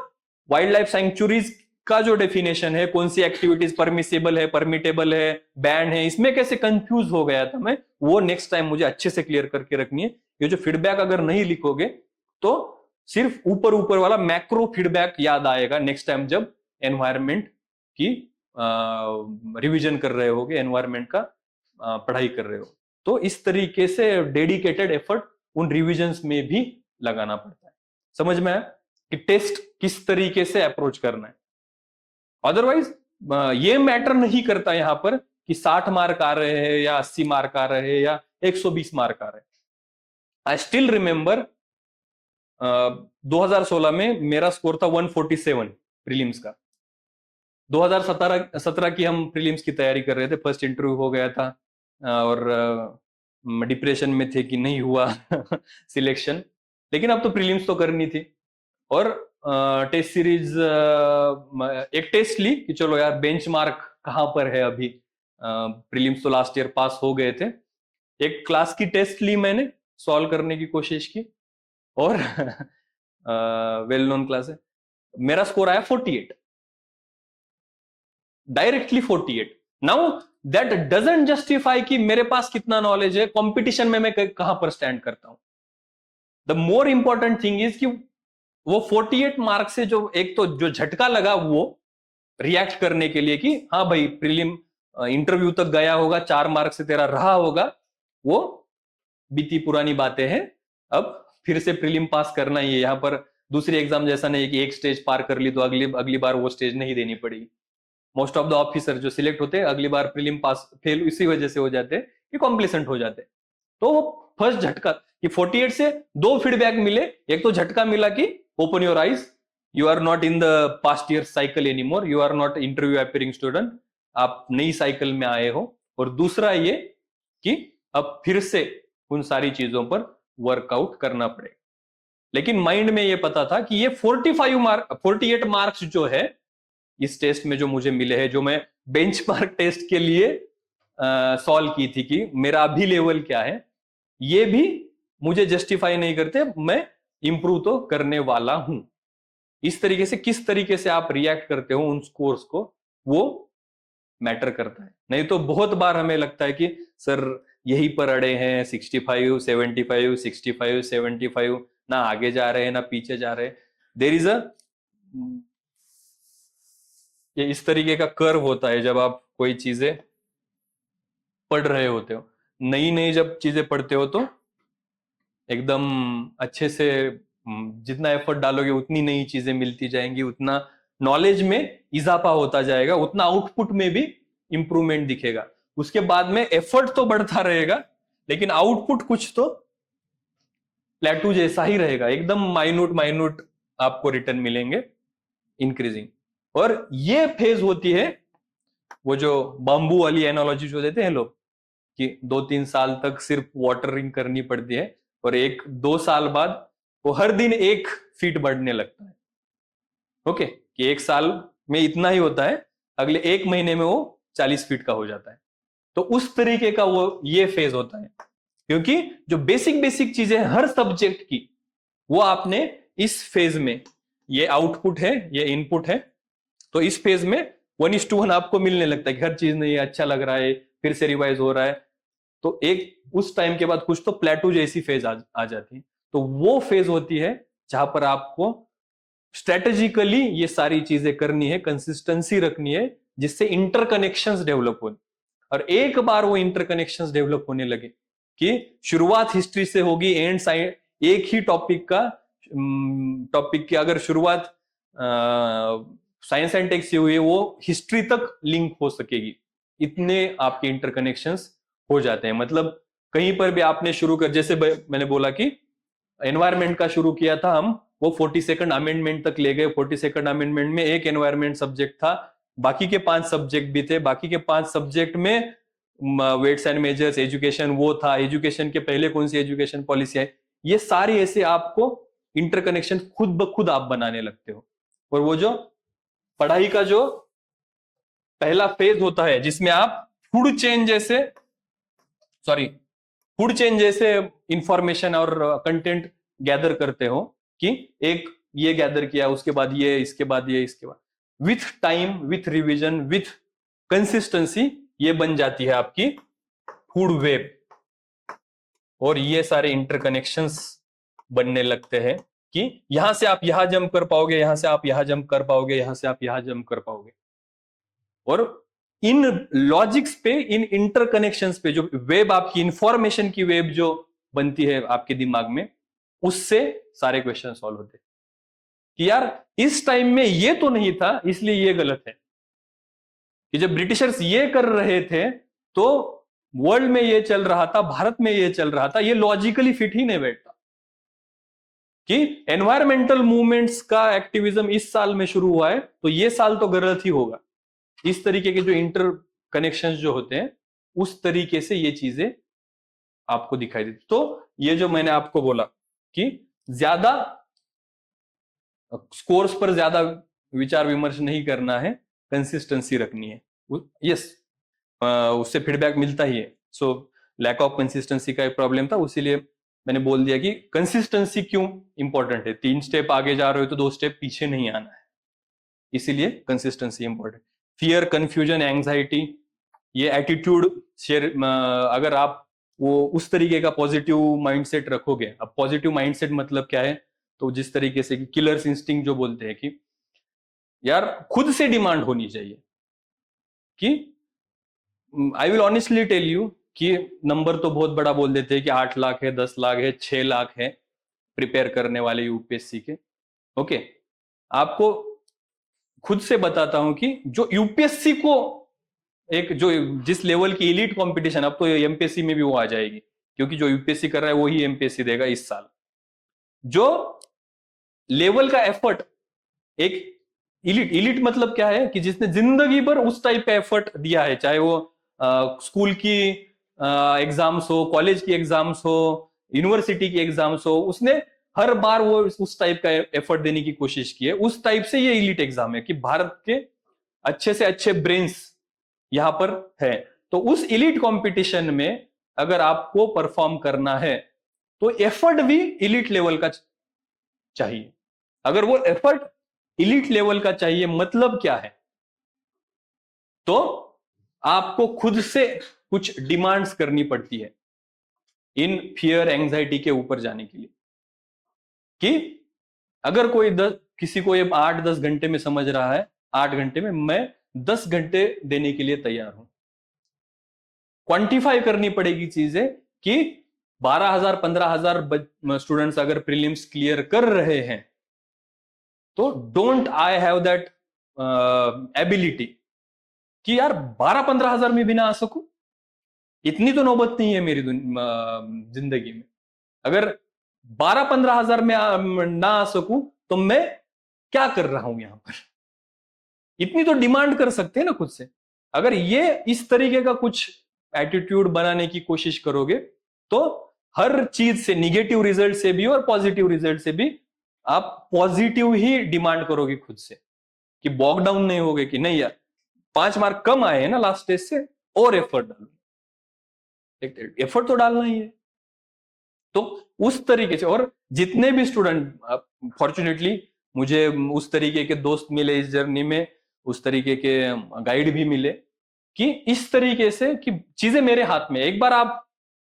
S1: वाइल्ड लाइफ सैंक्चुरीज का जो डेफिनेशन है, कौन सी एक्टिविटीज परमिसेबल है, परमिटेबल है, बैन है, इसमें कैसे कंफ्यूज हो गया था मैं, वो नेक्स्ट टाइम मुझे अच्छे से क्लियर करके रखनी है। ये जो फीडबैक अगर नहीं लिखोगे तो सिर्फ ऊपर ऊपर वाला मैक्रो फीडबैक याद आएगा नेक्स्ट टाइम जब एनवायरमेंट की रिवीजन कर रहे होगे, एनवायरमेंट का पढ़ाई कर रहे हो। तो इस तरीके से डेडिकेटेड एफर्ट उन रिविजन्स में भी लगाना पड़ता है। समझ में आया कि टेस्ट किस तरीके से अप्रोच करना है? अदरवाइज ये मैटर नहीं करता यहां पर कि 60 मार्क आ रहे हैं या 80 मार्क आ रहे हैं या 120 मार्क आ रहे हैं। आई स्टिल रिमेंबर 2016 में मेरा स्कोर था 147 प्रीलिम्स का। 2017 की हम प्रीलिम्स की तैयारी कर रहे थे, फर्स्ट इंटरव्यू हो गया था, और डिप्रेशन में थे कि नहीं हुआ सिलेक्शन, लेकिन अब तो प्रीलिम्स तो करनी थी। और टेस्ट सीरीज, एक टेस्ट ली कि चलो यार बेंचमार्क कहां पर है अभी, प्रीलिम्स तो लास्ट ईयर पास हो गए थे, एक क्लास की टेस्ट ली मैंने, सॉल्व करने की कोशिश की, और वेल नोन क्लास है, मेरा स्कोर आया 48, directly 48। Now that doesn't justify कि मेरे पास कितना नॉलेज है, कंपटीशन में मैं कहां पर स्टैंड करता हूं। The more important thing is कि वो 48 मार्क से जो एक तो जो झटका लगा, वो रिएक्ट करने के लिए कि हाँ भाई प्रीलिम इंटरव्यू तक गया होगा, 4 मार्क से तेरा रहा होगा, वो बीती पुरानी बातें हैं, अब फिर से प्रीलिम पास करना ही है। यहाँ पर दूसरी एग्जाम जैसा नहीं है कि एक स्टेज पार कर ली तो अगली बार वो स्टेज नहीं देनी पड़ेगी। मोस्ट ऑफ द ऑफिसर जो सिलेक्ट होते हैं अगली बार प्रीलिम पास फेल इसी वजह से हो जाते हैं कि कॉम्प्लिसेंट हो जाते हैं। तो वो फर्स्ट झटका कि 48 से 2 फीडबैक मिले, एक तो झटका मिला कि open your eyes, you are not in the past year cycle anymore, you are not interview appearing student, आप नई साइकिल में आए हो। और दूसरा ये कि अब फिर से उन सारी चीजों पर वर्कआउट करना पड़ेगा। लेकिन माइंड में ये पता था कि ये 48 मार्क्स जो है इस टेस्ट में जो मुझे मिले हैं, जो मैं बेंचमार्क टेस्ट के लिए सॉल्व की थी कि मेरा अभी लेवल क्या है, ये भी मुझे जस्टिफाई नहीं करते, मैं इंप्रूव तो करने वाला हूं। इस तरीके से किस तरीके से आप रिएक्ट करते हो उन स्कोर्स को, वो मैटर करता है। नहीं तो बहुत बार हमें लगता है कि सर यहीं पर अड़े हैं, 65, 75, 65, 75, ना आगे जा रहे हैं ना पीछे जा रहे हैं। देयर इज ये इस तरीके का कर्व होता है जब आप कोई चीजें पढ़ रहे होते हो। नई नई जब चीजें पढ़ते हो तो एकदम अच्छे से जितना एफर्ट डालोगे उतनी नई चीजें मिलती जाएंगी, उतना नॉलेज में इजाफा होता जाएगा, उतना आउटपुट में भी इंप्रूवमेंट दिखेगा। उसके बाद में एफर्ट तो बढ़ता रहेगा लेकिन आउटपुट कुछ तो प्लेटू जैसा ही रहेगा, एकदम माइन्यूट माइन्यूट आपको रिटर्न मिलेंगे इंक्रीजिंग। और ये फेज होती है वो जो बाम्बू वाली एनोलॉजी जो देते हैं लोग कि 2-3 साल तक सिर्फ वाटरिंग करनी पड़ती है और 1-2 साल बाद वो हर दिन 1 फीट बढ़ने लगता है। ओके, कि 1 साल में इतना ही होता है, अगले 1 महीने में वो 40 फीट का हो जाता है। तो उस तरीके का वो ये फेज होता है, क्योंकि जो बेसिक बेसिक चीजें हर सब्जेक्ट की वो आपने इस फेज में, ये आउटपुट है ये इनपुट है, तो इस फेज में 1:1 आपको मिलने लगता है कि हर चीज नहीं अच्छा लग रहा है, फिर से रिवाइज हो रहा है। तो एक उस टाइम के बाद कुछ तो प्लेटू जैसी फेज आ जाती है। तो वो फेज होती है जहां पर आपको स्ट्रेटेजिकली ये सारी चीजें करनी है, कंसिस्टेंसी रखनी है, जिससे इंटरकनेक्शंस डेवलप हो। और एक बार वो इंटरकनेक्शंस डेवलप होने लगे कि शुरुआत हिस्ट्री से होगी, एंड साइड एक ही टॉपिक की अगर शुरुआत साइंस एंड टेक से हुई है, वो हिस्ट्री तक लिंक हो सकेगी, इतने आपके इंटरकनेक्शंस हो जाते हैं। मतलब कहीं पर भी आपने शुरू कर, जैसे मैंने बोला कि एनवायरमेंट का शुरू किया था हम, वो 42nd अमेंडमेंट तक ले गए। 42nd अमेंडमेंट में एक एनवायरमेंट सब्जेक्ट था, बाकी के 5 सब्जेक्ट भी थे, बाकी के 5 सब्जेक्ट में वेट्स एंड मेजर्स, एजुकेशन वो था, एजुकेशन के पहले कौन सी एजुकेशन पॉलिसी है, ये सारी ऐसे आपको इंटरकनेक्शन खुद ब खुद आप बनाने लगते हो। और वो जो पढ़ाई का जो पहला फेज होता है जिसमें आप फूड चेन जैसे इंफॉर्मेशन और कंटेंट गैदर करते हो, कि एक ये गैदर किया, उसके बाद ये, इसके बाद ये, इसके बाद with time, with revision, with consistency ये बन जाती है आपकी फूड वेब। और ये सारे इंटरकनेक्शंस बनने लगते हैं कि यहां से आप यहां जंप कर पाओगे, यहां से आप यहां जंप कर पाओगे, यहां से आप यहां जंप कर पाओगे। और इन लॉजिक्स पे, इन इंटरकनेक्शंस पे, जो वेब आपकी इंफॉर्मेशन की वेब जो बनती है आपके दिमाग में, उससे सारे क्वेश्चन सॉल्व होते हैं कि यार इस टाइम में ये तो नहीं था इसलिए ये गलत है, कि जब ब्रिटिशर्स ये कर रहे थे तो वर्ल्ड में ये चल रहा था, भारत में ये चल रहा था, ये लॉजिकली फिट ही नहीं बैठता। कि एनवायरमेंटल मूवमेंट्स का एक्टिविज्म इस साल में शुरू हुआ है तो ये साल तो गलत ही होगा। इस तरीके के जो इंटर कनेक्शंस जो होते हैं, उस तरीके से ये चीजें आपको दिखाई देती। तो ये जो मैंने आपको बोला कि ज्यादा स्कोर्स पर ज्यादा विचार विमर्श नहीं करना है, कंसिस्टेंसी रखनी है। यस, उससे फीडबैक मिलता ही है। सो लैक ऑफ कंसिस्टेंसी का एक प्रॉब्लम था, उसीलिए मैंने बोल दिया कि कंसिस्टेंसी क्यों इंपॉर्टेंट है। 3 स्टेप आगे जा रहे हो तो 2 स्टेप पीछे नहीं आना है, इसीलिए consistency important. Fear, confusion, anxiety, ये एटीट्यूड शेयर, अगर आप वो उस तरीके का पॉजिटिव माइंडसेट रखोगे। अब पॉजिटिव माइंडसेट मतलब क्या है, तो जिस तरीके से कि किलर्स इंस्टिंक्ट जो बोलते हैं कि यार खुद से डिमांड होनी चाहिए कि I will honestly tell you कि नंबर तो बहुत बड़ा बोल देते हैं कि 8 लाख है, 10 लाख है, 6 लाख है प्रिपेयर करने वाले यूपीएससी के। ओके, आपको खुद से बताता हूं कि जो यूपीएससी को एक जो जिस लेवल की एलीट कंपटीशन, अब तो एमपीएससी में भी वो आ जाएगी, क्योंकि जो यूपीएससी कर रहा है वही एमपीएससी देगा इस साल। जो लेवल का एफर्ट एक इलीट मतलब क्या है कि जिसने जिंदगी भर उस टाइप का एफर्ट दिया है, चाहे वो स्कूल की एग्जाम्स हो, कॉलेज की एग्जाम्स हो, यूनिवर्सिटी की एग्जाम्स हो, उसने हर बार वो उस टाइप का एफर्ट देने की कोशिश की है। उस टाइप से ये इलीट एग्जाम है कि भारत के अच्छे से अच्छे ब्रेन्स यहां पर है। तो उस इलीट कंपटीशन में अगर आपको परफॉर्म करना है तो एफर्ट भी इलीट लेवल का चाहिए। अगर वो एफर्ट इलीट लेवल का चाहिए मतलब क्या है, तो आपको खुद से कुछ डिमांड्स करनी पड़ती है इन फियर एंजाइटी के ऊपर जाने के लिए, कि अगर कोई किसी को ये 8-10 घंटे में समझ रहा है, 8 घंटे में मैं 10 घंटे देने के लिए तैयार हूं। क्वांटिफाई करनी पड़ेगी चीजें कि 12,000 15,000 स्टूडेंट्स अगर प्रीलिम्स क्लियर कर रहे हैं तो don't I have that ability कि यार 12-15,000 में भी ना आ सकूं। इतनी तो नौबत नहीं है मेरी जिंदगी में। अगर 12-15,000 में ना आ सकूं तो मैं क्या कर रहा हूं यहां पर। इतनी तो डिमांड कर सकते हैं ना खुद से। अगर ये इस तरीके का कुछ एटीट्यूड बनाने की कोशिश करोगे तो हर चीज से, निगेटिव रिजल्ट से भी और पॉजिटिव रिजल्ट से भी, आप पॉजिटिव ही डिमांड करोगे खुद से, कि बॉक डाउन नहीं होगे कि नहीं यार 5 मार्क कम आए हैं ना लास्ट टेस्ट से, और एफर्ट डालो। एफर्ट तो डालना ही है। तो उस तरीके से, और जितने भी स्टूडेंट, फॉर्चुनेटली मुझे उस तरीके के दोस्त मिले इस जर्नी में, उस तरीके के गाइड भी मिले कि इस तरीके से कि चीजें मेरे हाथ में। एक बार आप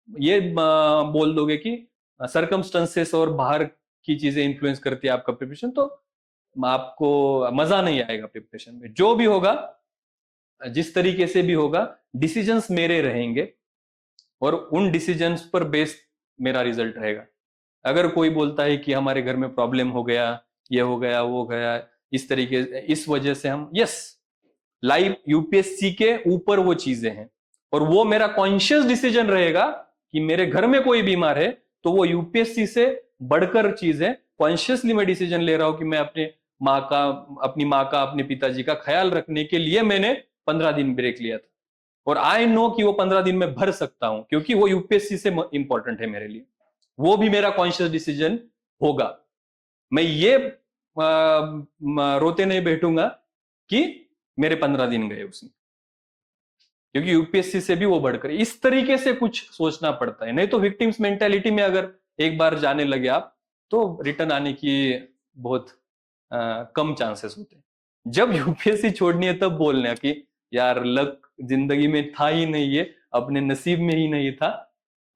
S1: ये बोल दोगे कि सरकमस्टेंसेस और बाहर की चीजें इन्फ्लुएंस करती है आपका प्रिपरेशन, तो आपको मजा नहीं आएगा प्रिपरेशन में। जो भी होगा, जिस तरीके से भी होगा, डिसीजंस मेरे रहेंगे और उन डिसीजंस पर बेस्ड मेरा रिजल्ट रहेगा। अगर कोई बोलता है कि हमारे घर में प्रॉब्लम हो गया, ये हो गया, वो गया, इस तरीके, इस वजह से हम, यस, लाइव यूपीएससी के ऊपर वो चीजें हैं और वो मेरा कॉन्शियस डिसीजन रहेगा कि मेरे घर में कोई बीमार है तो वो यूपीएससी से बढ़कर चीज है। कॉन्शियसली मैं डिसीजन ले रहा हूं कि मैं अपनी माँ का, अपने पिताजी का ख्याल रखने के लिए मैंने 15 दिन ब्रेक लिया था, और आई नो कि वो 15 दिन में भर सकता हूं क्योंकि वो यूपीएससी से इंपॉर्टेंट है मेरे लिए। वो भी मेरा कॉन्शियस डिसीजन होगा। मैं ये रोते नहीं बैठूंगा कि मेरे 15 दिन गए उसमें, क्योंकि यूपीएससी से भी वो बढ़कर। इस तरीके से कुछ सोचना पड़ता है, नहीं तो विक्टिम्स मेंटेलिटी में अगर एक बार जाने लगे आप तो रिटर्न आने की बहुत कम चांसेस होते हैं। जब यूपीएससी छोड़नी है तब बोलना कि यार लक जिंदगी में था ही नहीं, ये अपने नसीब में ही नहीं था,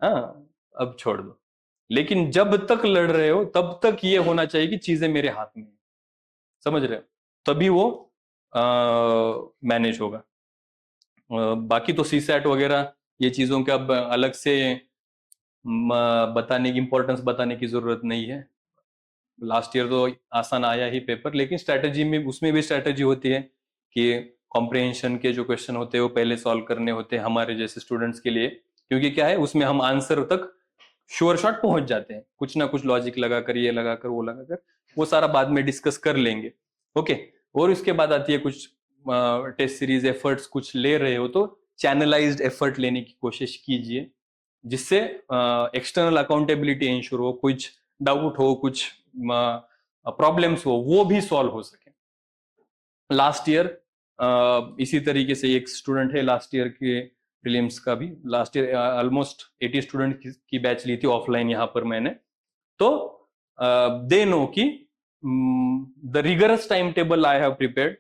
S1: हाँ अब छोड़ दो। लेकिन जब तक लड़ रहे हो तब तक ये होना चाहिए कि चीजें मेरे हाथ में, समझ रहे हो, तभी वो मैनेज होगा। बाकी तो सीसैट वगैरह ये चीजों के अब अलग से बताने की, इंपॉर्टेंस बताने की जरूरत नहीं है। लास्ट ईयर तो आसान आया ही पेपर, लेकिन स्ट्रैटेजी में, उसमें भी स्ट्रैटेजी होती है कि कॉम्प्रिहेंशन के जो क्वेश्चन होते हैं वो पहले सॉल्व करने होते हैं हमारे जैसे स्टूडेंट्स के लिए, क्योंकि क्या है उसमें हम आंसर तक श्योर शॉट पहुंच जाते हैं, कुछ ना कुछ लॉजिक लगाकर, ये लगाकर, वो लगाकर, वो सारा बाद में डिस्कस कर लेंगे। ओके, और इसके बाद आती है कुछ टेस्ट सीरीज एफर्ट्स कुछ ले रहे हो तो चैनलाइज्ड एफर्ट लेने की कोशिश कीजिए, जिससे एक्सटर्नल अकाउंटेबिलिटी इंश्योर हो, कुछ डाउट हो, कुछ प्रॉब्लम्स हो, वो भी सॉल्व हो सके। लास्ट ईयर इसी तरीके से एक स्टूडेंट है, लास्ट ईयर के प्रीलिम्स का भी, लास्ट ईयर ऑलमोस्ट 80 स्टूडेंट की बैच ली थी ऑफलाइन यहाँ पर मैंने, तो दे नो कि the rigorous time table I have prepared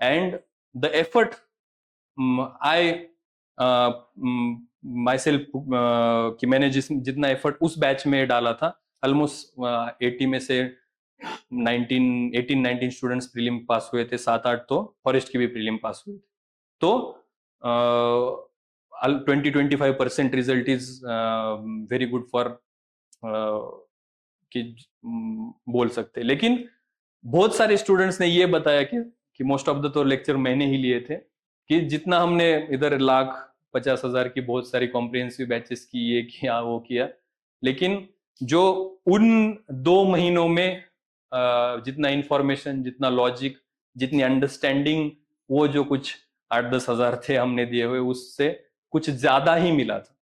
S1: and the effort I my self, कि मैंने जितना एफर्ट उस बैच में डाला था, ऑलमोस्ट 80 में से 18-19 स्टूडेंट्स प्रीलिम पास हुए थे, 7-8 तो फॉरेस्ट की भी प्रीलिम पास हुए थे। तो 20-25% result is very good for कि बोल सकते। लेकिन बहुत सारे स्टूडेंट्स ने ये बताया कि मोस्ट ऑफ द तो लेक्चर मैंने ही लिए थे, कि जितना हमने इधर 1,50,000 की बहुत सारी कॉम्प्रिहेंसिव बैचेस की, ये किया वो किया, लेकिन जो उन 2 महीनों में जितना इंफॉर्मेशन, जितना लॉजिक, जितनी अंडरस्टैंडिंग, वो जो कुछ 8-10 हजार थे हमने दिए हुए, उससे कुछ ज्यादा ही मिला था।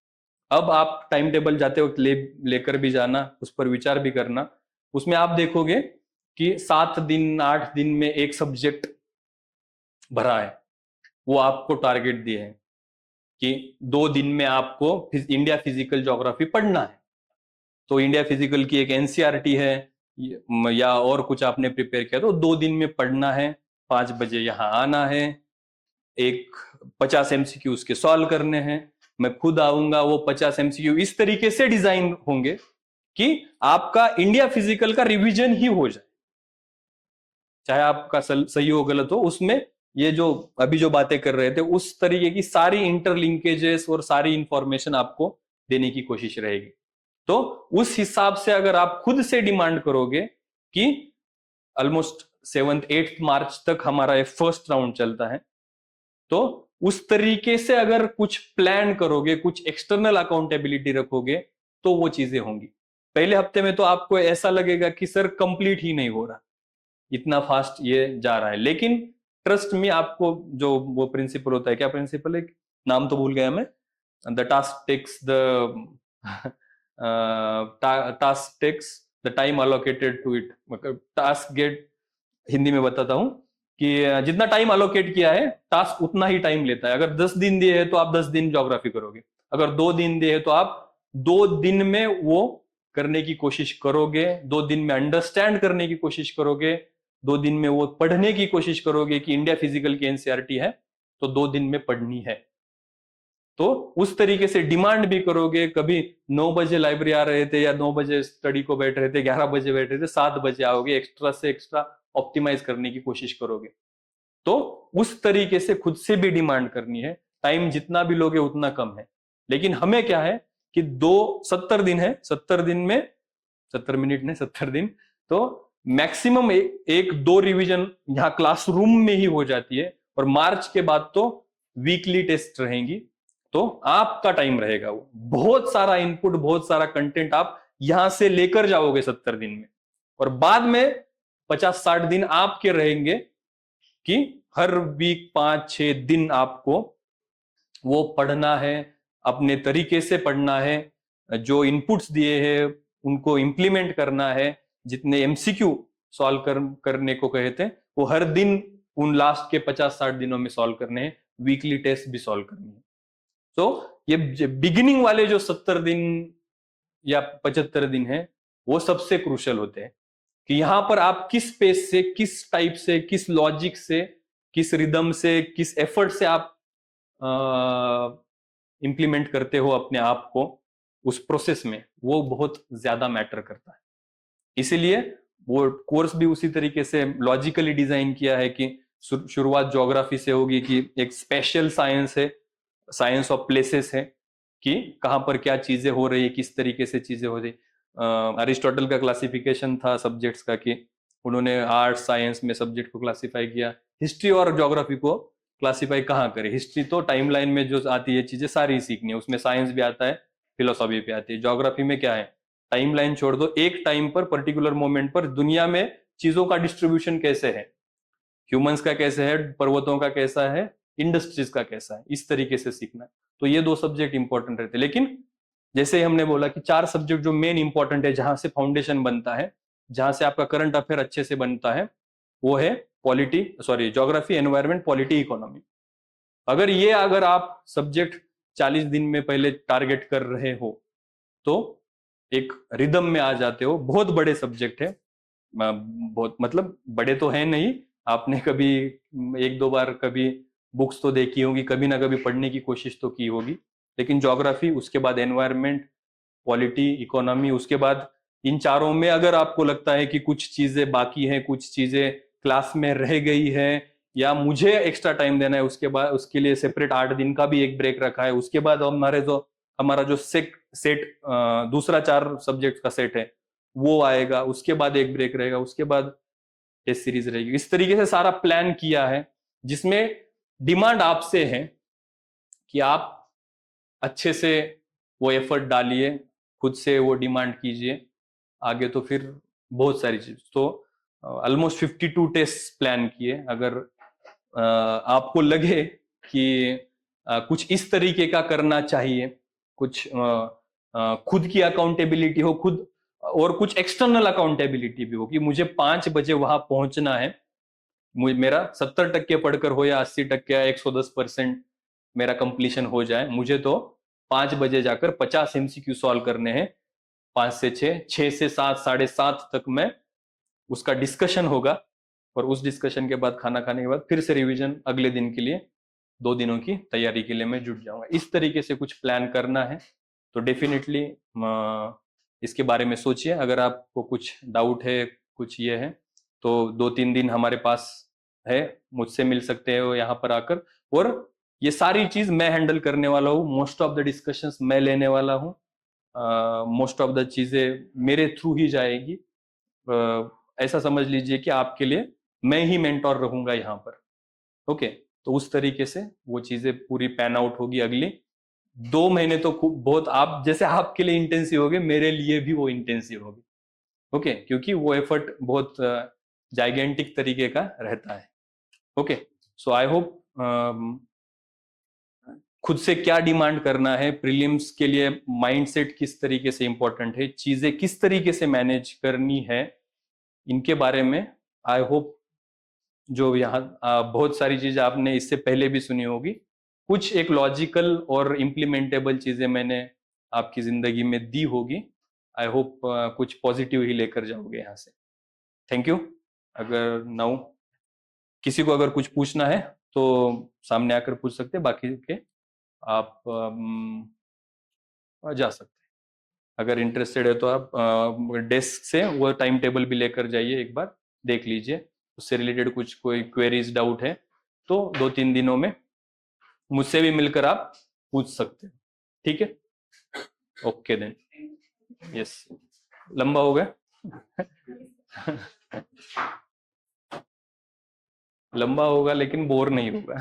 S1: अब आप टाइम टेबल जाते वक्त लेकर भी जाना, उस पर विचार भी करना। उसमें आप देखोगे कि 7 दिन 8 दिन में एक सब्जेक्ट भरा है, वो आपको टारगेट दिए हैं कि 2 दिन में आपको इंडिया फिजिकल ज्योग्राफी पढ़ना है, तो इंडिया फिजिकल की एक एनसीईआरटी है या और कुछ आपने प्रिपेयर किया तो 2 दिन में पढ़ना है, 5 बजे यहाँ आना है, एक 50 एमसीक्यू उसके सॉल्व करने हैं, मैं खुद आऊंगा, वो 50 एमसीक्यू इस तरीके से डिजाइन होंगे कि आपका इंडिया फिजिकल का रिवीजन ही हो जाए, चाहे आपका सही हो गलत हो, उसमें ये जो अभी जो बातें कर रहे थे उस तरीके की सारी इंटरलिंकेजेस और सारी इंफॉर्मेशन आपको देने की कोशिश रहेगी। तो उस हिसाब से अगर आप खुद से डिमांड करोगे कि ऑलमोस्ट 7th-8th मार्च तक हमारा ये फर्स्ट राउंड चलता है, तो उस तरीके से अगर कुछ प्लान करोगे, कुछ एक्सटर्नल अकाउंटेबिलिटी रखोगे, तो वो चीजें होंगी। पहले हफ्ते में तो आपको ऐसा लगेगा कि सर कंप्लीट ही नहीं हो रहा, इतना फास्ट ये जा रहा है, लेकिन ट्रस्ट में आपको जो वो प्रिंसिपल होता है, क्या प्रिंसिपल है, नाम तो भूल गया मैं, the task takes the time allocated to it, मतलब टास्क गेट, हिंदी में बताता हूं कि जितना टाइम अलोकेट किया है टास्क उतना ही टाइम लेता है। अगर 10 दिन दिए है तो आप 10 दिन ज्योग्राफी करोगे, अगर 2 दिन दिए है तो आप 2 दिन में वो करने की कोशिश करोगे, 2 दिन में अंडरस्टैंड करने की कोशिश करोगे, 2 दिन में वो पढ़ने की कोशिश करोगे कि इंडिया फिजिकल की एनसीईआरटी है तो 2 दिन में पढ़नी है। तो उस तरीके से डिमांड भी करोगे, कभी 9 बजे लाइब्रेरी आ रहे थे या 9 बजे स्टडी को बैठ रहे थे, 11 बजे बैठ रहे थे, 7 बजे आओगे, एक्स्ट्रा से एक्स्ट्रा ऑप्टिमाइज करने की कोशिश करोगे। तो उस तरीके से खुद से भी डिमांड करनी है, टाइम जितना भी लोगे उतना कम है, लेकिन हमें क्या है कि 70 दिन है, 70 दिन में 70 मिनट ने 70 दिन, तो मैक्सिमम एक दो रिवीजन यहाँ क्लासरूम में ही हो जाती है, और मार्च के बाद तो वीकली टेस्ट रहेंगी, तो आपका टाइम रहेगा, वो बहुत सारा इनपुट, बहुत सारा कंटेंट आप यहां से लेकर जाओगे 70 दिन में, और बाद में 50-60 दिन आपके रहेंगे कि हर वीक 5-6 दिन आपको वो पढ़ना है, अपने तरीके से पढ़ना है, जो इनपुट्स दिए हैं उनको इंप्लीमेंट करना है, जितने एमसीक्यू सॉल्व करने को कहे थे वो हर दिन उन लास्ट के 50-60 दिनों में सॉल्व करने हैं, वीकली टेस्ट भी सॉल्व करनी है। तो ये बिगिनिंग वाले जो 70 दिन या 75 दिन है वो सबसे क्रूशियल होते हैं कि यहां पर आप किस पेस से, किस टाइप से, किस लॉजिक से, किस रिदम से, किस एफर्ट से आप इंप्लीमेंट करते हो अपने आप को उस प्रोसेस में, वो बहुत ज्यादा मैटर करता है। इसीलिए वो कोर्स भी उसी तरीके से लॉजिकली डिजाइन किया है कि शुरुआत ज्योग्राफी से होगी, कि एक स्पेशल साइंस है, साइंस ऑफ प्लेसेस है, कि कहां पर क्या चीजें हो रही है, किस तरीके से चीजें हो रही। अरिस्टोटल का क्लासिफिकेशन था सब्जेक्ट्स का कि उन्होंने आर्ट साइंस में सब्जेक्ट को क्लासिफाई किया, हिस्ट्री और ज्योग्राफी को क्लासिफाई कहाँ करे, हिस्ट्री तो टाइमलाइन में जो आती है चीजें सारी सीखनी है, उसमें साइंस भी आता है, फिलोसॉफी भी आती है। ज्योग्राफी में क्या है, टाइमलाइन छोड़ दो, एक टाइम पर पर्टिकुलर मोमेंट पर दुनिया में चीजों का डिस्ट्रीब्यूशन कैसे है, ह्यूमंस का कैसे है, पर्वतों का कैसा है, इंडस्ट्रीज का कैसा है, इस तरीके से सीखना है। तो ये 2 सब्जेक्ट इंपॉर्टेंट रहते हैं, लेकिन जैसे ही हमने बोला कि 4 सब्जेक्ट जो मेन इंपॉर्टेंट है, जहां से फाउंडेशन बनता है, जहां से आपका करंट अफेयर अच्छे से बनता है, वो है ज्योग्राफी, एनवायरमेंट, पॉलिटी, इकोनॉमी। अगर आप सब्जेक्ट 40 दिन में पहले टारगेट कर रहे हो तो एक रिदम में आ जाते हो। बहुत बड़े सब्जेक्ट है, बहुत मतलब बड़े तो हैं नहीं, आपने कभी 1-2 बार कभी बुक्स तो देखी होगी, कभी ना कभी पढ़ने की कोशिश तो की होगी, लेकिन ज्योग्राफी, उसके बाद एनवायरमेंट, पॉलिटी, इकोनॉमी, उसके बाद इन चारों में अगर आपको लगता है कि कुछ चीजें बाकी हैं, कुछ चीजें क्लास में रह गई है, या मुझे एक्स्ट्रा टाइम देना है, उसके बाद उसके लिए सेपरेट 8 दिन का भी एक ब्रेक रखा है, उसके बाद हमारा जो सेट दूसरा 4 सब्जेक्ट का सेट है वो आएगा, उसके बाद एक ब्रेक रहेगा, उसके बाद टेस्ट सीरीज रहेगी। इस तरीके से सारा प्लान किया है, जिसमें डिमांड आपसे है कि आप अच्छे से वो एफर्ट डालिए, खुद से वो डिमांड कीजिए आगे, तो फिर बहुत सारी चीज। तो ऑलमोस्ट 52 टेस्ट प्लान किए। अगर आपको लगे कि कुछ इस तरीके का करना चाहिए, कुछ खुद की अकाउंटेबिलिटी हो, खुद और कुछ एक्सटर्नल अकाउंटेबिलिटी भी हो कि मुझे 5 बजे वहां पहुंचना है, मेरा 70% पढ़कर हो या 80% या 110%, मेरा कंप्लीशन हो जाए। मुझे तो 5 बजे जाकर 50 MCQ सॉल्व करने हैं, 5 से 6, 6 से 7, 7:30 तक मैं उसका डिस्कशन होगा, और उस डिस्कशन के बाद खाना खाने के बाद फिर से रिवीजन अगले दिन के लिए, 2 दिनों की तैयारी के लिए मैं जुट जाऊंगा। इस तरीके से कुछ प्लान करना है तो डेफिनेटली इसके बारे में सोचिए। अगर आपको कुछ डाउट है, कुछ ये है, तो 2-3 दिन हमारे पास है, मुझसे मिल सकते हो यहाँ पर आकर, और ये सारी चीज मैं हैंडल करने वाला हूँ। मोस्ट ऑफ द डिस्कशंस मैं लेने वाला हूँ, मोस्ट ऑफ द चीजें मेरे थ्रू ही जाएगी। ऐसा समझ लीजिए कि आपके लिए मैं ही मेंटोर रहूंगा यहाँ पर। ओके, तो उस तरीके से वो चीजें पूरी पैन आउट होगी। अगली 2 महीने तो खूब बहुत, आप जैसे आपके लिए इंटेंसिव होगे, मेरे लिए भी वो इंटेंसिव होगी। ओके, क्योंकि वो एफर्ट बहुत जाइगेंटिक तरीके का रहता है। ओके, सो आई होप खुद से क्या डिमांड करना है प्रीलिम्स के लिए, माइंडसेट किस तरीके से इंपॉर्टेंट है, चीजें किस तरीके से मैनेज करनी है, इनके बारे में आई होप जो यहाँ बहुत सारी चीजें आपने इससे पहले भी सुनी होगी, कुछ एक लॉजिकल और इम्प्लीमेंटेबल चीजें मैंने आपकी जिंदगी में दी होगी। आई होप कुछ पॉजिटिव ही लेकर जाओगे यहाँ से। Thank you. अगर नाउ किसी को अगर कुछ पूछना है तो सामने आकर पूछ सकते हैं, बाकी के आप जा सकते हैं। अगर इंटरेस्टेड है तो आप डेस्क से वो टाइम टेबल भी लेकर जाइए, एक बार देख लीजिए, उससे रिलेटेड कुछ कोई क्वेरीज डाउट है तो 2-3 दिनों में मुझसे भी मिलकर आप पूछ सकते हैं। ठीक है, ओके देन। यस, लंबा हो गया। लंबा होगा लेकिन बोर नहीं होगा।